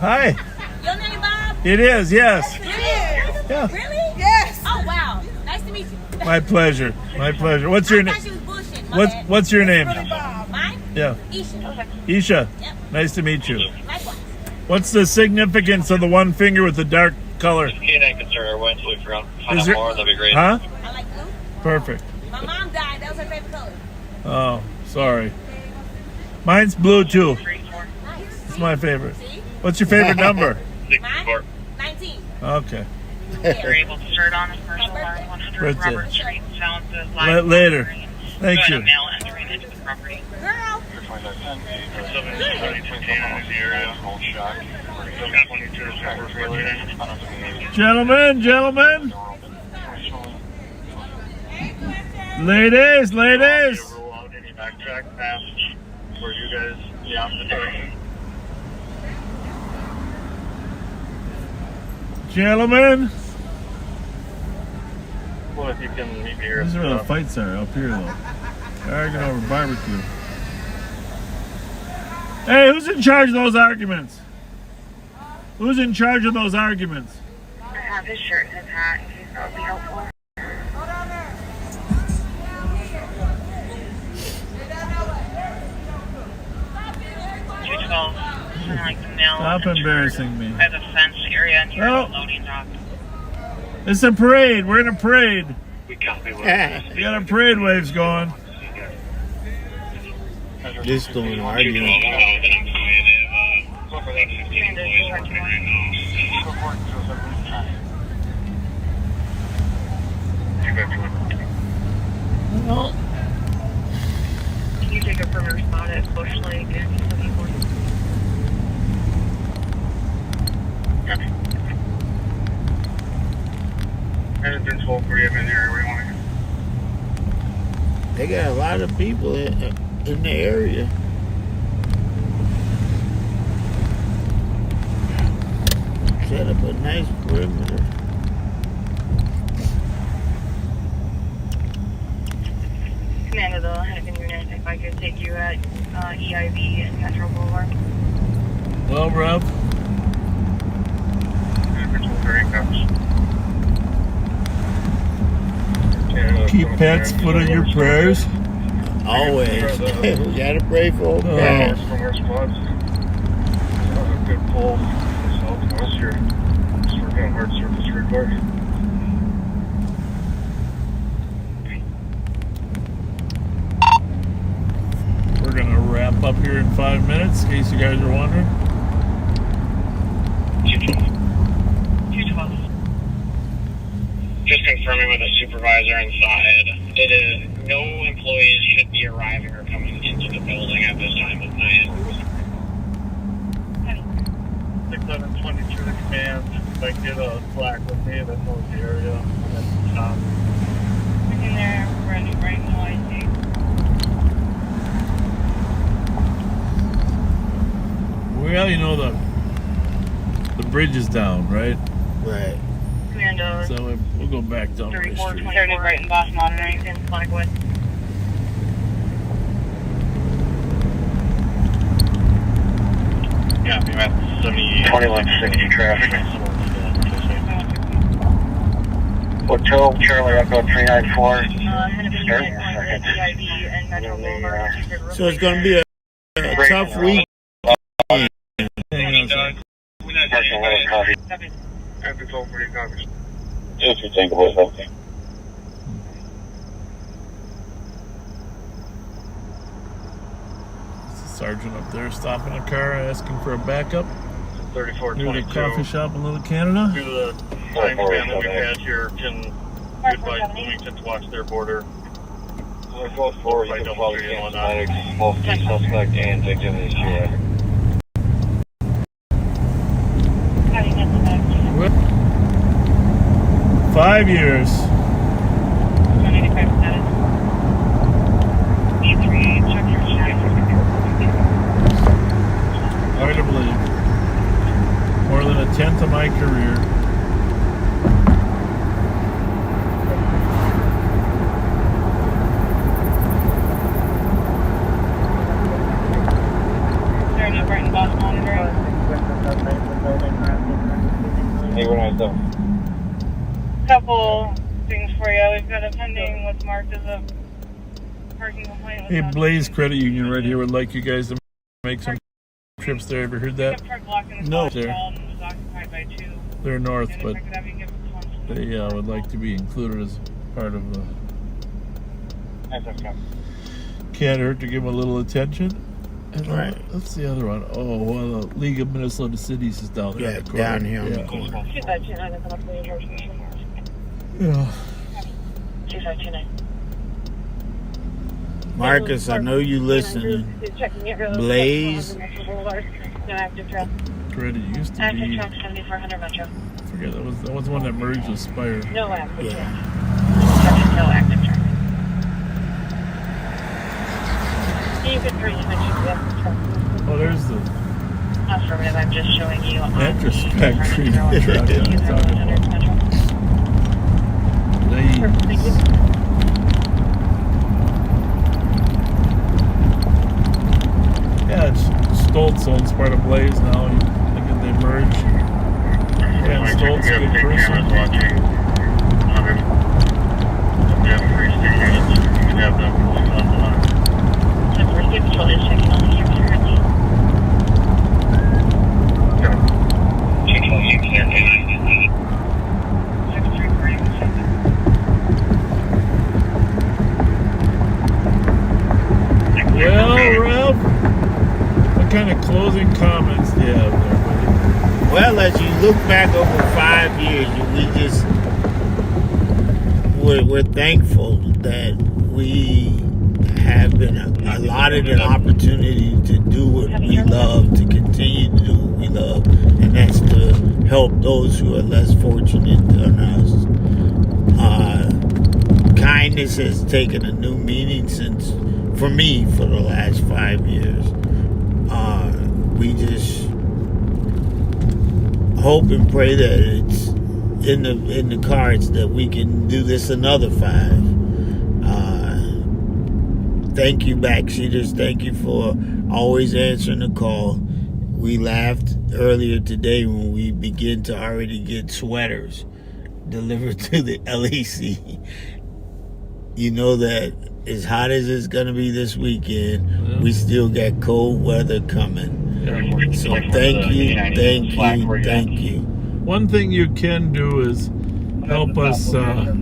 Hi. Your name Bob? It is, yes. It is. Yeah. Really? Yes. Oh, wow. Nice to meet you. My pleasure. My pleasure. What's your name? I thought she was bullshitting. My bad. What's your name? Mine? Yeah. Isha. Isha. Yep. Nice to meet you. Likewise. What's the significance of the one finger with the dark color? Canine concern, went so if you're Is on there- more, that'd be great. Huh? I like blue. Perfect. My mom died. That was her favorite color. Oh, sorry. Mine's blue too. Nice. It's my favorite. See? What's your favorite number? Mine? 19. Okay. You're able to start on commercial line 100 Right there. Robert Street, Sound says live. Later. Thank Go ahead, you. a male entering into the property. Girl. Gentlemen. Ladies. Any backtrack past where you guys beyond the direction? Gentlemen. Thomas, you can meet me here. This is where the fights are, up here though. Arguing over barbecue. Hey, who's in charge of those arguments? Who's in charge of those arguments? I have his shirt and his hat in case that would be helpful. 212, like the mill. Stop embarrassing me. By the fenced area near the loading dock. It's a parade. We're in a parade. We copy what We got our parade waves going. This don't argue. Well, Can you take a further spot at Bush Lake and 74? And it's 12 for you in the area where you want to go. They got a lot of people in the area. Set up a nice perimeter. Commander, the Hennepin unit, if I could take you at EIV and Metro Boulevard. well, Rob. Keep Pat's foot in your prayers. Always. We gotta pray for Pat. From our spots. A good pull southwest here. Just working on hard surface record. We're gonna wrap up here in 5 minutes, in case you guys are wondering. 212. Just confirming with the supervisor inside, it is no employees should be arriving or coming into the building at this time of night. 6722 to command. If I can get a flag with me that knows the area, and then stop. In there, brand new bright no IC. Well, you know the bridge is down, right? Right. Commando. So we'll go back down the street. 3420 Brighton Boss monitoring in Flagwood. Yeah, we're at 2160 traffic. Hotel Charlie Echo 394. Hennepin unit going with EIV and Metro Boulevard. So it's gonna be a tough week. After 12 for your coverage. If you think about something. Sergeant up there stopping a car, asking for a backup. 3422. Near the coffee shop in Little Canada. Due to the time span that we've had here, can you advise Bloomington to watch their border? We're both forward, you can follow the automatics, both the suspect and victim is here. Having at the back. 5 years. 185 status. E3, check your chat. Hard to believe. More than a tenth of my career. Is there no Brighton Boss monitoring? Hey, we're nice though. Couple things for you. We've got a pending what's marked as a parking complaint. Hey, Blaze Credit Union right here would like you guys to make some trips there. Ever heard that? No, there. They're north, but they would like to be included as part of the. Can't hurt to give them a little attention. And Right. What's the other one? Oh, well, the League of Minnesota Cities is down there. Yeah, in the corner. down here on the Yeah. corner. 2529. Yeah. 2529. Marcus, I know you listening. Blaze. No active trail. Credit used to Active be. trail 7400 Metro. I forget that was the one that merged with Spire. No active Yeah. trail. No active trail. You could pretty much use the active trail. Oh, there's the Affirmative, I'm just showing you on mattress the factory. Metro. They Yeah, it's Stoltz owns part of Blaze now. I think they merged. Yeah, Stoltz, good person. Well, Rev, what kind of closing comments do you have there, buddy? Well, as you look back over 5 years, we're thankful that we have been allotted an opportunity to do what we love, to continue to do what we love, and that's to help those who are less fortunate than us. Kindness has taken a new meaning for me for the last 5 years. We just hope and pray that it's in the cards that we can do this another 5. Thank you, Backseaters. Thank you for always answering the call. We laughed earlier today when we began to already get sweaters delivered to the LEC. You know that as hot as it's going to be this weekend, we still got cold weather coming. So thank you. One thing you can do is help us. Is that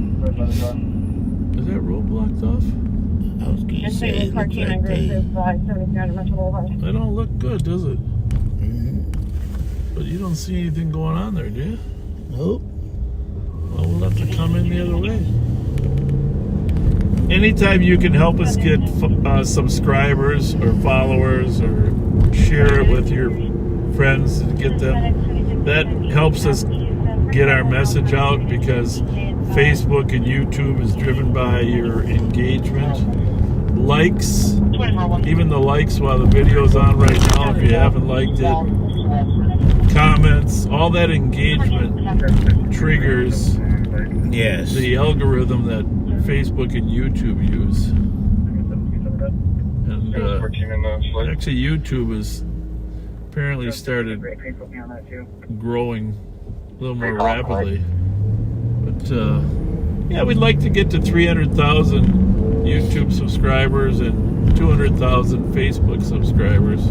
road blocked off? I was going to say, it looks like they don't look good, does it? But you don't see anything going on there, do you? Nope. Well, we'll have to come in the other way. Anytime you can help us get subscribers or followers or share it with your friends and get them, that helps us get our message out, because Facebook and YouTube is driven by your engagement. Likes, even the likes while the video's on right now, if you haven't liked it. Comments, all that engagement triggers the algorithm that Facebook and YouTube use. And actually YouTube has apparently started growing a little more rapidly. But yeah, we'd like to get to 300,000 YouTube subscribers and 200,000 Facebook subscribers.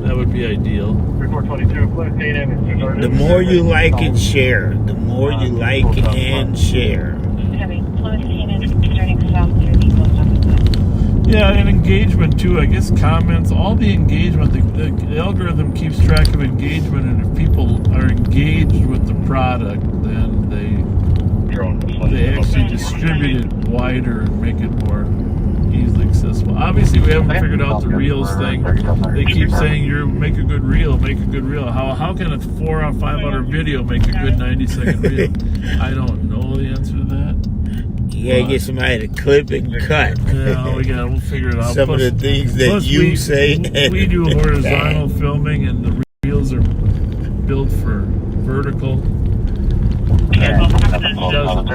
That would be ideal. The more you like and share, the more you like and share. Yeah, and engagement too. I guess comments, all the engagement. The algorithm keeps track of engagement, and if people are engaged with the product, then they actually distribute it wider and make it more easily accessible. Obviously, we haven't figured out the reels thing. They keep saying, make a good reel, make a good reel. How can a 4 or 5 hour video make a good 90-second reel? I don't know the answer to that. You gotta get somebody to clip and cut. Yeah, we'll figure it out. Some of the things that you say. We do horizontal filming, and the reels are built for vertical. Doesn't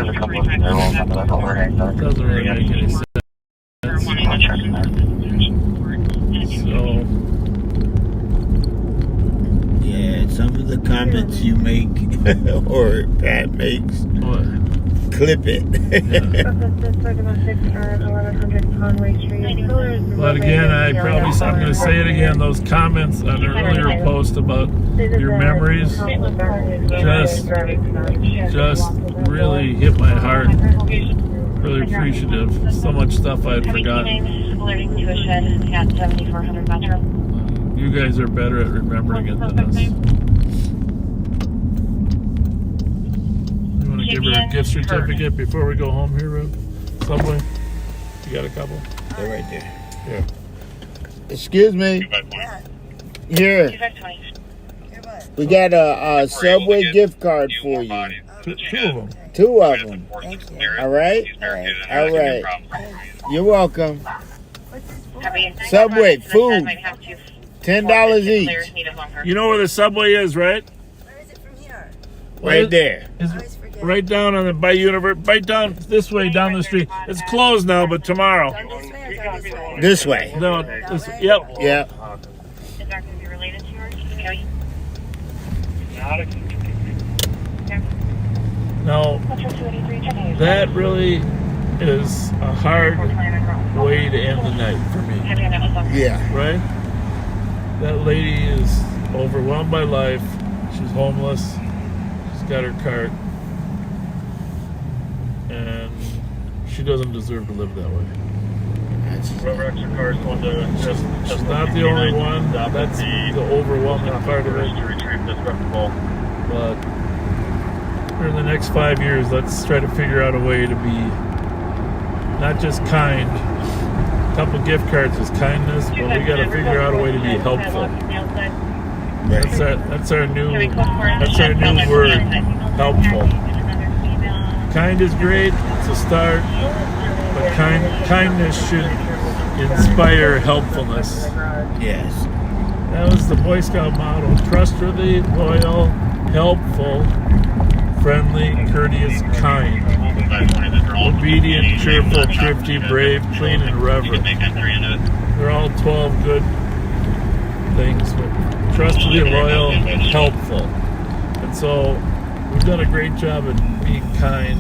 really make any sense. So, yeah, some of the comments you make or Pat makes, clip it. But again, I'm going to say it again, those comments on an earlier post about your memories just really hit my heart. Really appreciative. So much stuff I had forgotten. You guys are better at remembering it than us. You want to give her a gift certificate before we go home here, Rube? Subway? You got a couple? They're right there. Yeah. Excuse me. Here. We got a Subway gift card for you. Two of them. All right? All right. You're welcome. Subway, food. $10 each. You know where the Subway is, right? Right there. It's right down on the by Universe, right down this way down the street. It's closed now, but tomorrow. This way. No, yep. Yeah. Is that going to be related to yours? Okay. Now, that really is a hard way to end the night for me. Yeah. Right? That lady is overwhelmed by life. She's homeless. She's got her cart. And she doesn't deserve to live that way. She's not the only one. That's the overwhelming part of it. But in the next 5 years, let's try to figure out a way to be not just kind. A couple gift cards is kindness, but we got to figure out a way to be helpful. That's our new word, helpful. Kind is great, it's a start, but kindness should inspire helpfulness. Yes. That was the Boy Scout motto: trustworthy, loyal, helpful, friendly, courteous, kind, obedient, cheerful, thrifty, brave, clean, and reverent. They're all 12 good things. Trustworthy, loyal, helpful. And so we've done a great job at being kind.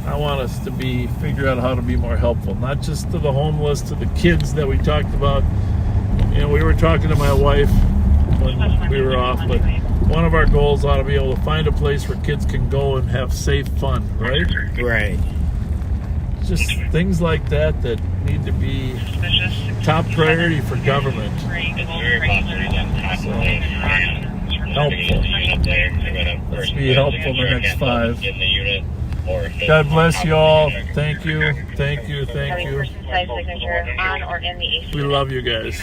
I want us to figure out how to be more helpful, not just to the homeless, to the kids that we talked about. You know, we were talking to my wife when we were off, but one of our goals ought to be able to find a place where kids can go and have safe fun, right? Right. Just things like that need to be top priority for government. So, helpful. Let's be helpful in the next 5. God bless you all. Thank you. Thank you. Thank you. We love you guys.